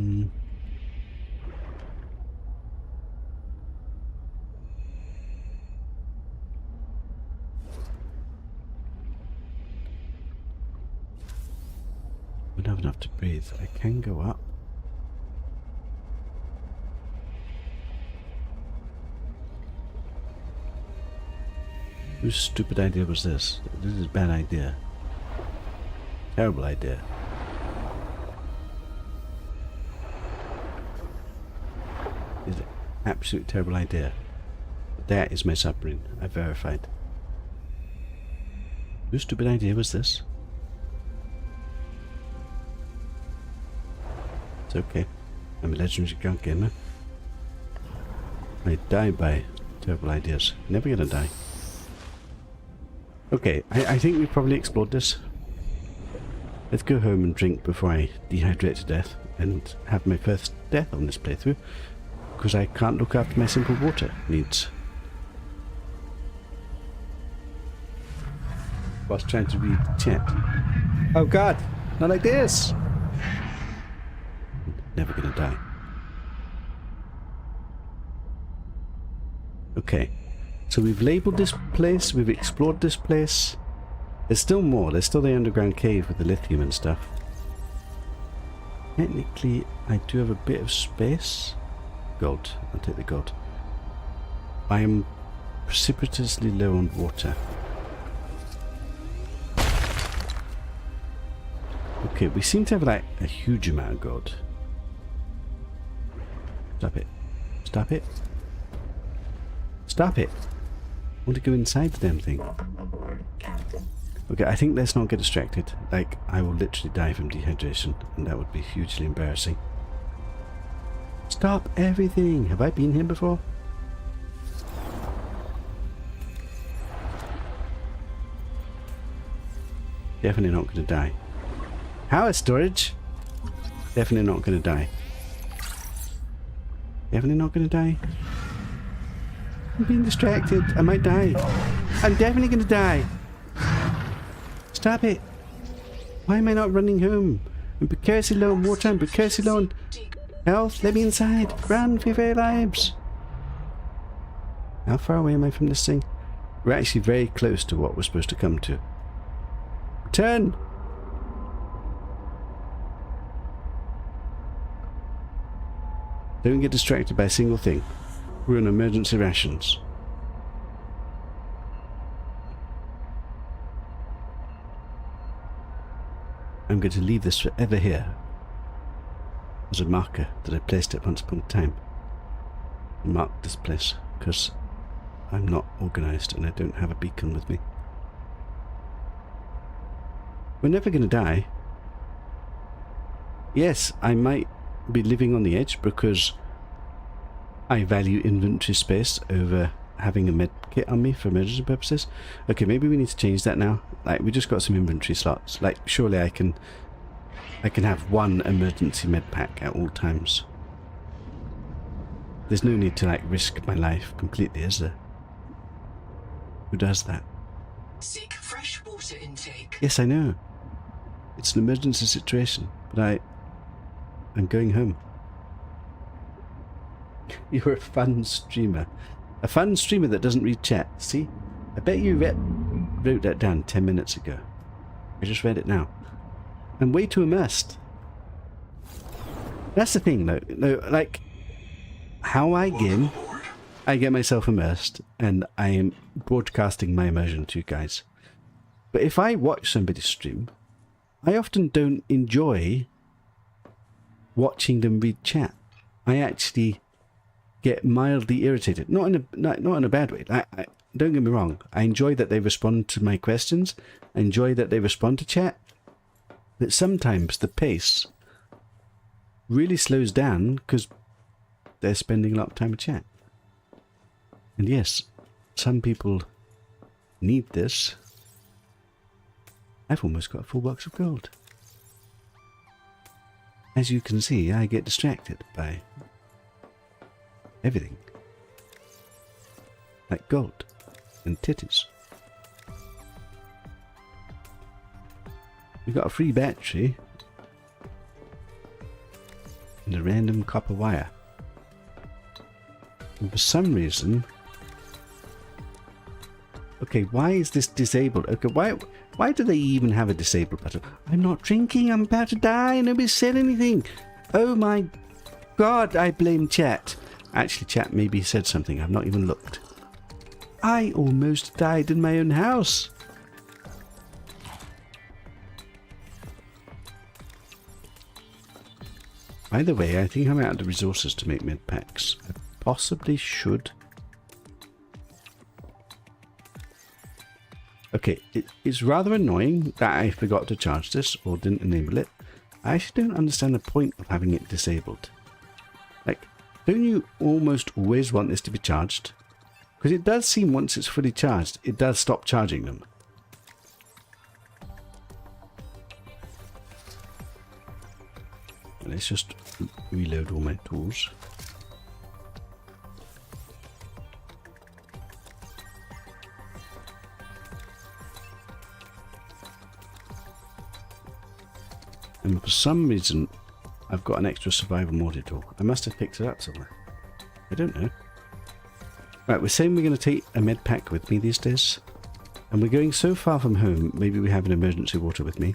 A: don't have enough to breathe. I can go up. Whose stupid idea was this? This is a bad idea. Terrible idea. It's an absolute terrible idea. That is my submarine. I verified. Whose stupid idea was this? It's okay. I'm a legendary drunk gamer. I die by terrible ideas. Never gonna die. Okay, I think we've probably explored this. Let's go home and drink before I dehydrate to death and have my first death on this playthrough, because I can't look after my simple water needs. Whilst trying to read chat. Oh god, not like this! Never gonna die. Okay, so we've labelled this place, we've explored this place. There's still more, there's still the underground cave with the lithium and stuff. Technically, I do have a bit of space. Gold, I'll take the gold. I am precipitously low on water. Okay, we seem to have like a huge amount of gold. Stop it. Stop it. Stop it. I want to go inside the damn thing.
B: Welcome aboard, Captain.
A: Okay, I think let's not get distracted. Like, I will literally die from dehydration, and that would be hugely embarrassing. Stop everything! Have I been here before? Definitely not going to die. Power storage? Definitely not going to die. Definitely not going to die. I'm being distracted. I might die. I'm definitely going to die. Stop it. Why am I not running home? I'm precariously low on water. I'm precariously low on health. Let me inside. Run for your very lives. How far away am I from this thing? We're actually very close to what we're supposed to come to. Turn! Don't get distracted by a single thing. We're on emergency rations. I'm going to leave this forever here as a marker that I placed it once upon a time. Mark this place because I'm not organised and I don't have a beacon with me. We're never going to die. Yes, I might be living on the edge because I value inventory space over having a med kit on me for emergency purposes. Okay, maybe we need to change that now. Like, we just got some inventory slots. Like, surely I can have one emergency med pack at all times. There's no need to like risk my life completely, is there? Who does that?
E: Seek fresh water intake.
A: Yes, I know. it's an emergency situation, but I'm going home. You're a fun streamer. A fun streamer that doesn't read chat. See? I bet you wrote that down 10 minutes ago. I just read it now. I'm way too immersed. That's the thing, though. No, like, how I game, I get myself immersed, and I am broadcasting my immersion to you guys. But if I watch somebody stream, I often don't enjoy watching them read chat. I actually get mildly irritated. Not in a bad way. Don't get me wrong. I enjoy that they respond to my questions. I enjoy that they respond to chat. But sometimes the pace really slows down because they're spending a lot of time with chat. And yes, some people need this. I've almost got a full box of gold. As you can see, I get distracted by everything. Like gold and titties. We got a free battery and a random copper wire. And for some reason... Okay, why is this disabled? Okay, why do they even have a disabled button? I'm not drinking, I'm about to die, nobody said anything. Oh my god, I blame chat. Actually, chat maybe said something, I've not even looked. I almost died in my own house. By the way, I think I'm out of resources to make med packs. I possibly should. Okay, it's rather annoying that I forgot to charge this or didn't enable it. I actually don't understand the point of having it disabled. Like, don't you almost always want this to be charged? Because it does seem once it's fully charged, it does stop charging them. Let's just reload all my tools. And for some reason, I've got an extra survival mortar tool. I must have picked it up somewhere. I don't know. Right, we're saying we're going to take a med pack with me these days. And we're going so far from home, maybe we have an emergency water with me.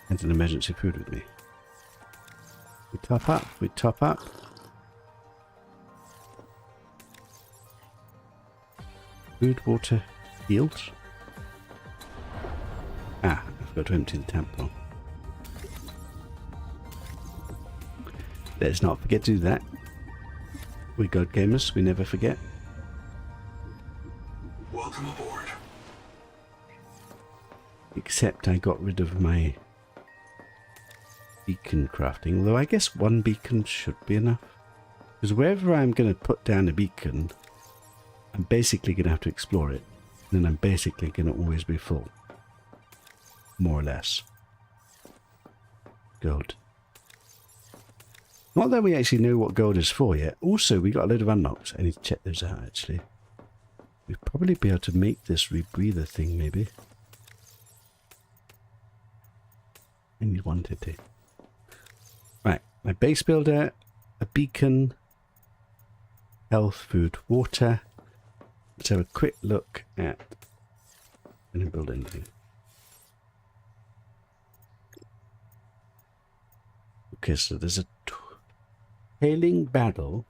A: And an emergency food with me. We top up, we top up. Food, water, healed. Ah, I forgot to empty the tank though. Let's not forget to do that. We God gamers, we never forget.
D: Welcome aboard.
A: Except I got rid of my beacon crafting, although I guess one beacon should be enough. Because wherever I'm going to put down a beacon, I'm basically going to have to explore it. And then I'm basically going to always be full. More or less. Gold. Not that we actually know what gold is for yet. Also, we got a load of unlocks. I need to check those out, actually. We'd probably be able to make this rebreather thing, maybe. I need one titty. Right, my base builder, a beacon, health, food, water. Let's have a quick look at... I didn't build anything. Okay, so there's a tailing barrel,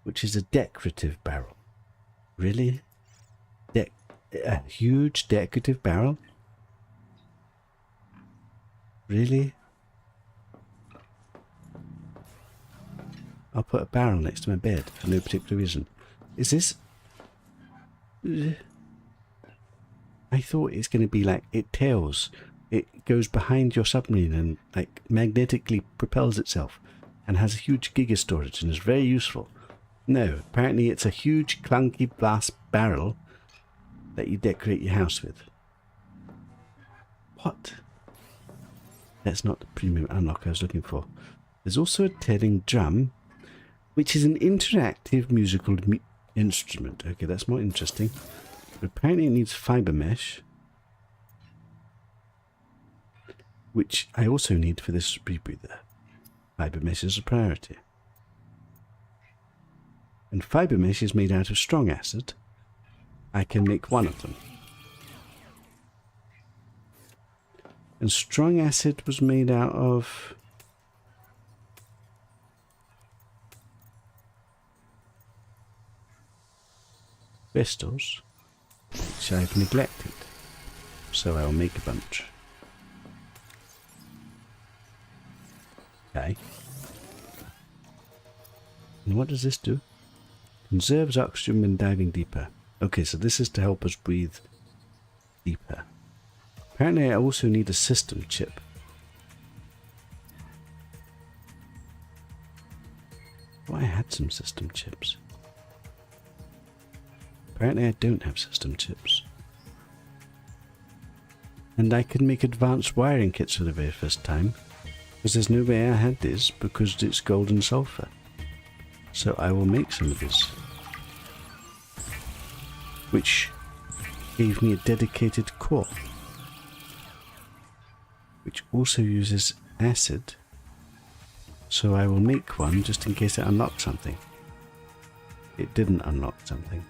A: which is a decorative barrel. Really? A huge decorative barrel? Really? I'll put a barrel next to my bed for no particular reason. Is this... I thought it's going to be like it tails. It goes behind your submarine and like magnetically propels itself and has a huge giga storage and is very useful. No, apparently it's a huge clunky glass barrel that you decorate your house with. What? That's not the premium unlock I was looking for. There's also a tailing drum, which is an interactive musical instrument. Okay, that's more interesting. But apparently it needs fiber mesh. which I also need for this rebreather. Fiber mesh is a priority. And fiber mesh is made out of strong acid. I can make one of them. And strong acid was made out of crystals, which I've neglected. So I'll make a bunch. Okay. And what does this do? Conserves oxygen when diving deeper. Okay, so this is to help us breathe deeper. Apparently I also need a system chip. Oh, I had some system chips. Apparently I don't have system chips. And I can make advanced wiring kits for the very first time. Because there's no way I had this because it's gold and sulfur. So I will make some of this. Which gave me a dedicated core. Which also uses acid. So I will make one just in case it unlocks something. It didn't unlock something.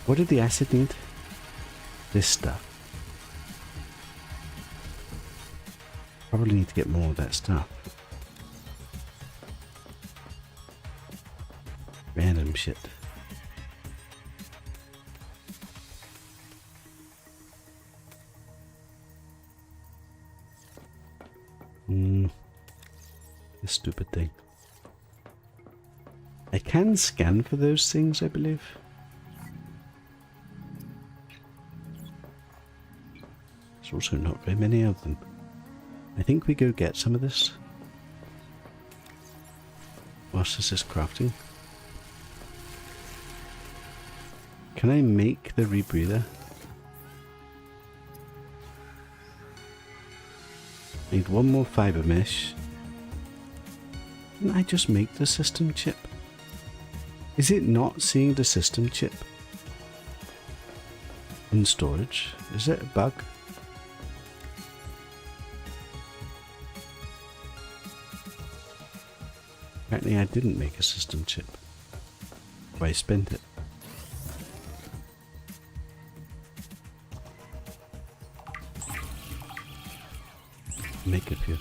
A: What did the acid need? This stuff. Probably need to get more of that stuff. Random shit. This stupid thing. I can scan for those things, I believe. There's also not very many of them. I think we go get some of this. Whilst this is crafting. Can I make the rebreather? I need one more fiber mesh. Didn't I just make the system chip? Is it not seeing the system chip in storage? Is it a bug? Apparently I didn't make a system chip. Or I spent it. Make a few.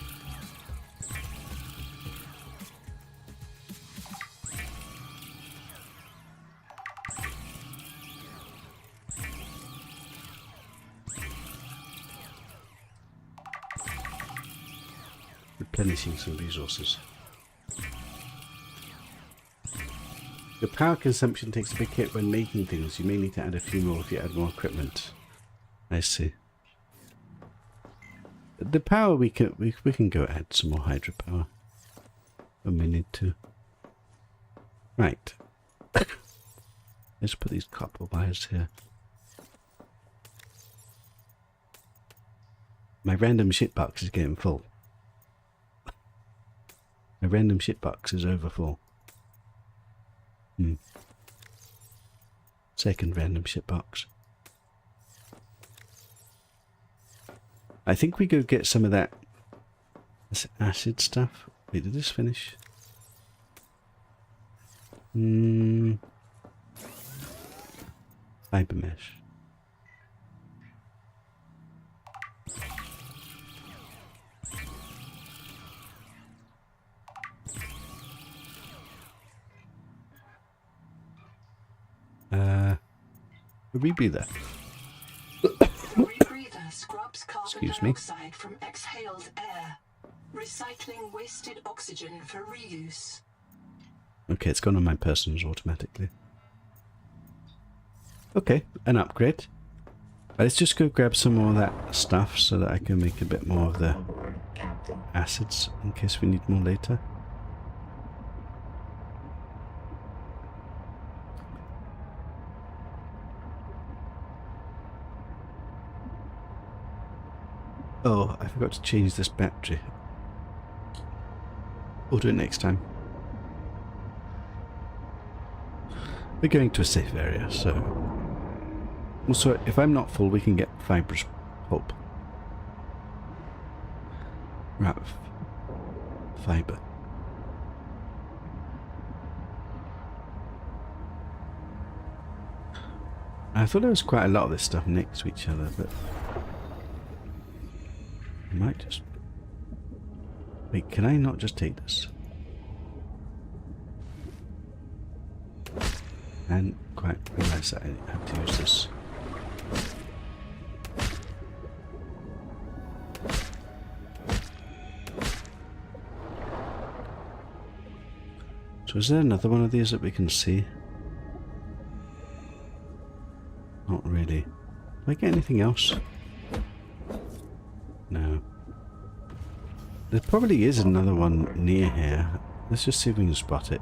A: Replenishing some resources. Your power consumption takes a big hit when making things. You may need to add a few more if you add more equipment. I see. The power we can go add some more hydropower when we need to. Right. Let's put these copper wires here. My random shit box is getting full. My random shit box is over full. Second random shit box. I think we go get some of that acid stuff. Wait, did this finish? Fiber mesh. A rebreather.
E: The rebreather scrubs carbon
A: Excuse me.
E: dioxide from exhaled air, recycling wasted oxygen for reuse.
A: Okay, it's gone on my personals automatically. Okay, an upgrade. Let's just go grab some more of that stuff so that I can make a bit more of the
B: Aboard, Captain.
A: acids in case we need more later. Oh, I forgot to change this battery. We'll do it next time. We're going to a safe area, so... Also, if I'm not full, we can get fibrous pulp. Right, fibre. I thought there was quite a lot of this stuff next to each other, but... I might just... Wait, can I not just take this? And quite realise that I have to use this. So is there another one of these that we can see? Not really. Do I get anything else? No. There probably is another one near here. Let's just see if we can spot it.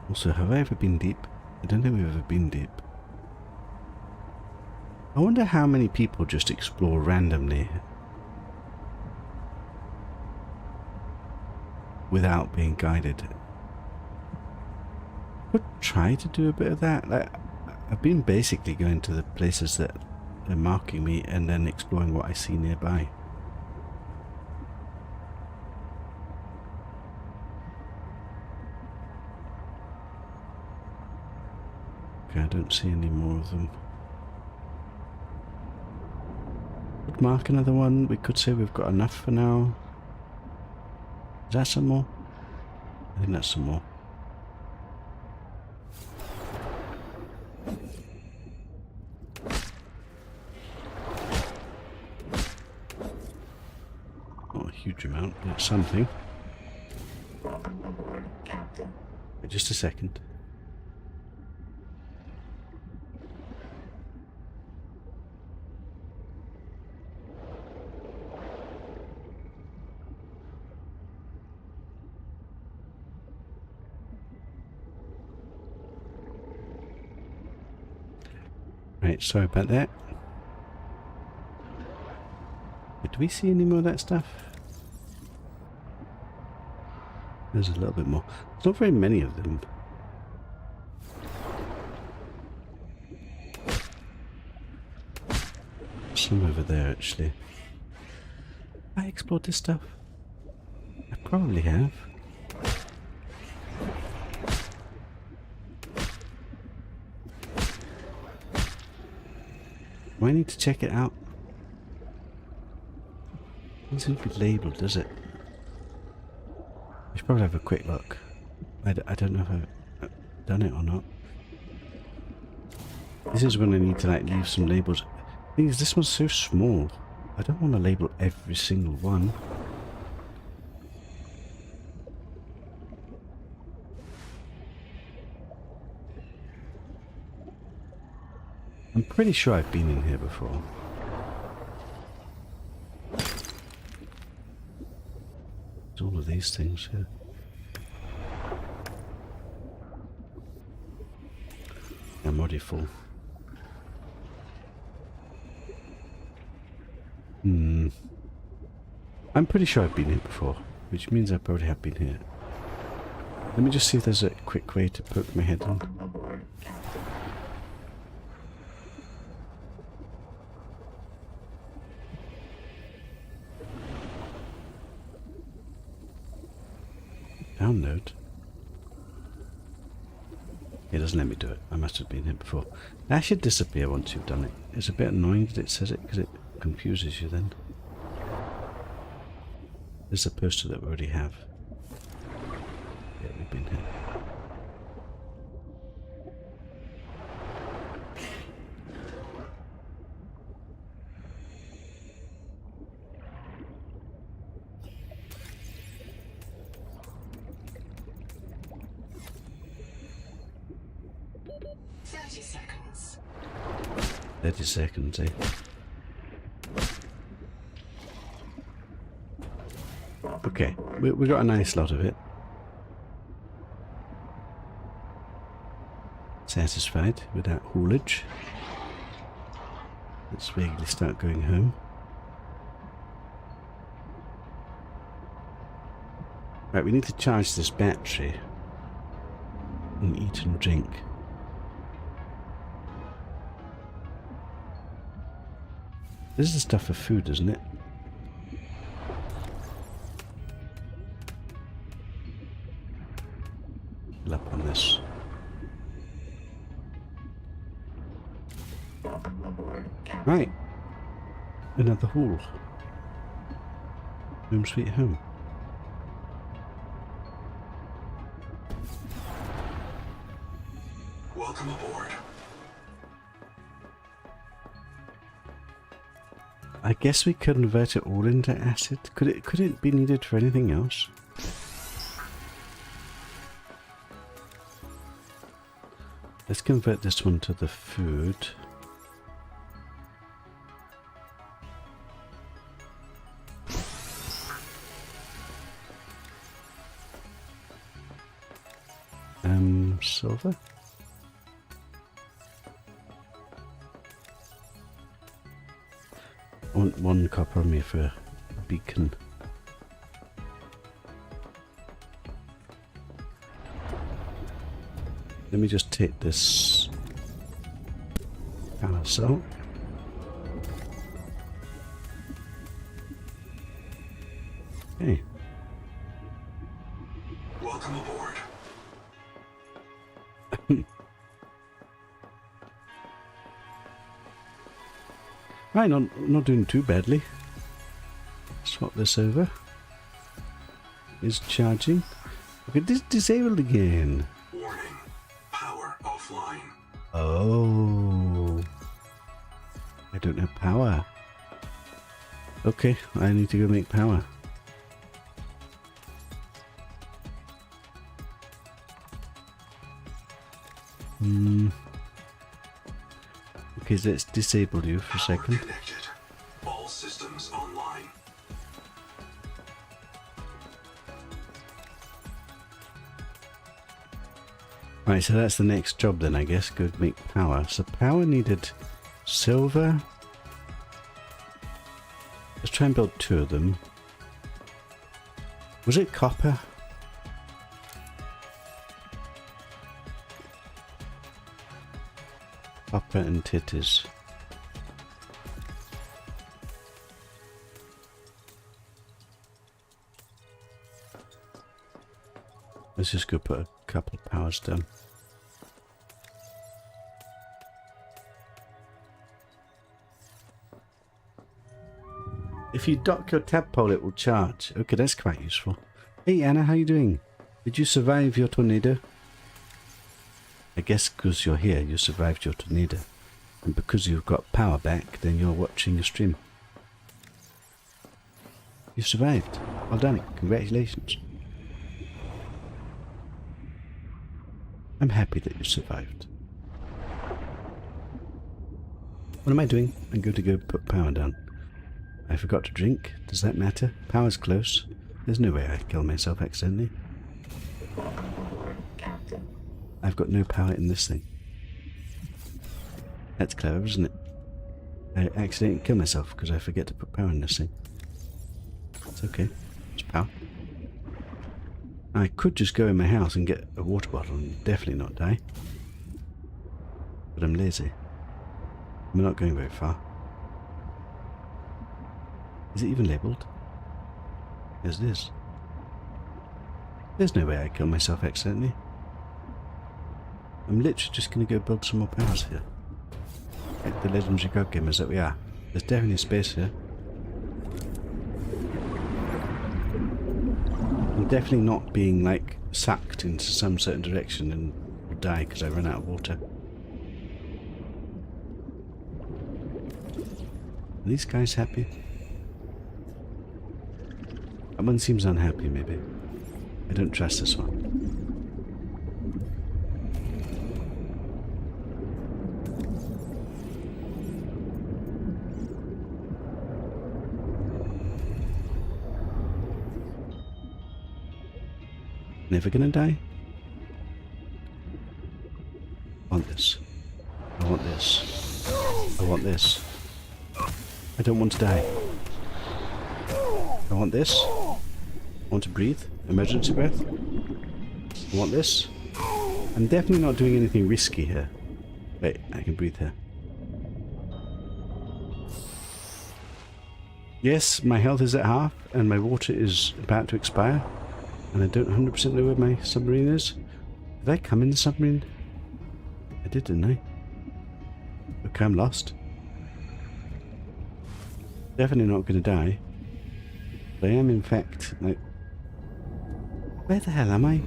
A: Also, have I ever been deep? I don't think we've ever been deep. I wonder how many people just explore randomly without being guided. I would try to do a bit of that. Like, I've been basically going to the places that are marking me and then exploring what I see nearby. Okay, I don't see any more of them. Could mark another one. We could say we've got enough for now. Is that some more? I think that's some more. Not a huge amount, but it's something.
B: Welcome aboard, Captain.
A: Wait just a second. Right, sorry about that. But do we see any more of that stuff? There's a little bit more. There's not very many of them. Some over there, actually. I explored this stuff. I probably have. Do I need to check it out? It doesn't seem to be labelled, does it? I should probably have a quick look. I don't know if I've done it or not. This is when I need to like leave some labels. The thing is, this one's so small. I don't want to label every single one. I'm pretty sure I've been in here before. There's all of these things here. I'm already full. I'm pretty sure I've been here before, which means I probably have been here. Let me just see if there's a quick way to poke my head in.
B: Welcome aboard, Captain.
A: Download. It doesn't let me do it. I must have been here before. That should disappear once you've done it. It's a bit annoying that it says it because it confuses you then. There's a poster that we already have. Yeah, we've been here.
E: Seconds.
A: 30 seconds, eh? Okay, we got a nice lot of it. Satisfied with that haulage. Let's vaguely start going home. Right, we need to charge this battery. And eat and drink. This is the stuff for food, isn't it? Fill up on this.
B: Welcome aboard, Captain.
A: Right. Another hall. Home sweet home.
D: Welcome aboard.
A: I guess we could convert it all into acid. Could it be needed for anything else? Let's convert this one to the food. Silver? I want 1 copper on me for a beacon. Let me just take this power cell. Okay.
D: Welcome aboard.
A: Right, not doing too badly. Swap this over. Is charging. Okay, disabled again.
D: Warning. Power offline.
A: Oh. I don't have power. Okay, I need to go make power. Okay, let's disable you for a
D: Power
A: second.
D: connected. All systems online.
A: Right, so that's the next job then, I guess. Go make power. So power needed silver. Let's try and build 2 of them. Was it copper? Copper and titties. Let's just go put a couple of powers down. If you dock your tadpole, it will charge. Okay, that's quite useful. Hey Anna, how you doing? Did you survive your tornado? I guess because you're here, you survived your tornado. And because you've got power back, then you're watching your stream. You survived. Well done. Congratulations. I'm happy that you survived. What am I doing? I'm going to go put power down. I forgot to drink. Does that matter? Power's close. There's no way I'd kill myself accidentally.
B: Welcome aboard, Captain.
A: I've got no power in this thing. That's clever, isn't it? I accidentally kill myself because I forget to put power in this thing. It's okay. It's power. I could just go in my house and get a water bottle and definitely not die. But I'm lazy. We're not going very far. Is it even labelled? Yes, it is. There's no way I kill myself accidentally. I'm literally just going to go build some more powers here. Like the legendary god gamers that we are. There's definitely space here. I'm definitely not being like sucked into some certain direction and will die because I run out of water. Are these guys happy? That one seems unhappy maybe. I don't trust this one. Never gonna die? I want this. I want this. I want this. I don't want to die. I want this. I want to breathe. emergency breath. I want this. I'm definitely not doing anything risky here. Wait, I can breathe here. Yes, my health is at half and my water is about to expire. And I don't 100% know where my submarine is. Did I come in the submarine? I did, didn't I? Okay, I'm lost. Definitely not going to die. But I am, in fact, like... Where the hell am I?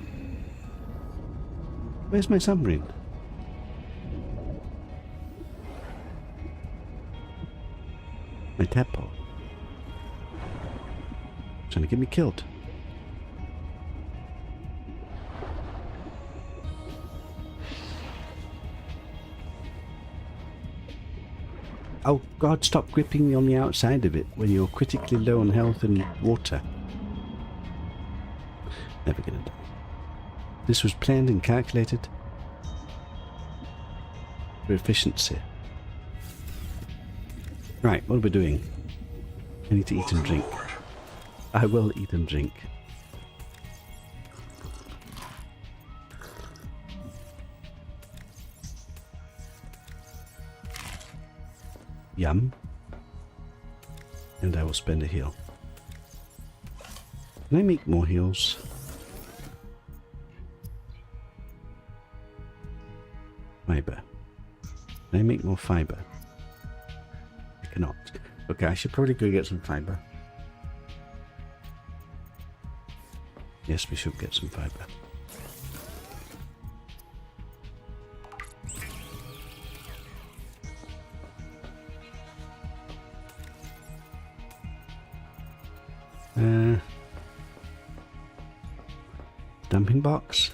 A: Where's my submarine? My tadpole. Trying to get me killed. Oh God, stop gripping me on the outside of it when you're critically low on health and water. Never gonna die. This was planned and calculated for efficiency. Right, what are we doing? I need to eat and drink. I will eat and drink. Yum. And I will spend a heal. Can I make more heals? Fiber. Can I make more fiber? I cannot. Okay, I should probably go get some fiber. Yes, we should get some fiber. Dumping box?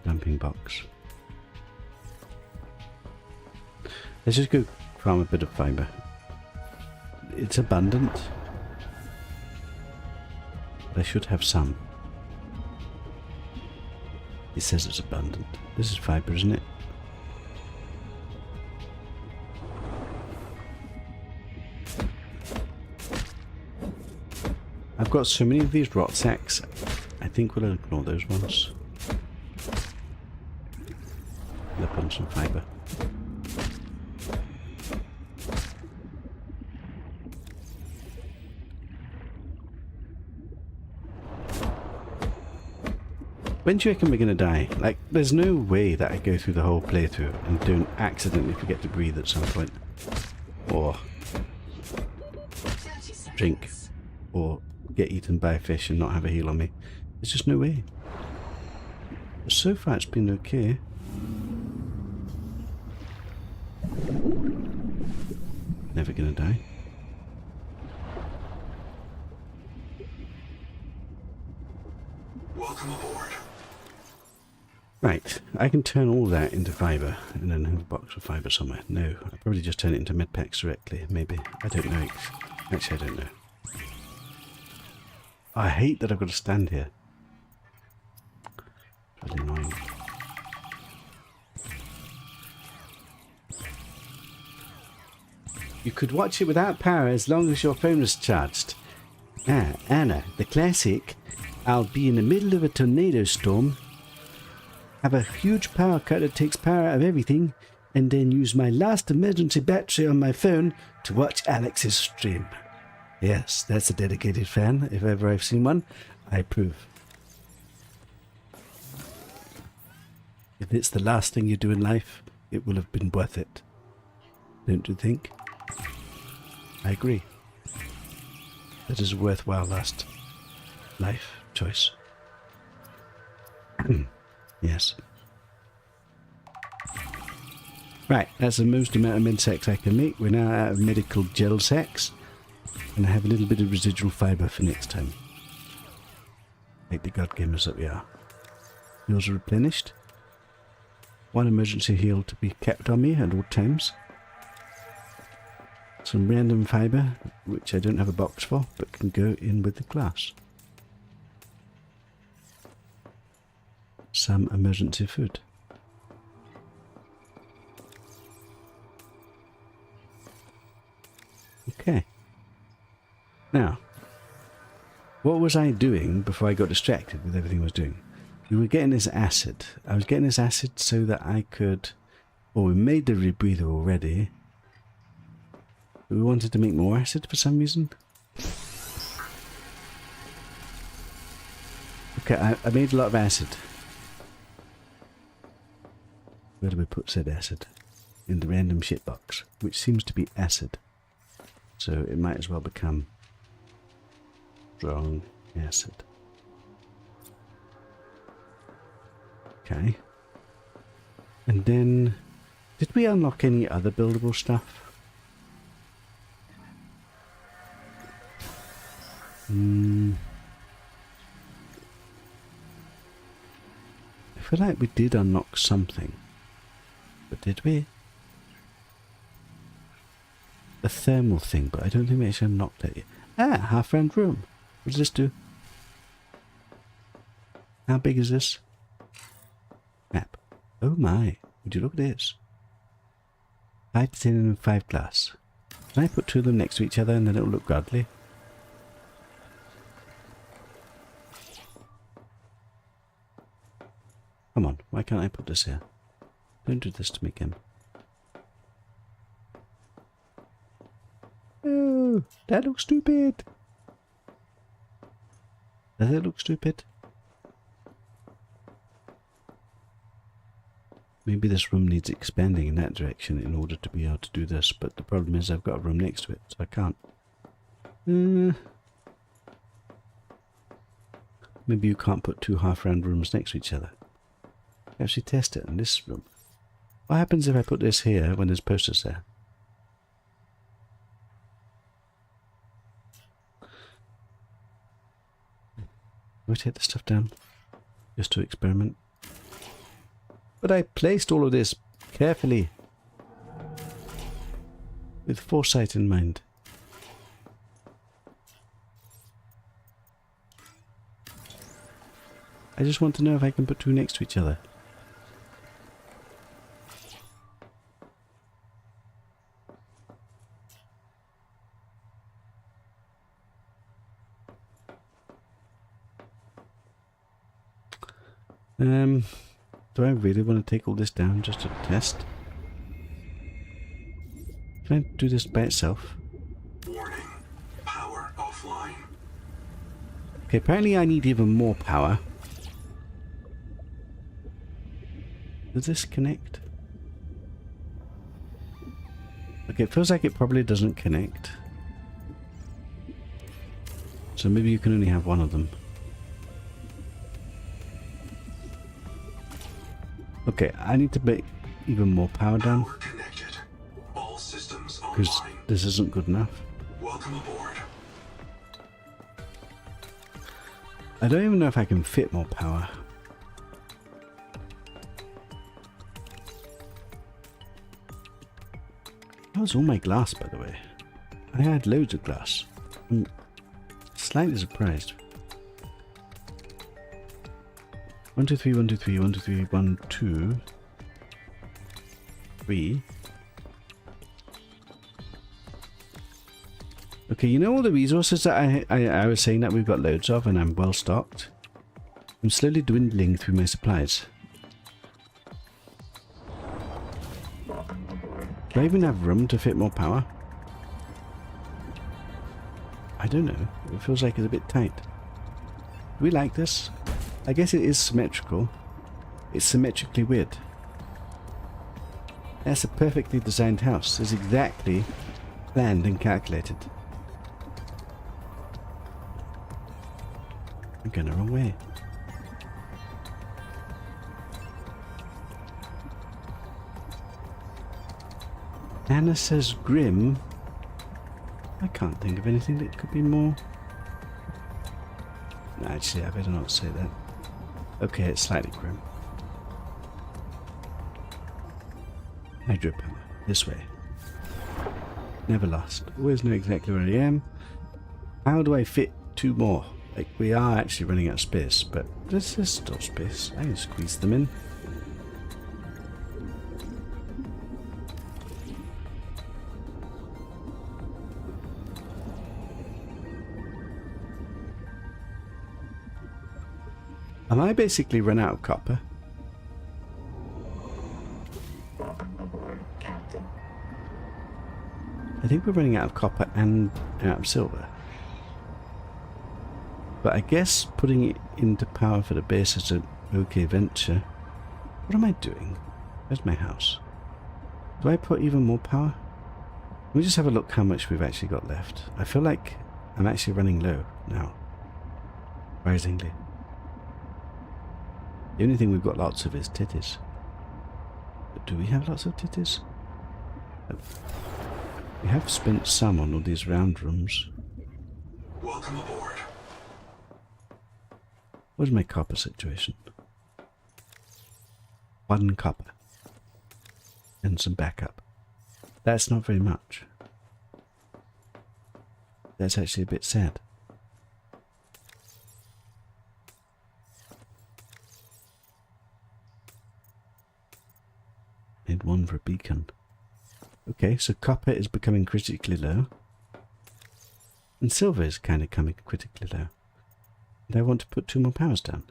A: Dumping box. Let's just go farm a bit of fiber. It's abundant. But I should have some. It says it's abundant. This is fiber, isn't it? I've got so many of these rot sacks. I think we'll ignore those ones. Flip on some fiber. When do you reckon we're going to die? Like, there's no way that I go through the whole playthrough and don't accidentally forget to breathe at some point. Or drink. Or get eaten by a fish and not have a heal on me. There's just no way. But so far it's been okay. Never gonna die.
D: Welcome aboard.
A: Right, I can turn all that into fibre and then have a box of fibre somewhere. No, I'll probably just turn it into medpacks directly, maybe. I don't know. Actually, I don't know. I hate that I've got to stand here. Really annoying. You could watch it without power as long as your phone is charged. Ah, Anna, the classic. I'll be in the middle of a tornado storm, have a huge power cut that takes power out of everything, and then use my last emergency battery on my phone to watch Alex's stream. Yes, that's a dedicated fan. If ever I've seen one, I approve. If it's the last thing you do in life, it will have been worth it. Don't you think? I agree. That is a worthwhile last life choice. Yes. Right, that's the most amount of med sacks I can make. We're now out of medical gel sacks. And I have a little bit of residual fibre for next time. Like the god gamers that we are. Yours are replenished. One emergency heal to be kept on me at all times. Some random fibre, which I don't have a box for, but can go in with the glass. Some emergency food. Okay. Now, What was I doing before I got distracted with everything I was doing? We were getting this acid. I was getting this acid so that I could... Well, we made the rebreather already. But we wanted to make more acid for some reason. Okay, I made a lot of acid. Where do we put said acid? In the random shit box, which seems to be acid. So it might as well become strong acid. Okay. And then, did we unlock any other buildable stuff? I feel like we did unlock something. But did we? A thermal thing, but I don't think we actually unlocked that yet. Ah, half-round room. What does this do? How big is this? Map. Oh my. Would you look at this? 5 to 10 and 5 glass. Can I put two of them next to each other and then it'll look godly? Come on, why can't I put this here? Don't do this to me, Kim. Oh, that looks stupid. Does it look stupid? Maybe this room needs expanding in that direction in order to be able to do this, but the problem is I've got a room next to it, so I can't. Maybe you can't put two half-round rooms next to each other. Actually test it in this room. What happens if I put this here when there's posters there? Can we take the stuff down? Just to experiment. But I placed all of this carefully. With foresight in mind. I just want to know if I can put two next to each other. Do I really want to take all this down just to test? Can I do this by itself?
D: Warning. Power offline.
A: Okay, apparently I need even more power. Does this connect? Okay, it feels like it probably doesn't connect. So maybe you can only have one of them. Okay, I need to make even more power down.
D: Power connected. All systems
A: Because
D: online.
A: this isn't good enough.
D: Welcome aboard.
A: I don't even know if I can fit more power. That was all my glass, by the way. I had loads of glass. I'm slightly surprised. 1, 2, 3, 1, 2, 3, 1, 2, 3, 1, 2, 3. Okay, you know all the resources that I was saying that we've got loads of and I'm well stocked? I'm slowly dwindling through my supplies. Do I even have room to fit more power? I don't know. It feels like it's a bit tight. Do we like this? I guess it is symmetrical. It's symmetrically weird. That's a perfectly designed house. It's exactly planned and calculated. I'm going the wrong way. Anna says grim. I can't think of anything that could be more... No, actually, I better not say that. Okay, it's slightly grim. Hydropower. This way. Never lost. Always know exactly where I am. How do I fit two more? Like, we are actually running out of space, but this is still space. I can squeeze them in. Am I basically run out of copper?
B: Welcome aboard, Captain.
A: I think we're running out of copper and out of silver. But I guess putting it into power for the base is an okay venture. What am I doing? Where's my house? Do I put even more power? Let me just have a look how much we've actually got left. I feel like I'm actually running low now. Surprisingly. The only thing we've got lots of is titties. But do we have lots of titties? We have spent some on all these round rooms.
D: Welcome aboard.
A: What's my copper situation? 1 copper. And some backup. That's not very much. That's actually a bit sad. Need 1 for a beacon. Okay, so copper is becoming critically low. And silver is kind of coming critically low. And I want to put 2 more powers down.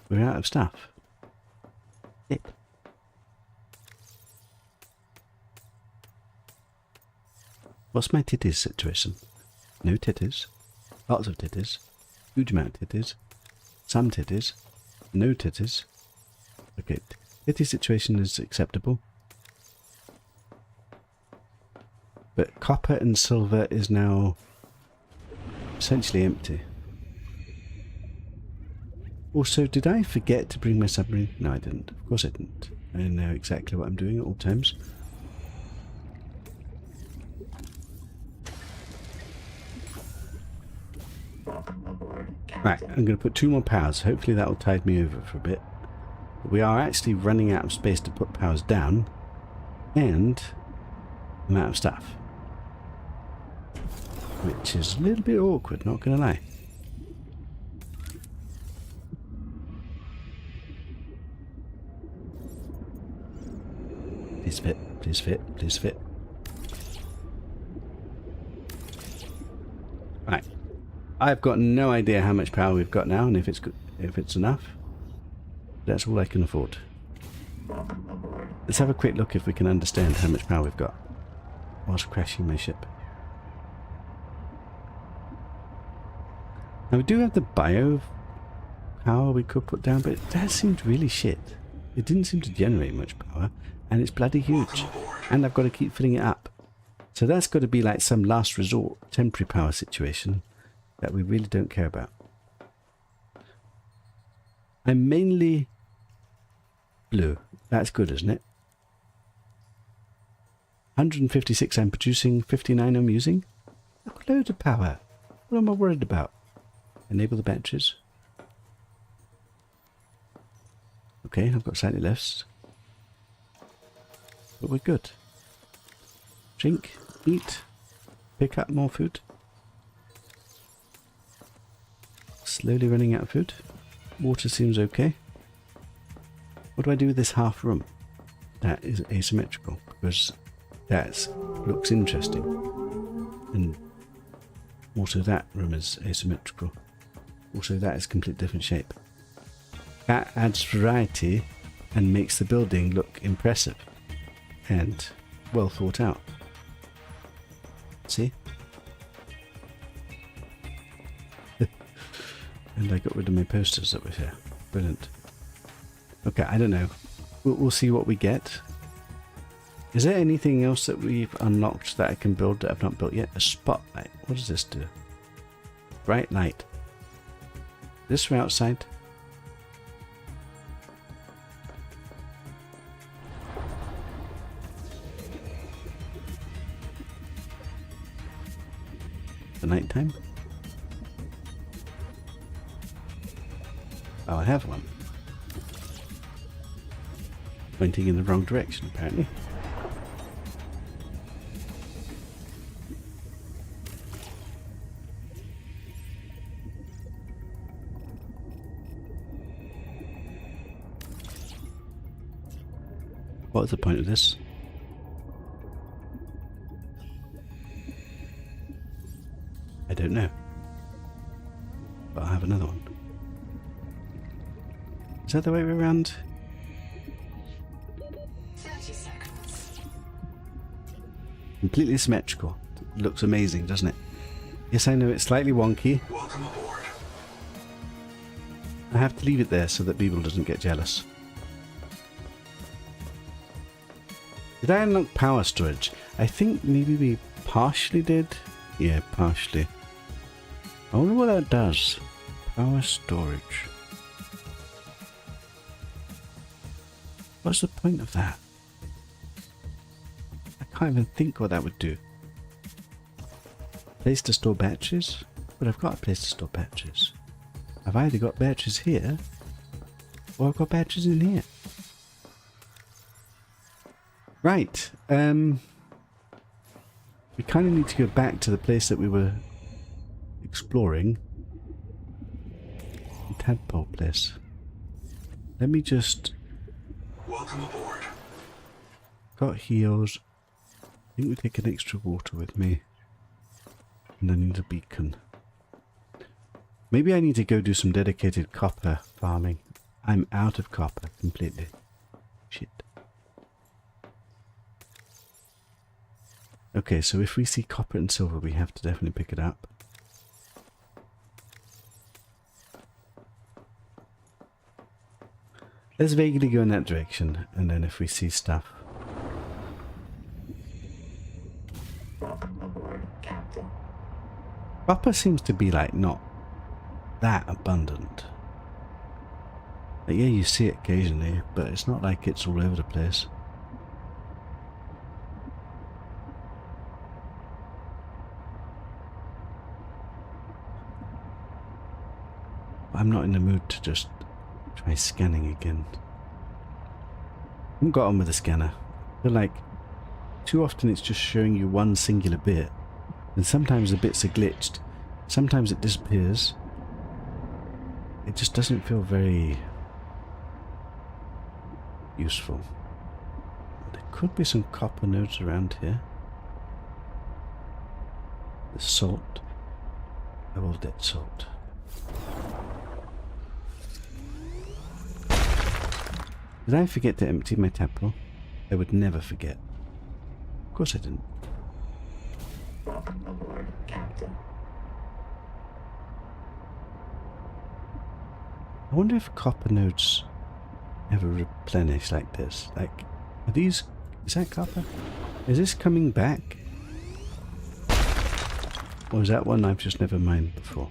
A: We're out of stuff. It. What's my titties situation? No titties. Lots of titties. Huge amount of titties. Some titties. No titties. Okay, titty situation is acceptable. But copper and silver is now essentially empty. Also, did I forget to bring my submarine? No, I didn't. Of course I didn't. I know exactly what I'm doing at all times.
B: Welcome aboard, Captain.
A: Right, I'm going to put 2 more powers. Hopefully that will tide me over for a bit. But we are actually running out of space to put powers down. And I'm out of stuff. Which is a little bit awkward, not going to lie. Please fit, please fit, please fit. Right. I've got no idea how much power we've got now and if it's good, if it's enough. That's all I can afford.
B: Welcome aboard.
A: Let's have a quick look if we can understand how much power we've got whilst crashing my ship. Now we do have the bio power we could put down, but that seemed really shit. It didn't seem to generate much power, and it's bloody huge. And I've got to keep filling it up. So that's got to be like some last resort temporary power situation that we really don't care about. I'm mainly blue. That's good, isn't it? 156 I'm producing, 59 I'm using. I've got loads of power. What am I worried about? Enable the batteries. Okay, I've got slightly less. But we're good. Drink, eat, pick up more food. Slowly running out of food. Water seems okay. What do I do with this half room? That is asymmetrical because that looks interesting. And also that room is asymmetrical. Also that is a completely different shape. That adds variety and makes the building look impressive and well thought out. See? And I got rid of my posters that were here. Brilliant. Okay, I don't know. We'll see what we get. Is there anything else that we've unlocked that I can build that I've not built yet? A spotlight. What does this do? Bright light. This from outside. The night time. Oh, I have one. Pointing in the wrong direction, apparently. What was the point of this? don't know. But I'll have another one. Is that the way we're around?
E: 30 seconds.
A: Completely symmetrical. Looks amazing, doesn't it? Yes, I know it's slightly wonky.
D: Welcome aboard.
A: I have to leave it there so that people doesn't get jealous. Did I unlock power storage? I think maybe we partially did. Yeah, partially. I wonder what that does. Power storage. What's the point of that? I can't even think what that would do. Place to store batteries? But I've got a place to store batteries. I've either got batteries here, or I've got batteries in here. Right, we kind of need to go back to the place that we were exploring. The tadpole place. Let me just...
D: Welcome aboard.
A: Got heals. I think we take an extra water with me. And I need a beacon. Maybe I need to go do some dedicated copper farming. I'm out of copper completely. Shit. Okay, so if we see copper and silver, we have to definitely pick it up. Let's vaguely go in that direction, and then if we see stuff.
B: Welcome aboard, Captain.
A: Copper seems to be like not that abundant. Like, yeah, you see it occasionally, but it's not like it's all over the place. I'm not in the mood to just try scanning again. I haven't got on with the scanner. I feel like too often it's just showing you one singular bit, and sometimes the bits are glitched, sometimes it disappears. It just doesn't feel very useful. There could be some copper nodes around here. The salt. I will get salt. Did I forget to empty my tadpole? I would never forget. Of course I didn't.
B: Welcome aboard, Captain.
A: I wonder if copper nodes ever replenish like this. Like, are these... Is that copper? Is this coming back? Or is that one I've just never mined before?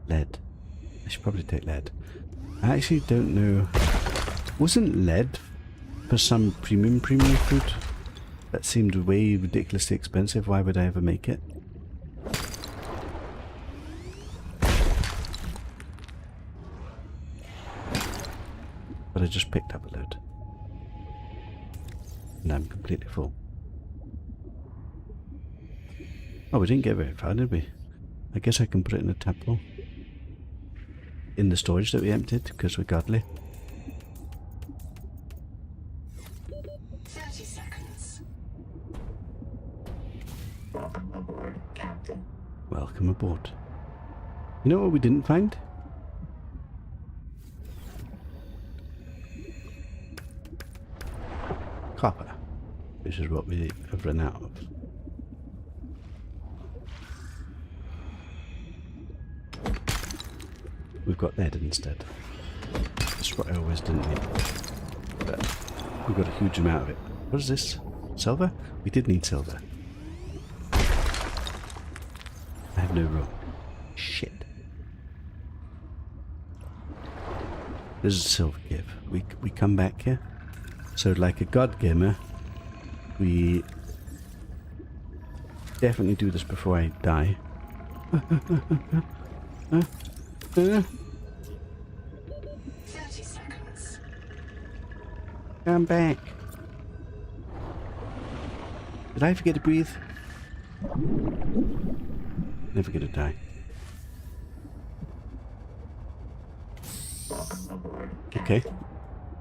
A: Lead. I should probably take lead. I actually don't know. Wasn't lead for some premium food? That seemed way ridiculously expensive. Why would I ever make it? But I just picked up a load. And I'm completely full. Oh, we didn't get very far, did we? I guess I can put it in a tadpole. In the storage that we emptied, because we're godly.
E: 30 seconds.
B: Welcome aboard, Captain.
A: Welcome aboard. You know what we didn't find? Copper. Which is what we have run out of. We've got lead instead. That's what I always didn't need. But we've got a huge amount of it. What is this? Silver? We did need silver. I have no room. Shit. This is a silver cave. We come back here. So like a god gamer, we definitely do this before I die.
E: 30 seconds.
A: Come back. Did I forget to breathe? Never gonna die.
B: Welcome aboard, Captain.
A: Okay.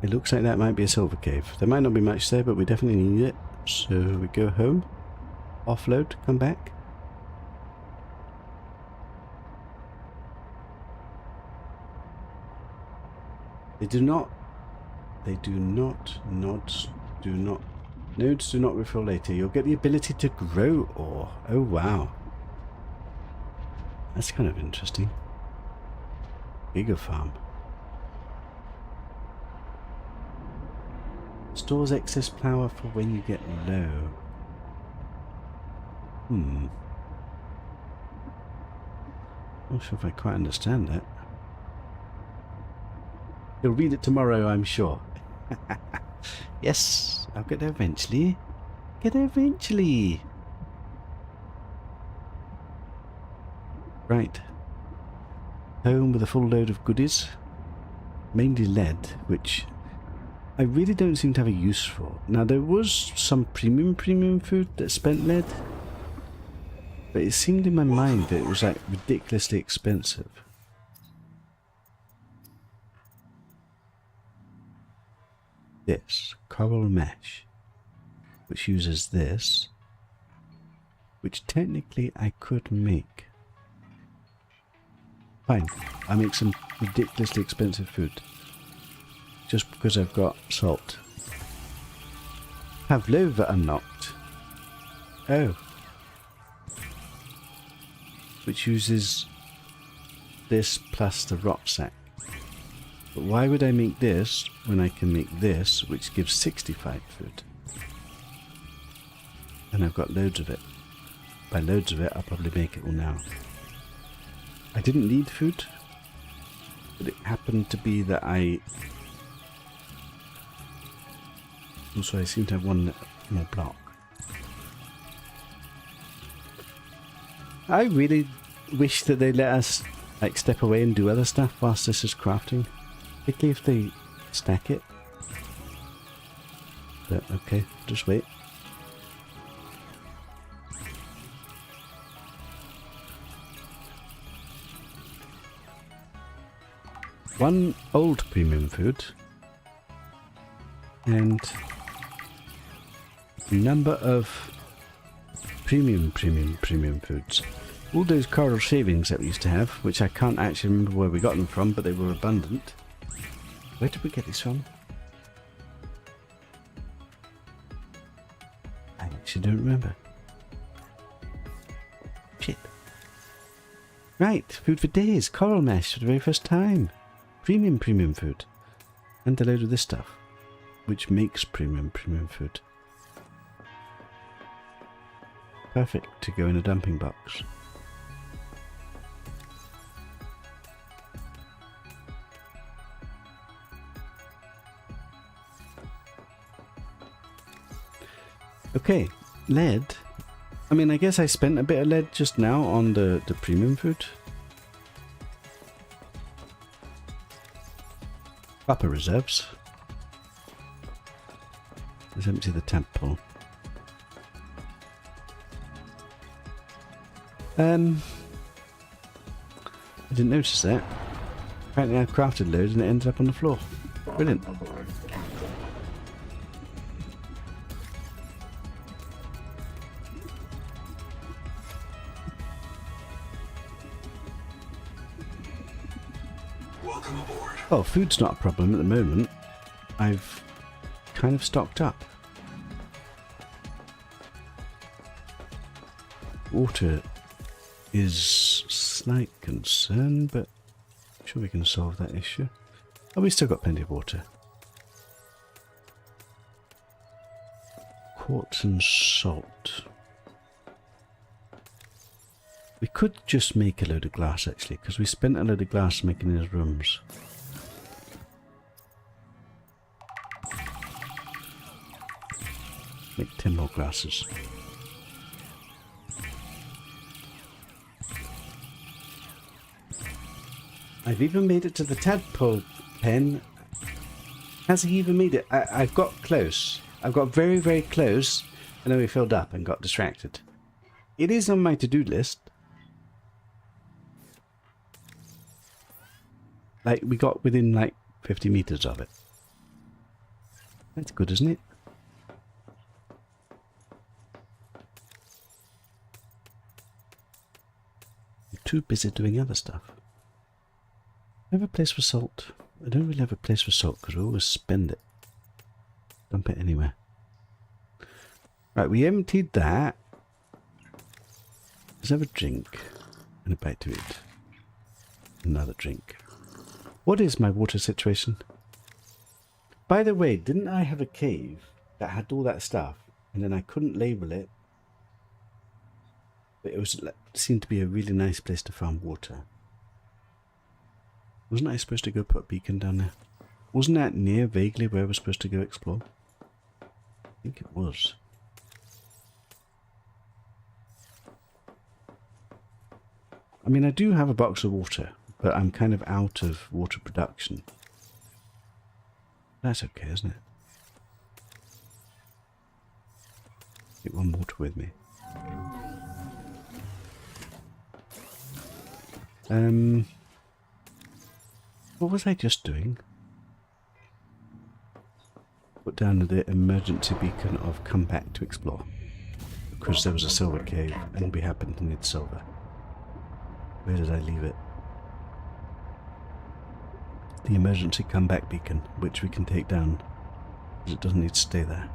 A: It looks like that might be a silver cave. There might not be much there, but we definitely need it. So we go home, offload, come back. They do not. They do not. Nodes do not. Nodes do not refill later. You'll get the ability to grow ore. Oh wow. That's kind of interesting. Giga farm. Stores excess power for when you get low. Not sure if I quite understand that. You'll read it tomorrow, I'm sure. Yes, I'll get there eventually. Get there eventually. Right. Home with a full load of goodies. Mainly lead, which I really don't seem to have a use for. Now, there was some premium food that spent lead. But it seemed in my mind that it was like ridiculously expensive. This coral mesh, which uses this, which technically I could make. Fine, I make some ridiculously expensive food just because I've got salt. Pavlova unlocked. Oh. Which uses this plus the rucksack. But why would I make this when I can make this, which gives 65 food? And I've got loads of it. By loads of it, I'll probably make it all now. I didn't need food, but it happened to be that I... Also, I seem to have one more block. I really wish that they let us like step away and do other stuff whilst this is crafting. Particularly if they stack it. But okay, just wait. One old premium food. And a number of premium foods. All those coral shavings that we used to have, which I can't actually remember where we got them from, but they were abundant. Where did we get these from? I actually don't remember. Shit. Right, food for days. Coral mesh for the very first time. Premium food. And a load of this stuff, which makes premium food. Perfect to go in a dumping box. Okay, lead. I mean, I guess I spent a bit of lead just now on the premium food. Copper reserves. Let's empty the temple. I didn't notice that. Apparently I crafted loads and it ended up on the floor. Brilliant.
B: Aboard, Captain.
D: Welcome aboard.
A: Oh, food's not a problem at the moment. I've kind of stocked up. Water is a slight concern, but I'm sure we can solve that issue. Oh, we still got plenty of water. Quartz and salt. We could just make a load of glass actually, because we spent a load of glass making these rooms. Make 10 more glasses. I've even made it to the tadpole pen. Has he even made it? I've got close. I've got very, very close, and then we filled up and got distracted. It is on my to-do list. Like, we got within, like, 50 meters of it. That's good, isn't it? I'm too busy doing other stuff. I have a place for salt. I don't really have a place for salt because we always spend it. Dump it anywhere. Right, we emptied that. Let's have a drink and a bite to eat. Another drink. What is my water situation? By the way, didn't I have a cave that had all that stuff and then I couldn't label it? But it seemed to be a really nice place to farm water. Wasn't I supposed to go put a beacon down there? Wasn't that near vaguely where we're supposed to go explore? I think it was. I mean, I do have a box of water, but I'm kind of out of water production. That's okay, isn't it? Take one water with me. What was I just doing? Put down the emergency beacon of come back to explore. Because there was a silver cave and we happened to need silver. Where did I leave it? The emergency comeback beacon, which we can take down, because it doesn't need to stay there.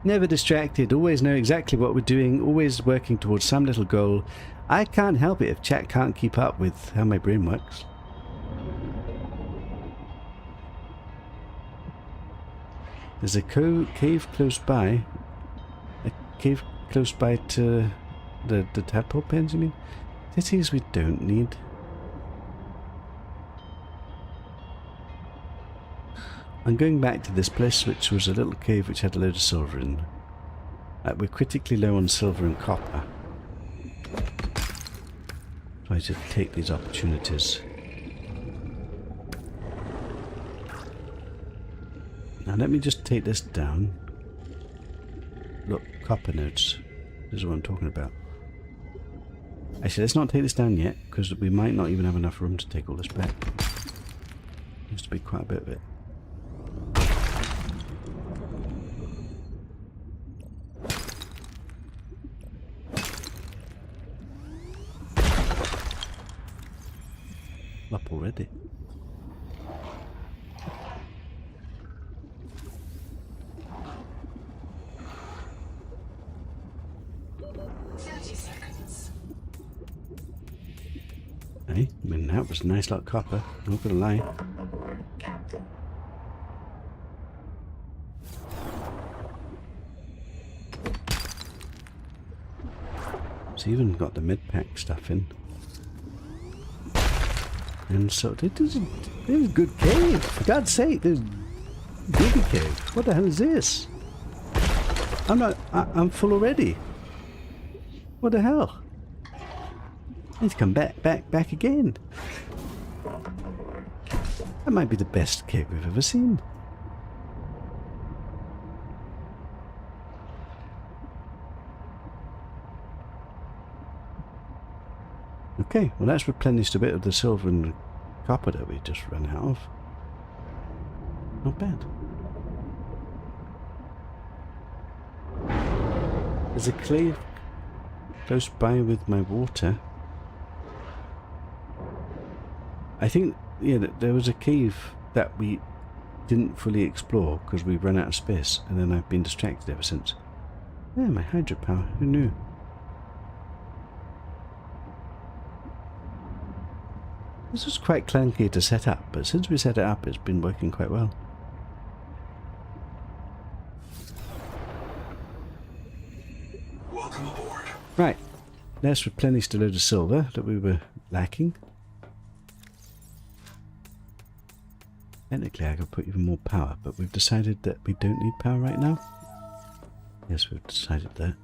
A: Never distracted, always know exactly what we're doing, always working towards some little goal. I can't help it if chat can't keep up with how my brain works. There's a cave close by. A cave close by to the tadpole pens, you mean? Cities we don't need. I'm going back to this place, which was a little cave which had a load of silver in. We're critically low on silver and copper. Try to take these opportunities. Now let me just take this down. Look, copper nodes. This is what I'm talking about. Actually, let's not take this down yet, because we might not even have enough room to take all this back. Used to be quite a bit of it. Up already. Hey, I mean, that was a nice lot of copper, not gonna lie.
B: Aboard, Captain.
A: It's even got the mid-pack stuff in. And so, it is a good cave. For God's sake, there's Biggie Cave. What the hell is this? I'm full already. What the hell? I need to come back again. That might be the best cave we've ever seen. Okay, well that's replenished a bit of the silver and copper that we just ran out of. Not bad. There's a cave close by with my water. I think, yeah, there was a cave that we didn't fully explore because we ran out of space, and then I've been distracted ever since. Yeah, my hydropower, who knew? This was quite clunky to set up, but since we set it up, it's been working quite well.
D: Welcome aboard.
A: Right, let's replenish the load of silver that we were lacking. Technically I could put even more power, but we've decided that we don't need power right now. Yes, we've decided that.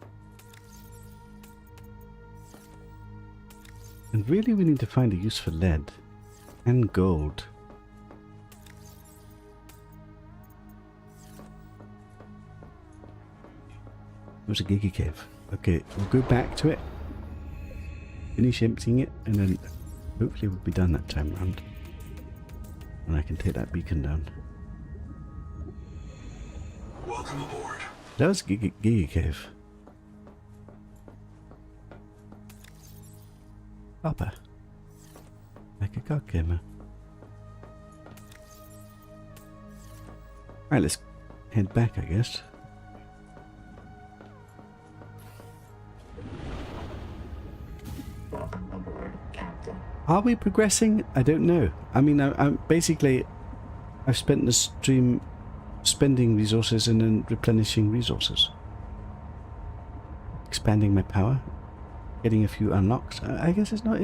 A: And really we need to find a use for lead and gold. There's a Gigi Cave. Okay, we'll go back to it, finish emptying it, and then hopefully we'll be done that time round. And I can take that beacon down.
D: Welcome aboard.
A: That was Gigi Cave. Copper. Like a card gamer. Alright, let's head back, I guess.
B: Welcome aboard, Captain.
A: Are we progressing? I don't know. I mean, I'm basically, I've spent the stream spending resources and then replenishing resources. Expanding my power. Getting a few unlocks. I guess it's not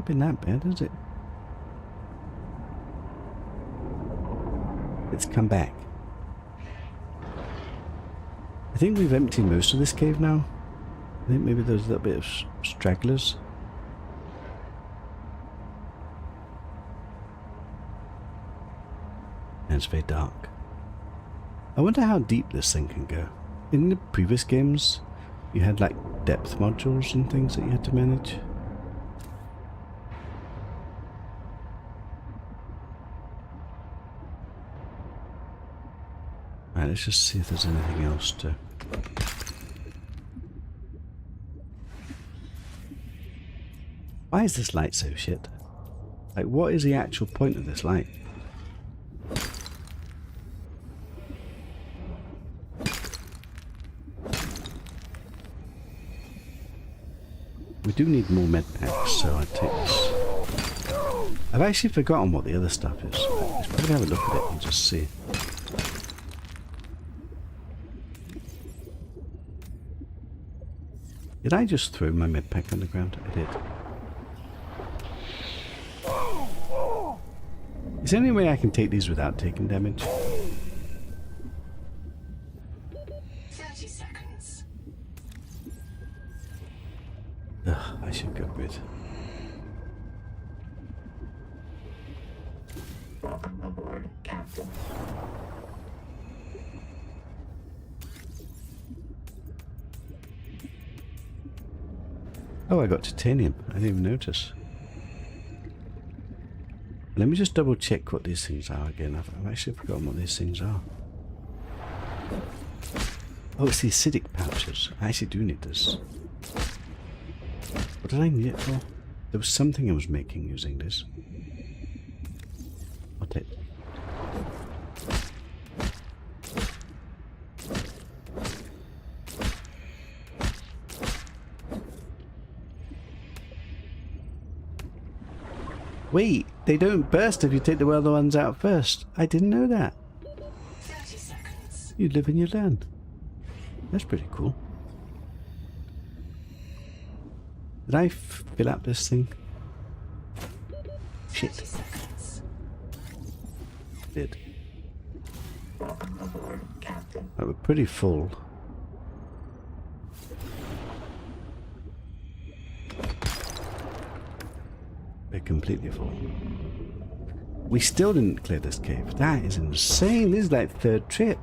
A: been that bad, has it? Let's come back. I think we've emptied most of this cave now. I think maybe there's a little bit of stragglers. And it's very dark. I wonder how deep this thing can go. In the previous games, you had like depth modules and things that you had to manage. Right, let's just see if there's anything else to... Why is this light so shit? Like, what is the actual point of this light? We do need more med packs, so I'd take this. I've actually forgotten what the other stuff is. Let's probably have a look at it and just see. Did I just throw my med pack on the ground? I did. Is there any way I can take these without taking damage?
E: 30 seconds.
A: Ugh, I should get rid.
B: Welcome aboard, Captain.
A: Oh, I got titanium. I didn't even notice. Let me just double check what these things are again. I've actually forgotten what these things are. Oh, it's the acidic pouches. I actually do need this. What did I need it for? There was something I was making using this. I'll take it. Wait, they don't burst if you take the other ones out first. I didn't know that.
E: 30 seconds.
A: You live and you learn. That's pretty cool. Did I fill up this thing?
E: 30 seconds.
A: Did.
B: Welcome aboard, Captain.
A: Right, we're pretty full. We're completely full. We still didn't clear this cave. That is insane. This is like third trip.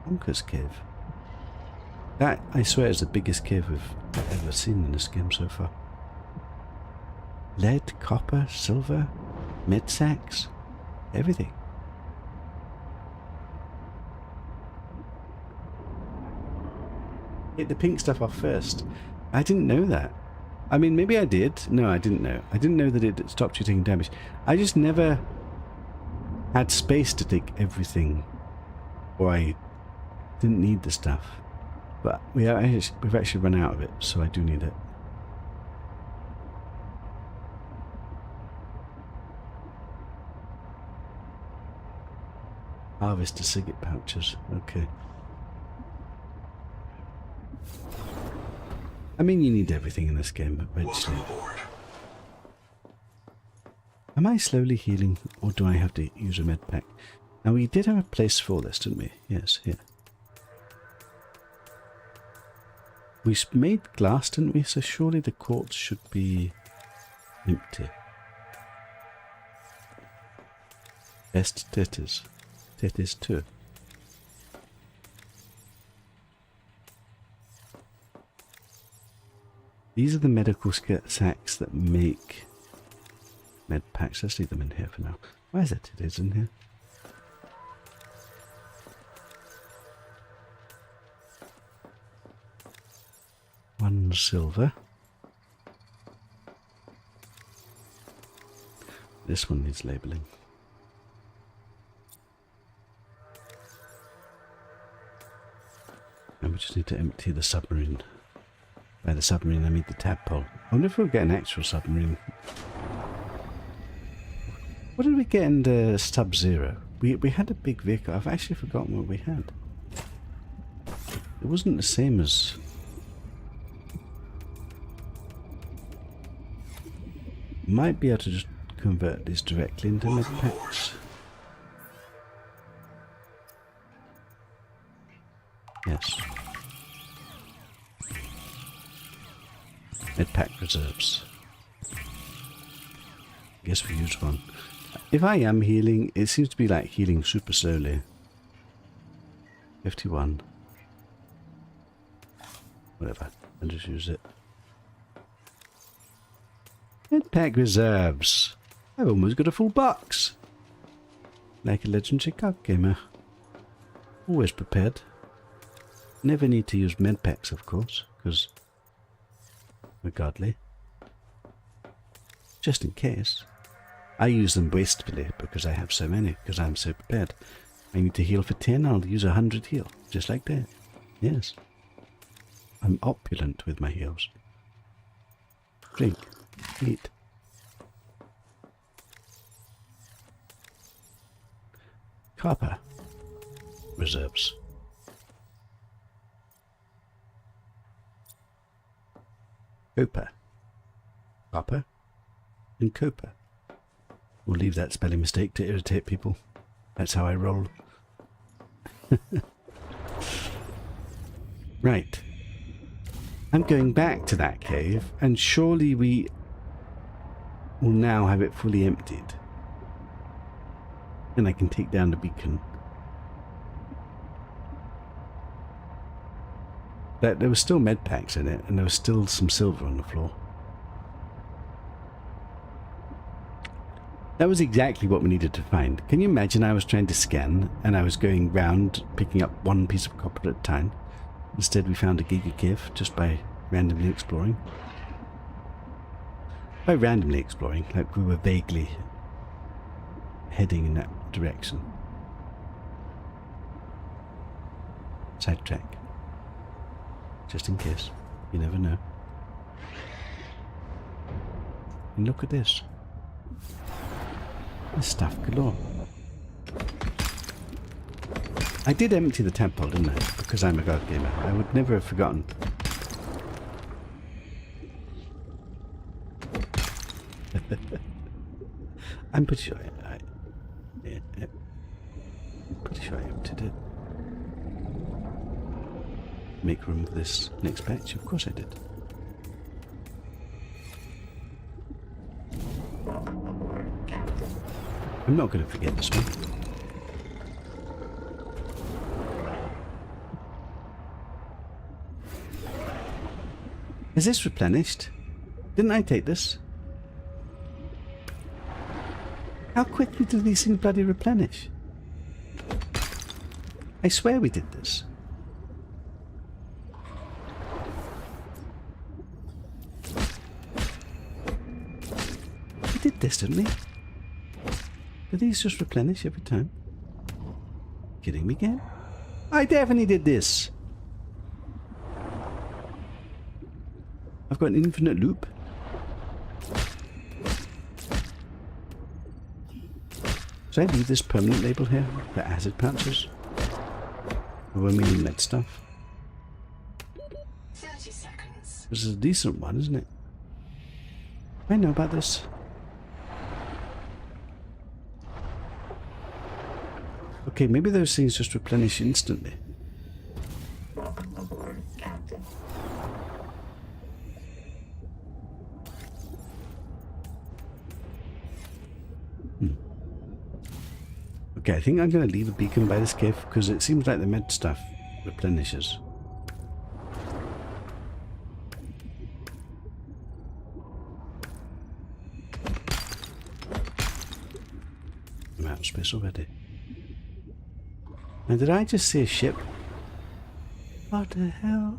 A: Bonkers cave. That, I swear, is the biggest cave we've ever seen in this game so far. Lead, copper, silver, med sacks, everything. Hit the pink stuff off first. I didn't know that. I mean, maybe I did. No, I didn't know. I didn't know that it stopped you taking damage. I just never had space to take everything, or I didn't need the stuff. But we've actually run out of it, so I do need it. Harvest the cigarette pouches. Okay. I mean, you need everything in this game eventually.
D: Welcome aboard.
A: Am I slowly healing, or do I have to use a med pack? Now, we did have a place for this, didn't we? Yes, here. We made glass, didn't we? So surely the quartz should be empty. Best tetties. Tetties too. These are the medical sacks that make med packs. Let's leave them in here for now. Why is it is in here? One silver. This one needs labeling. And we just need to empty the submarine. By the submarine, I mean the tadpole. I wonder if we'll get an actual submarine. What did we get in the Sub-Zero? We had a big vehicle. I've actually forgotten what we had. It wasn't the same as... Might be able to just convert these directly into med packs. Yes. Med pack reserves. Guess we use one. If I am healing, it seems to be like healing super slowly. 51. Whatever. I'll just use it. Med pack reserves. I've almost got a full box. Like a legendary card gamer. Always prepared. Never need to use med packs, of course, because we're godly. Just in case. I use them wastefully because I have so many, because I'm so prepared. I need to heal for 10, I'll use 100 heal. Just like that. Yes. I'm opulent with my heals. Drink. Eat. Copper. Reserves. Copper. Copper. And copper. We'll leave that spelling mistake to irritate people. That's how I roll. Right. I'm going back to that cave, and surely we will now have it fully emptied. And I can take down the beacon. There were still med packs in it, and there was still some silver on the floor. That was exactly what we needed to find. Can you imagine I was trying to scan, and I was going round picking up one piece of copper at a time? Instead we found a Giga Cave just by randomly exploring. By randomly exploring, like we were vaguely heading in that direction. Sidetrack. Just in case. You never know. And look at this. There's stuff galore. I did empty the temple, didn't I? Because I'm a god gamer. I would never have forgotten. I'm pretty sure I'm pretty sure I emptied it. Make room for this next batch. Of course I did.
B: Welcome aboard, Captain.
A: I'm not going to forget this one. Is this replenished? Didn't I take this? How quickly do these things bloody replenish? I swear we did this. We did this, didn't we? Do these just replenish every time? Kidding me again? I definitely did this. I've got an infinite loop. Should I leave this permanent label here for acid pouches? Or when we need med stuff?
E: 30 seconds.
A: This is a decent one, isn't it? I know about this. Okay, maybe those things just replenish instantly.
B: Welcome aboard, Captain.
A: Okay, I think I'm going to leave a beacon by this cave because it seems like the med stuff replenishes. I'm out of space already. Now, did I just see a ship? What the hell?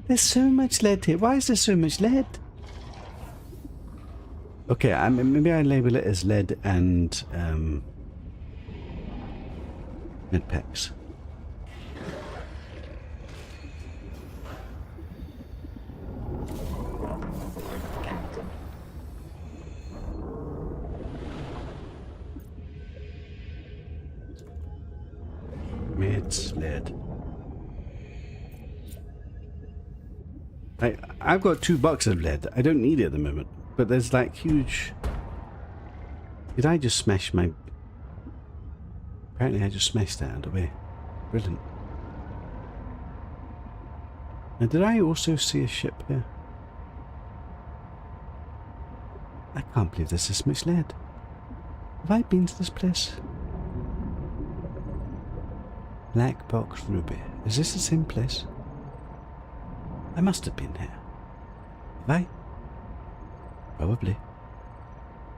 A: There's so much lead here. Why is there so much lead? Okay, maybe I label it as lead and med packs.
B: Captain.
A: Meds, lead. I've got 2 boxes of lead. I don't need it at the moment. But there's like huge... Did I just smash my... Apparently I just smashed that out of the way. Brilliant. And did I also see a ship here? I can't believe there's this much lead. Have I been to this place? Black Box Ruby. Is this the same place? I must have been here. Have I? Probably.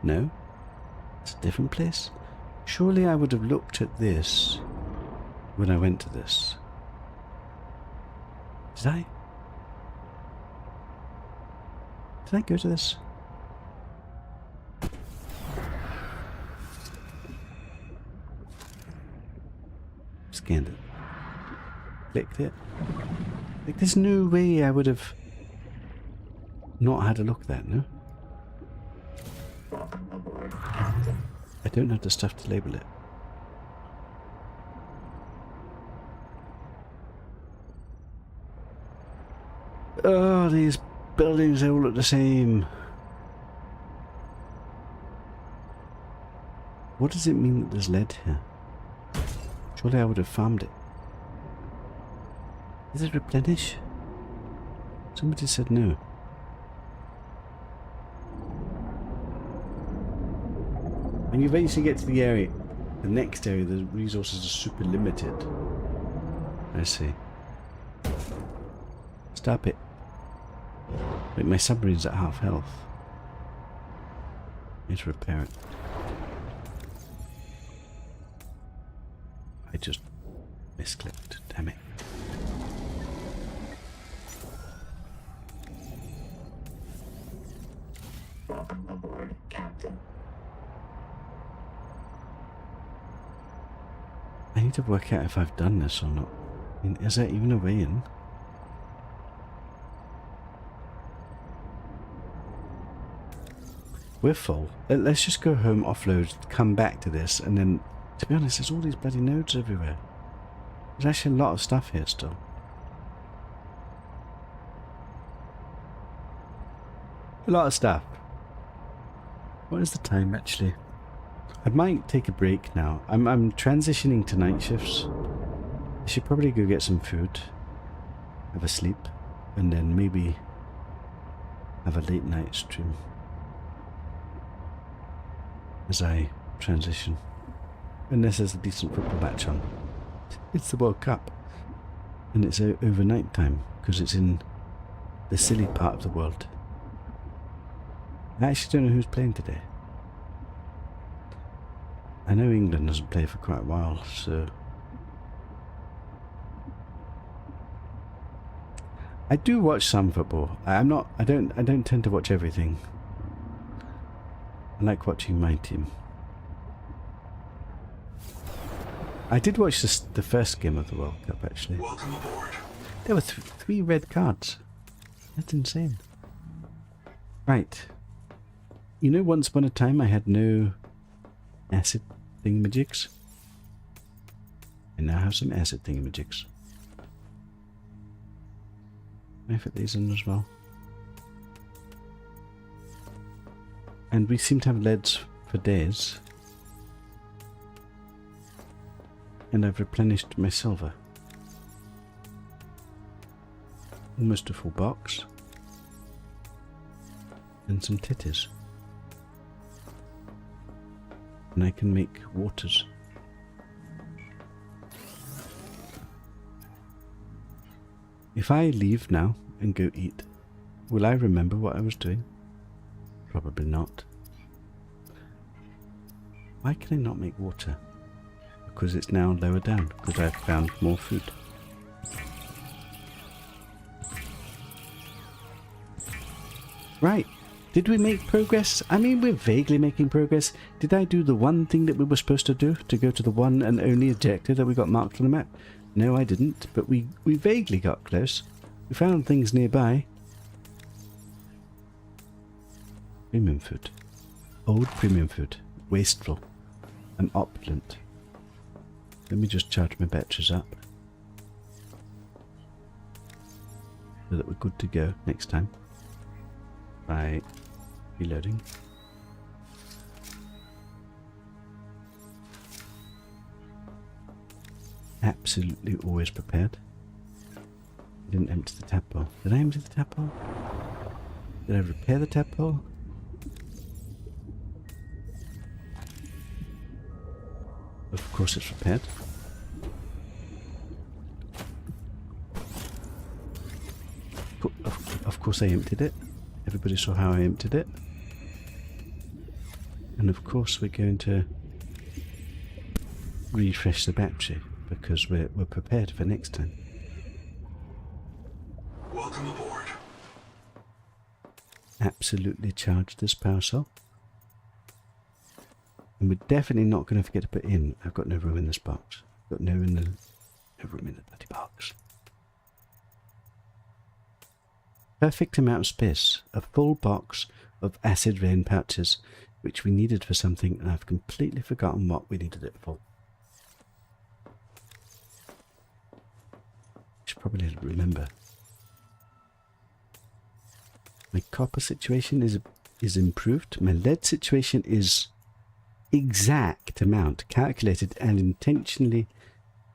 A: No? It's a different place? Surely I would have looked at this when I went to this. Did I? Did I go to this? Scanned it. Clicked it. Like, there's no way I would have not had a look at that, no?
B: Welcome aboard, Captain.
A: I don't have the stuff to label it. Oh, these buildings all look the same. What does it mean that there's lead here? Surely I would have farmed it. Does it replenish? Somebody said no. When you eventually get to the area, the next area, the resources are super limited. I see. Stop it. Wait, my submarine's at half health. Need to repair it. I just misclicked, damn it.
B: Welcome aboard, Captain.
A: I need to work out if I've done this or not. I mean, is there even a way in? We're full. Let's just go home, offload, come back to this, and then, to be honest, there's all these bloody nodes everywhere. There's actually a lot of stuff here still. A lot of stuff. What is the time actually? I might take a break now. I'm transitioning to night shifts. I should probably go get some food, have a sleep, and then maybe have a late night stream as I transition. Unless there's a decent football match on. It's the World Cup, and it's overnight time because it's in the silly part of the world. I actually don't know who's playing today. I know England doesn't play for quite a while, so I do watch some football. I don't tend to watch everything. I like watching my team. I did watch the first game of the World Cup actually.
D: Welcome aboard.
A: There were 3 red cards. That's insane. Right. You know, once upon a time I had no acid thingamajigs. I now have some acid thingamajigs. Can I fit these in as well? And we seem to have leads for days. And I've replenished my silver. Almost a full box. And some titties. And I can make waters. If I leave now and go eat, will I remember what I was doing? Probably not. Why can I not make water? Because it's now lower down, because I've found more food. Right. Did we make progress? I mean, we're vaguely making progress. Did I do the one thing that we were supposed to do? To go to the one and only objective that we got marked on the map? No, I didn't. But we vaguely got close. We found things nearby. Premium food. Old premium food. Wasteful. And opulent. Let me just charge my batteries up. So that we're good to go next time. By reloading. Absolutely always prepared. I didn't empty the tap hole. Did I empty the tap hole? Did I repair the tap hole? Of course it's repaired. Of course I emptied it. Everybody saw how I emptied it. And of course we're going to refresh the battery because we're prepared for next time.
D: Welcome aboard.
A: Absolutely charge this power cell. And we're definitely not going to forget to put in. I've got no room in this box. Got no room in the bloody box. Perfect amount of space. A full box of acid rain pouches, which we needed for something, and I've completely forgotten what we needed it for. Should probably remember. My copper situation is improved. My lead situation is exact amount calculated and intentionally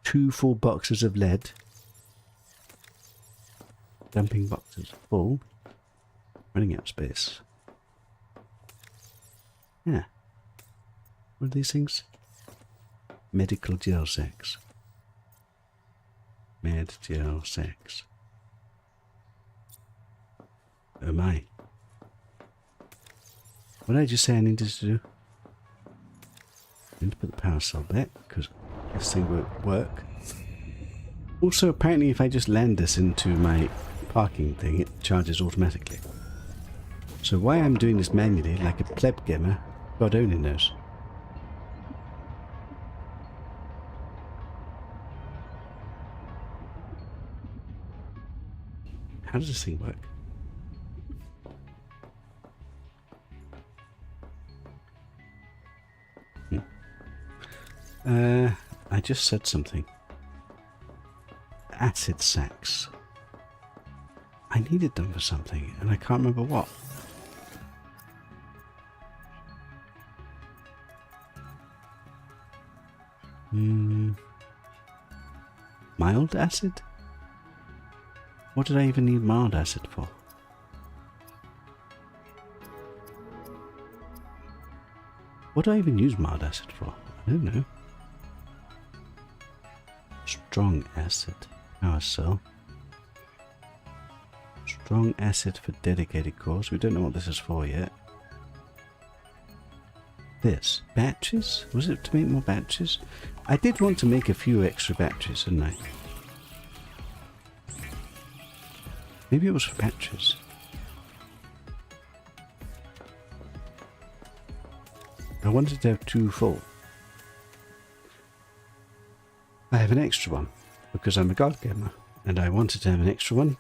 A: 2 full boxes of lead. Dumping boxes full. Running out of space. Yeah. What are these things? Medical gel sacks. Med gel sacks. Oh my. What did I just say I needed to do? I need to put the power cell back because this thing won't work. Also, apparently if I just land this into my parking thing, it charges automatically. So why I'm doing this manually like a pleb gamer, God only knows. How does this thing work? I just said something. Acid sacks. I needed them for something, and I can't remember what. Mild acid? What did I even need mild acid for? What do I even use mild acid for? I don't know. Strong acid. Power cell. Strong acid for dedicated cores. We don't know what this is for yet. This. Batteries? Was it to make more batteries? I did want to make a few extra batteries, didn't I? Maybe it was for batteries. I wanted to have 2 full. I have an extra one because I'm a god gamer, and I wanted to have an extra one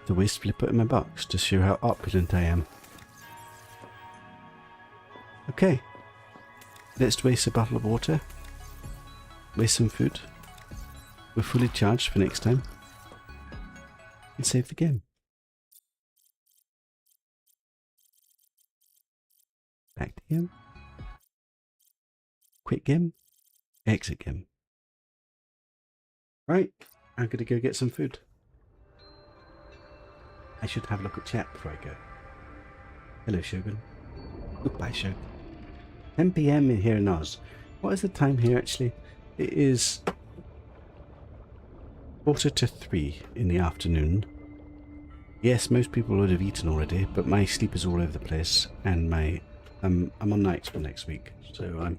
A: to wastefully put in my box to show how opulent I am. Okay, let's waste a bottle of water, waste some food. We're fully charged for next time, and save the game. Back to game. Quit game. Exit game. Right, I'm going to go get some food. I should have a look at chat before I go. Hello, Shogun. Goodbye, Shogun. 10 PM in here in Oz. What is the time here, actually? It is 2:45 in the afternoon. Yes, most people would have eaten already, but my sleep is all over the place, and my I'm on nights for next week, so I'm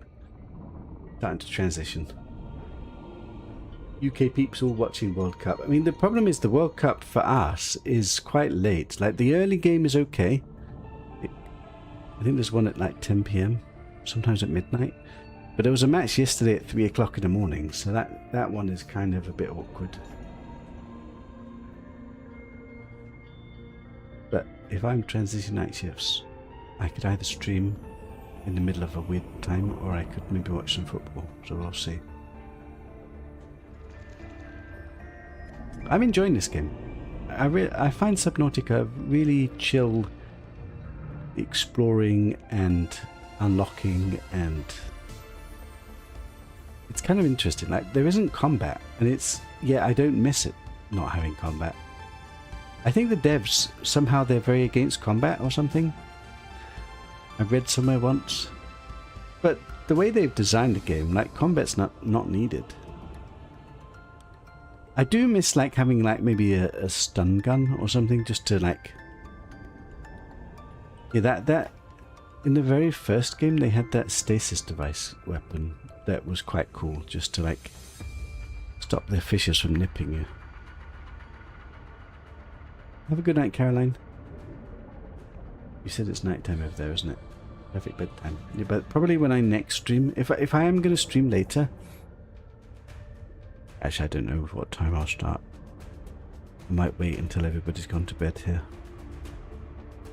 A: starting to transition. UK peeps all watching World Cup. I mean, the problem is the World Cup for us is quite late. Like, the early game is okay. I think there's one at like 10 p.m, sometimes at midnight. But there was a match yesterday at 3 o'clock in the morning, so that one is kind of a bit awkward. But if I'm transitioning night shifts, I could either stream in the middle of a weird time, or I could maybe watch some football, so we'll see. I'm enjoying this game. I find Subnautica really chill, exploring and unlocking, and it's kind of interesting. Like, there isn't combat, and it's, yeah, I don't miss it not having combat. I think the devs, somehow they're very against combat or something. I read somewhere once. But the way they've designed the game, like, combat's not needed. I do miss like having like maybe a stun gun or something just to like, yeah, that in the very first game they had that stasis device weapon that was quite cool, just to like stop the fishes from nipping you. Have a good night, Caroline. You said it's nighttime over there, isn't it? Perfect bedtime. Yeah, but probably when I next stream, if I am going to stream later. Actually, I don't know what time I'll start. I might wait until everybody's gone to bed here.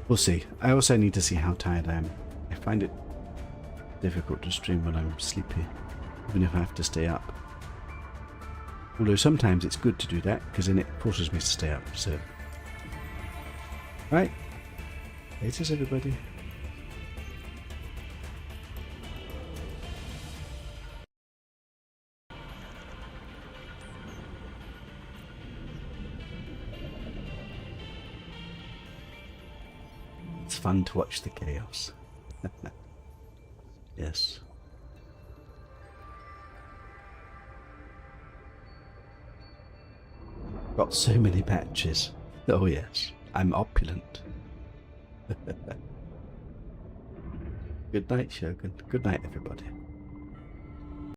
A: We'll see. I also need to see how tired I am. I find it difficult to stream when I'm sleepy, even if I have to stay up. Although sometimes it's good to do that, because then it forces me to stay up, so... Right. Laters, everybody. It's fun to watch the chaos. Yes. Got so many patches. Oh yes, I'm opulent. Good night, Shogun. Good night, everybody.